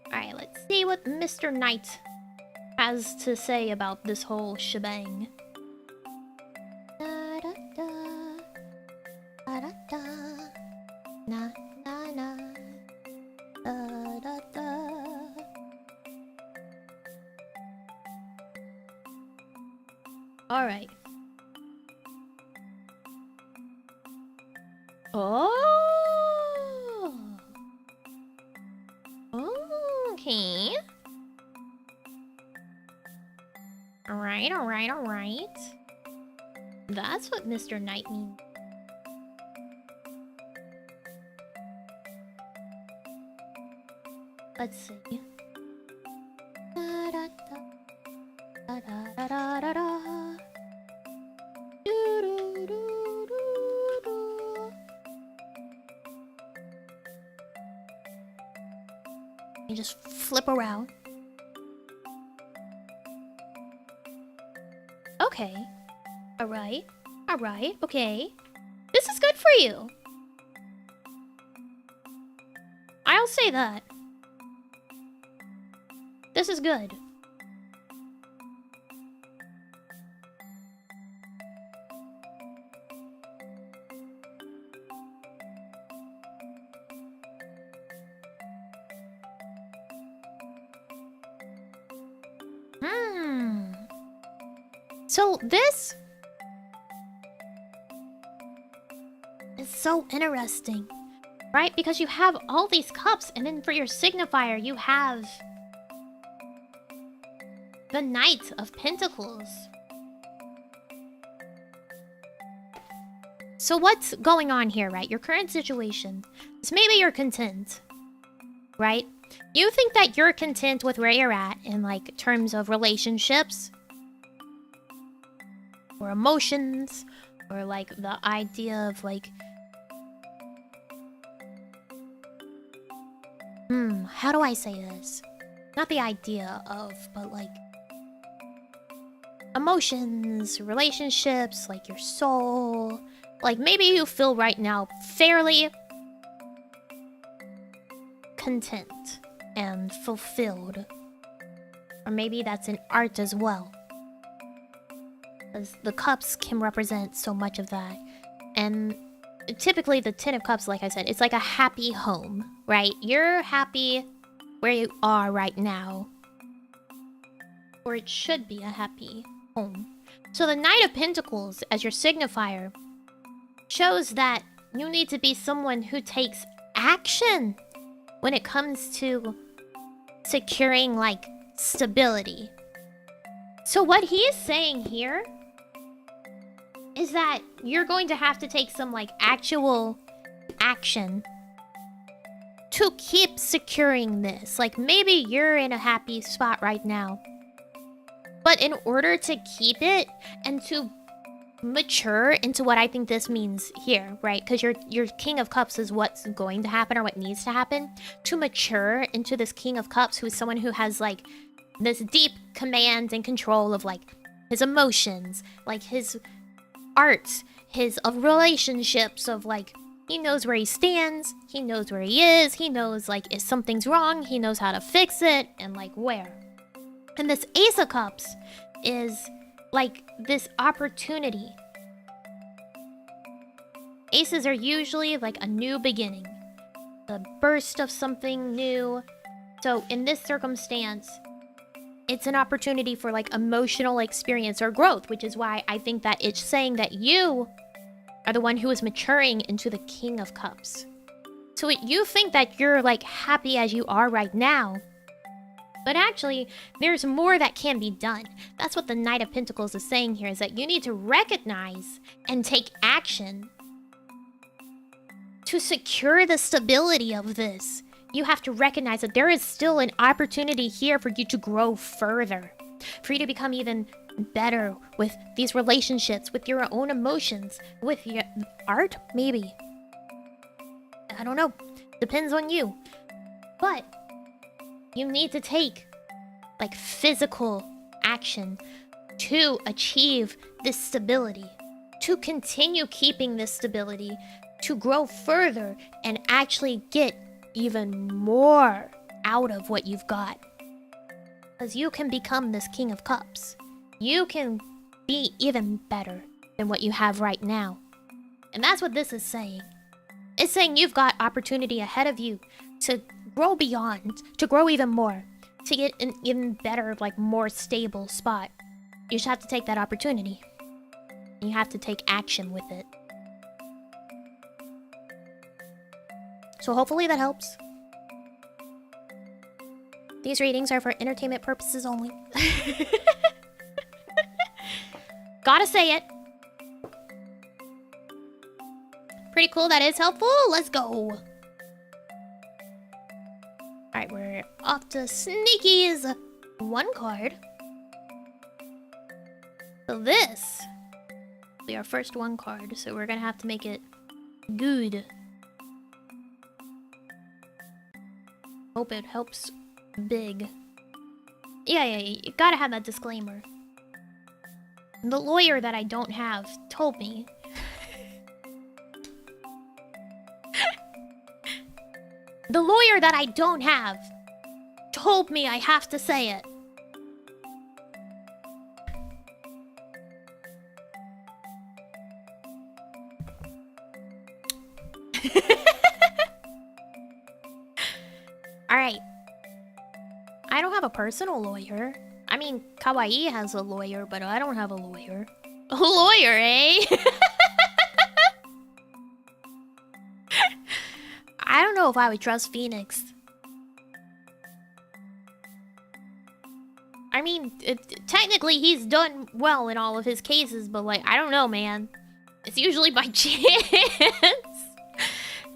Alright, let's see what Mr. Knight has to say about this whole shebang. Da, da, da. Da, da, da. Na, na, Alright. Oh. Okay. Alright, alright, alright. That's what Mr. Knight means. Let's see. Da, da, da. Da, da, da, da, da, da. Do, do, do, do, do. You just flip around. Okay. Alright. Alright. Okay. This is good for you. I'll say that. This is good. So this is so interesting, right? Because you have all these cups, and then for your signifier, you have the Knight of Pentacles. So what's going on here, right? Your current situation is maybe you're content, right? You think that you're content with where you're at in like terms of relationships or emotions, or like the idea of like how do I say this? Not the idea of, but like emotions, relationships, like your soul. Like maybe you feel right now fairly content and fulfilled. Or maybe that's in art as well. Because the cups can represent so much of that. And typically the Ten of Cups, like I said, it's like a happy home, right? You're happy where you are right now. Or it should be a happy home. So the Knight of Pentacles as your signifier shows that you need to be someone who takes action when it comes to securing like stability. So what he is saying here is that you're going to have to take some like actual action to keep securing this. Like maybe you're in a happy spot right now, but in order to keep it and to mature into what I think this means here, right? Because your King of Cups is what's going to happen or what needs to happen. To mature into this King of Cups, who's someone who has like this deep command and control of like his emotions, like his art, his of relationships, of like he knows where he stands, he knows where he is, he knows like if something's wrong, he knows how to fix it and like where. And this Ace of Cups is like this opportunity. Aces are usually like a new beginning, the burst of something new. So in this circumstance, it's an opportunity for like emotional experience or growth, which is why I think that it's saying that you are the one who is maturing into the King of Cups. So you think that you're like happy as you are right now, but actually there's more that can be done. That's what the Knight of Pentacles is saying here, is that you need to recognize and take action to secure the stability of this. You have to recognize that there is still an opportunity here for you to grow further, for you to become even better with these relationships, with your own emotions, with your art, maybe. I don't know. Depends on you. But you need to take like physical action to achieve this stability, to continue keeping this stability, to grow further and actually get even more out of what you've got. Because you can become this King of Cups. You can be even better than what you have right now. And that's what this is saying. It's saying you've got opportunity ahead of you to grow beyond, to grow even more, to get an even better, like more stable spot. You just have to take that opportunity. You have to take action with it. So hopefully that helps. These readings are for entertainment purposes only. Gotta say it. Pretty cool, that is helpful. Let's go. Alright, we're off to Sneaky's 1 card. So this will be our first 1 card, so we're gonna have to make it good. Hope it helps big. Yeah, you gotta have that disclaimer. The lawyer that I don't have told me. The lawyer that I don't have told me I have to say it. Alright. I don't have a personal lawyer. I mean, Kawaii has a lawyer, but I don't have a lawyer. A lawyer, eh? I don't know if I would trust Phoenix. I mean, technically he's done well in all of his cases, but like, I don't know, man. It's usually by chance.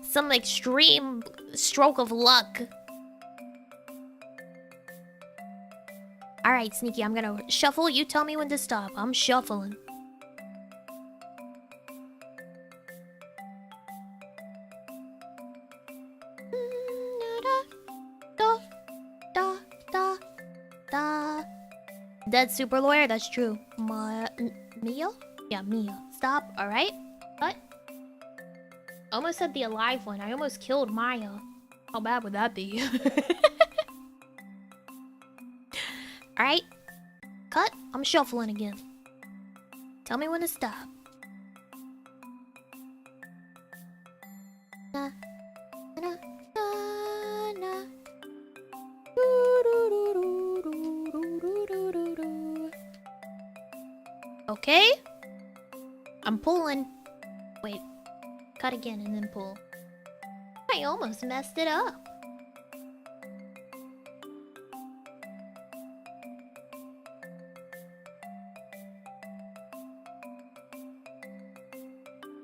Some extreme stroke of luck. Alright, Sneaky, I'm gonna shuffle. You tell me when to stop. I'm shuffling. Dead super lawyer, that's true. Mia? Yeah, Mia. Stop, alright? What? Almost said the alive one. I almost killed Maya. How bad would that be? Alright. Cut. I'm shuffling again. Tell me when to stop. Na, na, na, na. Okay. I'm pulling. Wait. Cut again and then pull. I almost messed it up.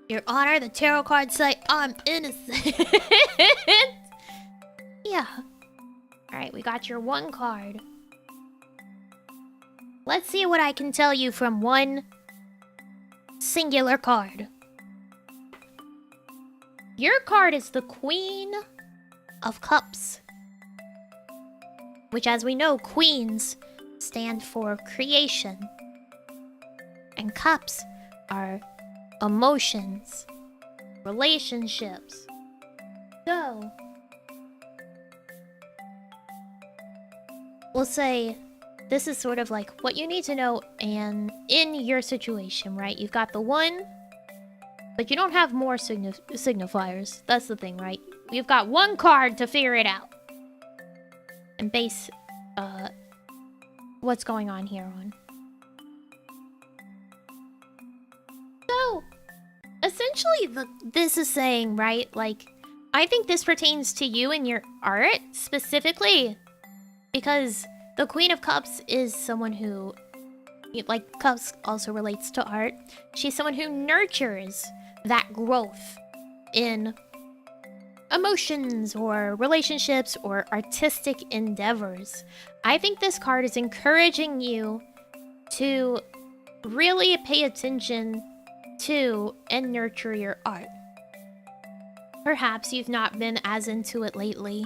Your Honor, the tarot cards say I'm innocent. Yeah. Alright, we got your 1 card. Let's see what I can tell you from 1 singular card. Your card is the Queen of Cups. Which, as we know, queens stand for creation. And cups are emotions, relationships. So, we'll say this is sort of like what you need to know and in your situation, right? You've got the 1, but you don't have more signifiers. That's the thing, right? You've got 1 card to figure it out. And base what's going on here on. So, essentially, this is saying, right? Like, I think this pertains to you and your art specifically, because the Queen of Cups is someone who, like, Cups also relates to art. She's someone who nurtures that growth in emotions or relationships or artistic endeavors. I think this card is encouraging you to really pay attention to and nurture your art. Perhaps you've not been as into it lately.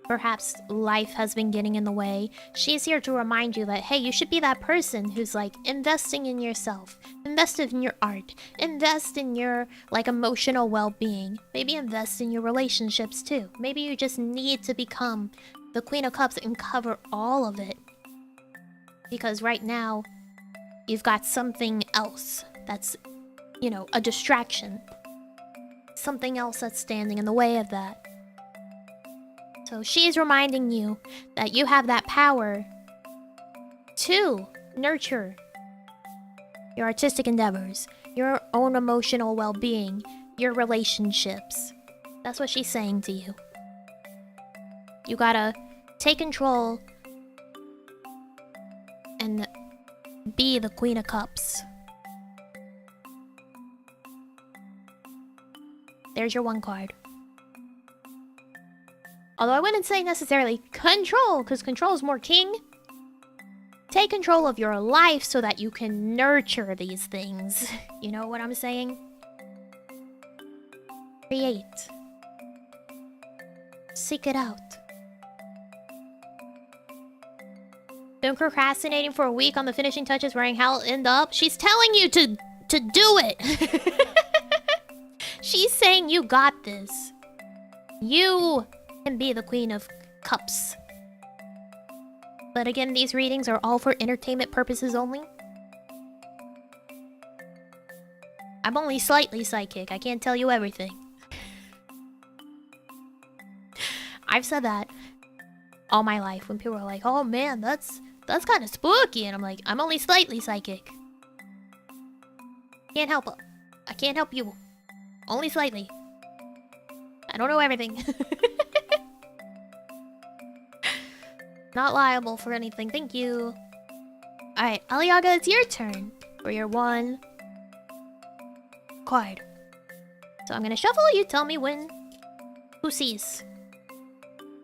Perhaps life has been getting in the way. She's here to remind you that, hey, you should be that person who's like investing in yourself, invest in your art, invest in your like emotional well-being, maybe invest in your relationships too. Maybe you just need to become the Queen of Cups and cover all of it. Because right now, you've got something else that's, you know, a distraction. Something else that's standing in the way of that. So she's reminding you that you have that power to nurture your artistic endeavors, your own emotional well-being, your relationships. That's what she's saying to you. You gotta take control and be the Queen of Cups. There's your one card. Although I wouldn't say necessarily control, because control is more king. Take control of your life so that you can nurture these things. You know what I'm saying? Create. Seek it out. Been procrastinating for a week on the finishing touches, wearing how it'll end up. She's telling you to do it. She's saying you got this. You can be the Queen of Cups. But again, these readings are all for entertainment purposes only. I'm only slightly psychic. I can't tell you everything. I've said that all my life when people are like, "Oh man, that's kind of spooky," and I'm like, "I'm only slightly psychic. Can't help it. I can't help you. Only slightly. I don't know everything." Not liable for anything. Thank you. Alright, Aliaga, it's your turn for your one card. So I'm gonna shuffle. You tell me when. Who sees?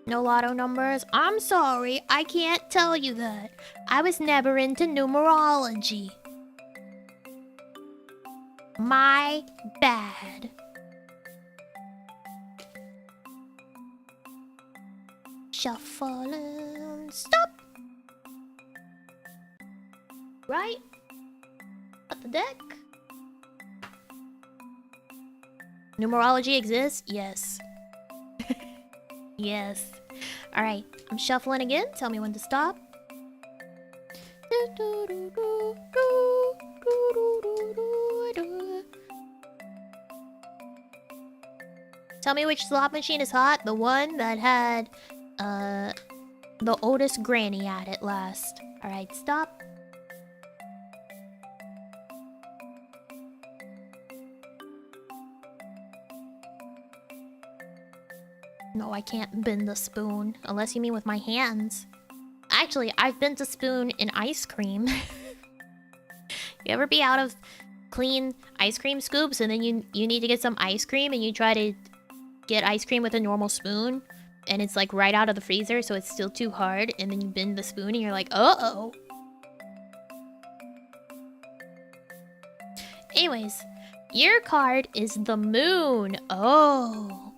No lotto numbers? I'm sorry, I can't tell you that. I was never into numerology. My bad. Shuffle and stop. Right? At the deck. Numerology exists? Yes. Yes. Alright, I'm shuffling again. Tell me when to stop. Tell me which slot machine is hot. The one that had the oldest granny at it last. Alright, stop. No, I can't bend the spoon. Unless you mean with my hands. Actually, I've bent a spoon in ice cream. You ever be out of clean ice cream scoops and then you need to get some ice cream and you try to get ice cream with a normal spoon and it's like right out of the freezer, so it's still too hard, and then you bend the spoon and you're like, uh-oh. Anyways, your card is the moon. Oh.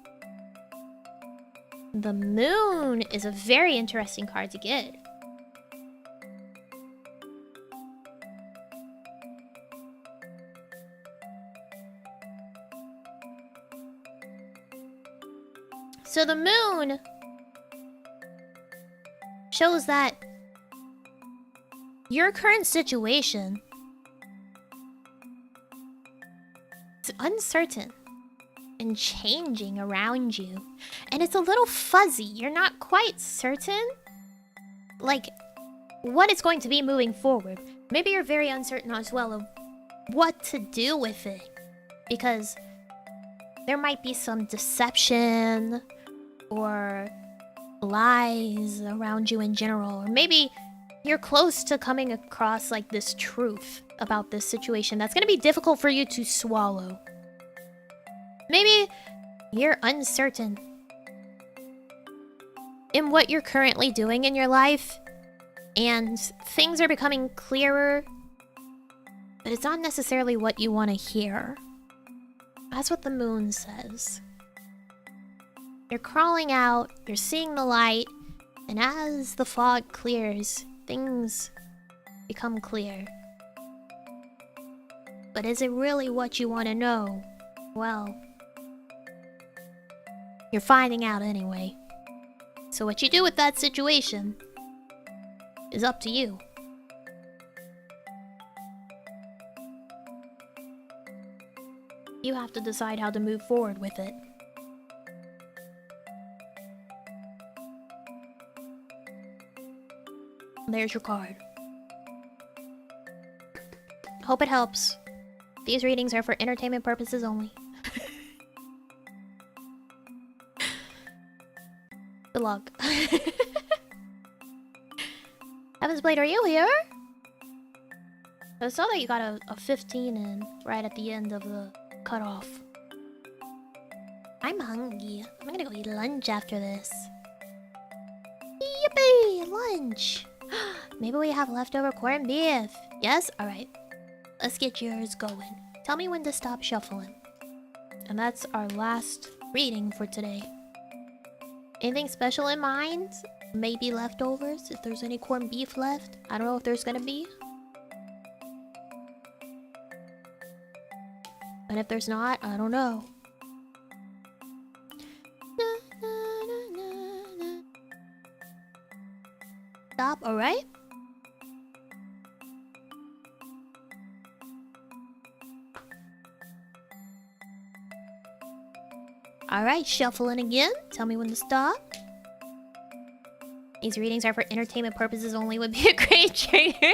The moon is a very interesting card to get. So the moon shows that your current situation is uncertain and changing around you. And it's a little fuzzy. You're not quite certain, like, what it's going to be moving forward. Maybe you're very uncertain as well of what to do with it. Because there might be some deception or lies around you in general. Or maybe you're close to coming across like this truth about this situation that's going to be difficult for you to swallow. Maybe you're uncertain in what you're currently doing in your life, and things are becoming clearer, but it's not necessarily what you want to hear. That's what the moon says. You're crawling out, you're seeing the light, and as the fog clears, things become clear. But is it really what you want to know? Well, you're finding out anyway. So what you do with that situation is up to you. You have to decide how to move forward with it. There's your card. Hope it helps. These readings are for entertainment purposes only. Good luck. Heaven's Blade, are you here? I saw that you got a 15 in right at the end of the cutoff. I'm hungry. I'm gonna go eat lunch after this. Yippee! Lunch! Maybe we have leftover corned beef. Yes? Alright. Let's get yours going. Tell me when to stop shuffling. And that's our last reading for today. Anything special in mind? Maybe leftovers, if there's any corned beef left. I don't know if there's gonna be. And if there's not, I don't know. Stop, alright? Alright, shuffling again. Tell me when to stop. These readings are for entertainment purposes only would be a great trigger.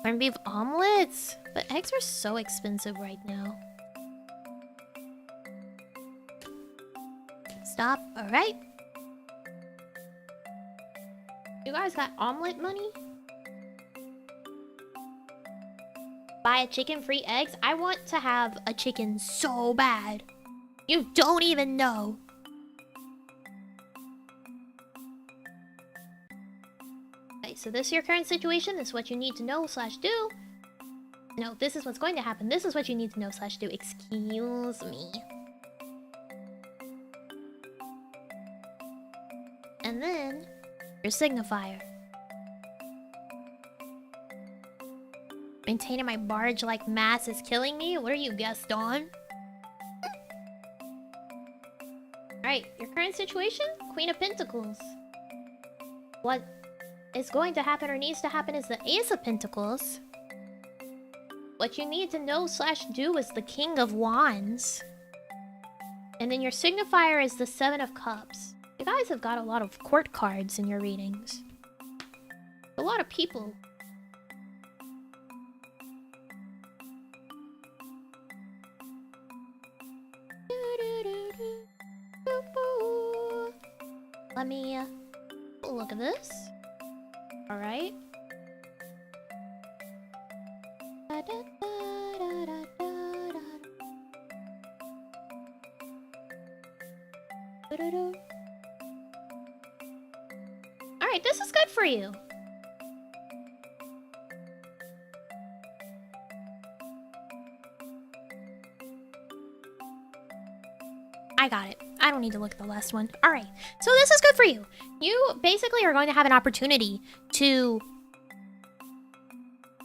Corned beef omelets? But eggs are so expensive right now. Stop. Alright. You guys got omelet money? Buy a chicken, free eggs? I want to have a chicken so bad. You don't even know. Okay, so this is your current situation. This is what you need to know / do. No, this is what's going to happen. This is what you need to know / do. Excuse me. And then your signifier. Maintaining my barge-like mass is killing me? What are you, Gaston? Alright, your current situation? Queen of Pentacles. What is going to happen or needs to happen is the Ace of Pentacles. What you need to know / do is the King of Wands. And then your signifier is the Seven of Cups. You guys have got a lot of court cards in your readings. A lot of people. Let me look at this. Alright. Alright, this is good for you. I got it. I don't need to look at the last one. Alright, so this is good for you. You basically are going to have an opportunity to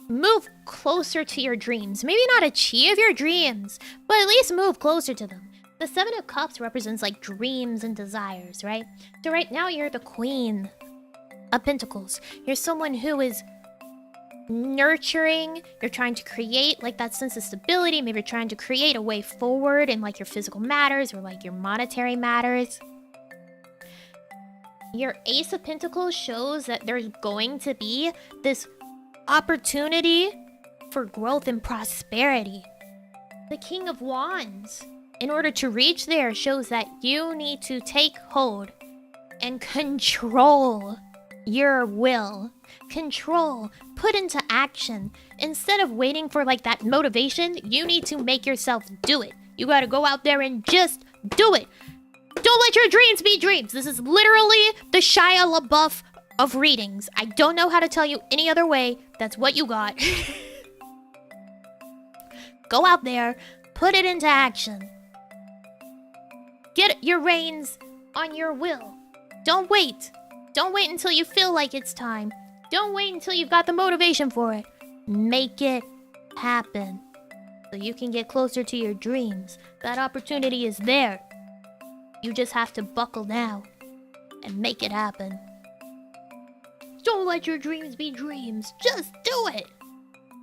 move closer to your dreams. Maybe not achieve your dreams, but at least move closer to them. The Seven of Cups represents like dreams and desires, right? So right now you're the Queen of Pentacles. You're someone who is nurturing. You're trying to create like that sense of stability. Maybe you're trying to create a way forward in like your physical matters or like your monetary matters. Your Ace of Pentacles shows that there's going to be this opportunity for growth and prosperity. The King of Wands, in order to reach there, shows that you need to take hold and control your will. Control, put into action. Instead of waiting for like that motivation, you need to make yourself do it. You gotta go out there and just do it. Don't let your dreams be dreams. This is literally the Shia LaBeouf of readings. I don't know how to tell you any other way. That's what you got. Go out there, put it into action. Get your reins on your will. Don't wait. Don't wait until you feel like it's time. Don't wait until you've got the motivation for it. Make it happen so you can get closer to your dreams. That opportunity is there. You just have to buckle down and make it happen. Don't let your dreams be dreams. Just do it.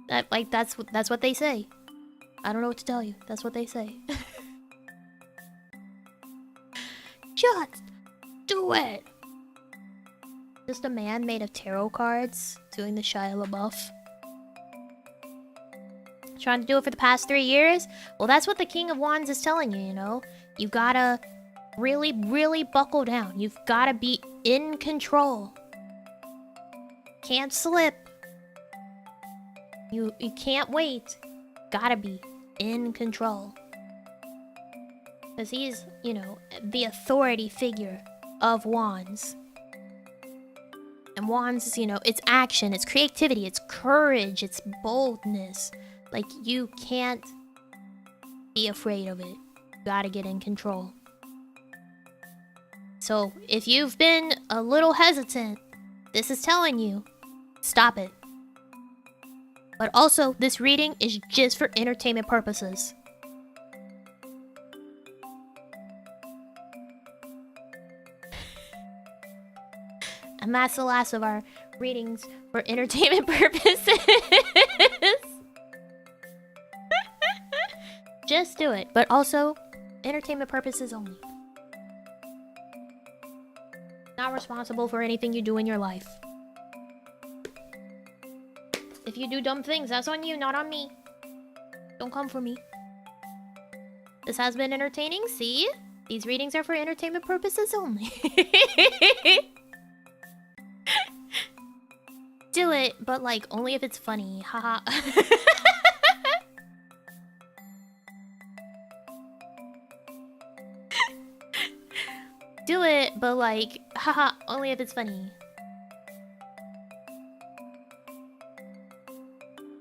That's what they say. I don't know what to tell you. That's what they say. Just do it. Just a man made of tarot cards doing the Shia LaBeouf. Trying to do it for the past 3 years? Well, that's what the King of Wands is telling you, you know? You gotta really, really buckle down. You've gotta be in control. Can't slip. You can't wait. Gotta be in control. Because he's, you know, the authority figure of Wands. And Wands is, you know, it's action, it's creativity, it's courage, it's boldness. Like, you can't be afraid of it. You gotta get in control. So, if you've been a little hesitant, this is telling you, stop it. But also, this reading is just for entertainment purposes. And that's the last of our readings for entertainment purposes. Just do it, but also entertainment purposes only. Not responsible for anything you do in your life. If you do dumb things, that's on you, not on me. Don't come for me. This has been entertaining, see? These readings are for entertainment purposes only. Do it, but like, only if it's funny, haha. Do it, but like, haha, only if it's funny.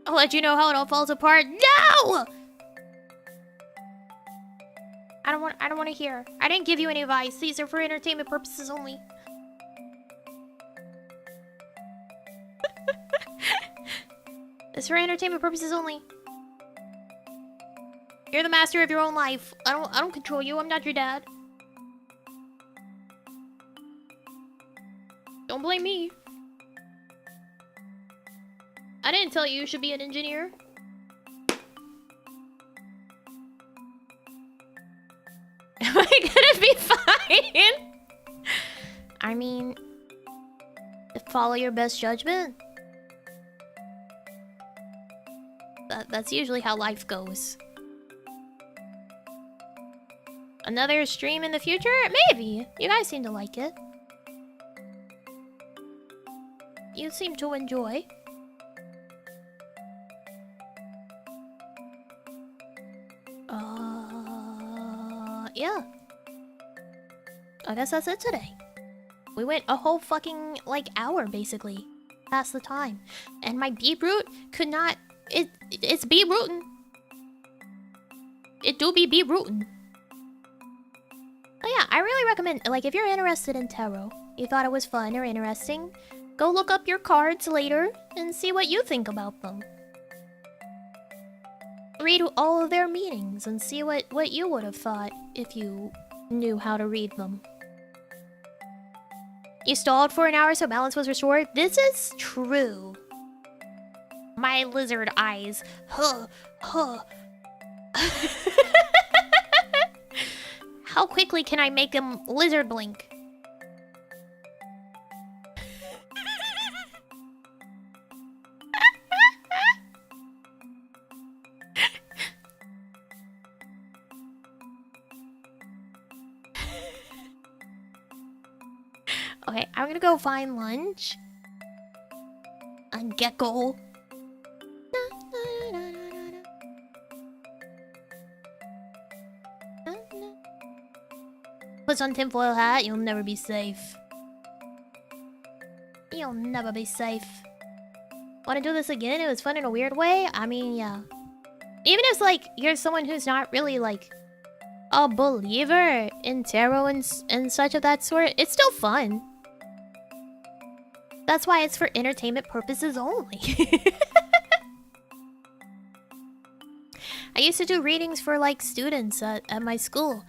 I'll let you know how it all falls apart. No! I don't want to hear. I didn't give you any advice. These are for entertainment purposes only. It's for entertainment purposes only. You're the master of your own life. I don't control you. I'm not your dad. Don't blame me. I didn't tell you should be an engineer. Am I gonna be fine? I mean, follow your best judgment. That's usually how life goes. Another stream in the future? Maybe. You guys seem to like it. You seem to enjoy. Yeah. I guess that's it today. We went a whole fucking, like, hour, basically. Past the time. And my beetroot could not... It's beetrootin'. It do be beetrootin'. Oh yeah, I really recommend, like, if you're interested in tarot, you thought it was fun or interesting, go look up your cards later and see what you think about them. Read all of their meanings and see what you would have thought if you knew how to read them. You stalled for an hour so balance was restored? This is true. My lizard eyes. Huh. How quickly can I make him lizard blink? Okay, I'm gonna go find lunch. A gecko. Puts on tinfoil hat, you'll never be safe. You'll never be safe. Wanna do this again? It was fun in a weird way? I mean, yeah. Even if, like, you're someone who's not really, like, a believer in tarot and such of that sort, it's still fun. That's why it's for entertainment purposes only. I used to do readings for, like, students at my school.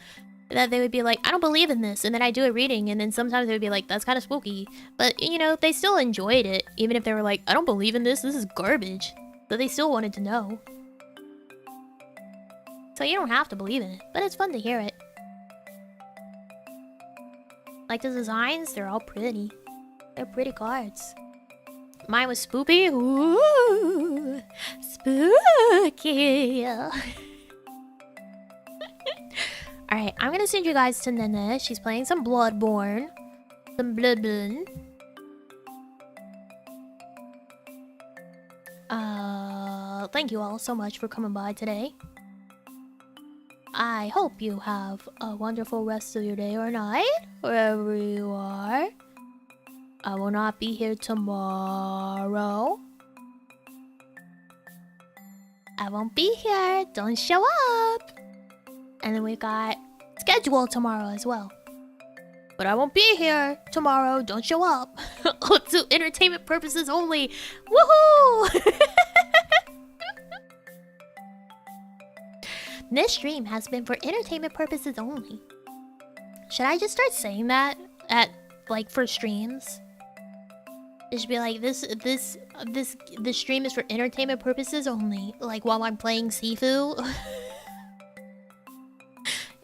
That they would be like, I don't believe in this, and then I do a reading, and then sometimes they would be like, that's kind of spooky. But, you know, they still enjoyed it, even if they were like, I don't believe in this is garbage. But they still wanted to know. So you don't have to believe in it, but it's fun to hear it. Like the designs, they're all pretty. They're pretty cards. Mine was spoopy. Ooh, spooky. Alright, I'm gonna send you guys to Nene. She's playing some Bloodborne. Some Bloodborne. Thank you all so much for coming by today. I hope you have a wonderful rest of your day or night, wherever you are. I will not be here tomorrow. I won't be here. Don't show up. And then we got schedule tomorrow as well. But I won't be here tomorrow. Don't show up. To entertainment purposes only. Woohoo! This stream has been for entertainment purposes only. Should I just start saying that at like for streams? It should be like this stream is for entertainment purposes only. Like while I'm playing Sifu.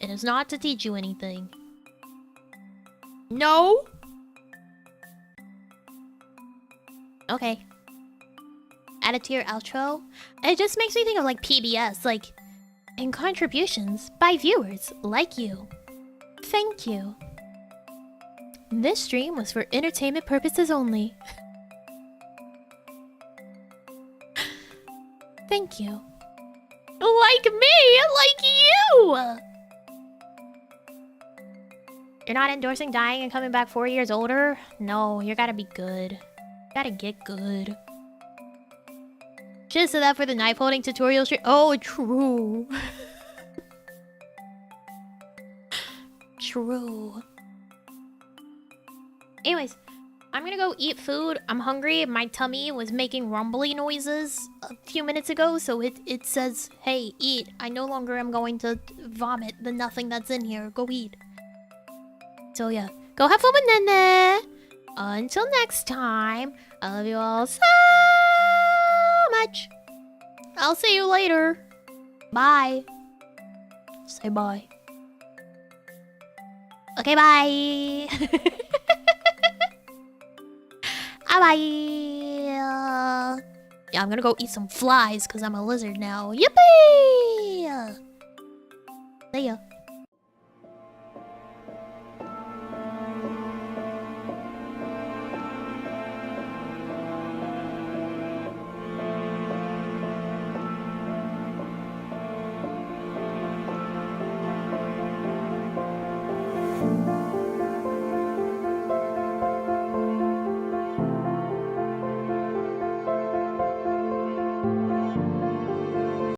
It is not to teach you anything. No. Okay. Add it to your outro. It just makes me think of like PBS, like, and contributions by viewers like you. Thank you. This stream was for entertainment purposes only. Thank you. Like me, like you! You're not endorsing dying and coming back 4 years older? No, you gotta be good. You gotta get good. Should've said that for the knife holding tutorial stream. Oh, true. True. Anyways, I'm gonna go eat food. I'm hungry. My tummy was making rumbly noises a few minutes ago, so it says, hey, eat. I no longer am going to vomit the nothing that's in here. Go eat. So yeah, go have fun with Nene. Until next time, I love you all so much. I'll see you later. Bye. Say bye. Okay, bye. Bye. Yeah, I'm gonna go eat some flies because I'm a lizard now. Yippee! See ya.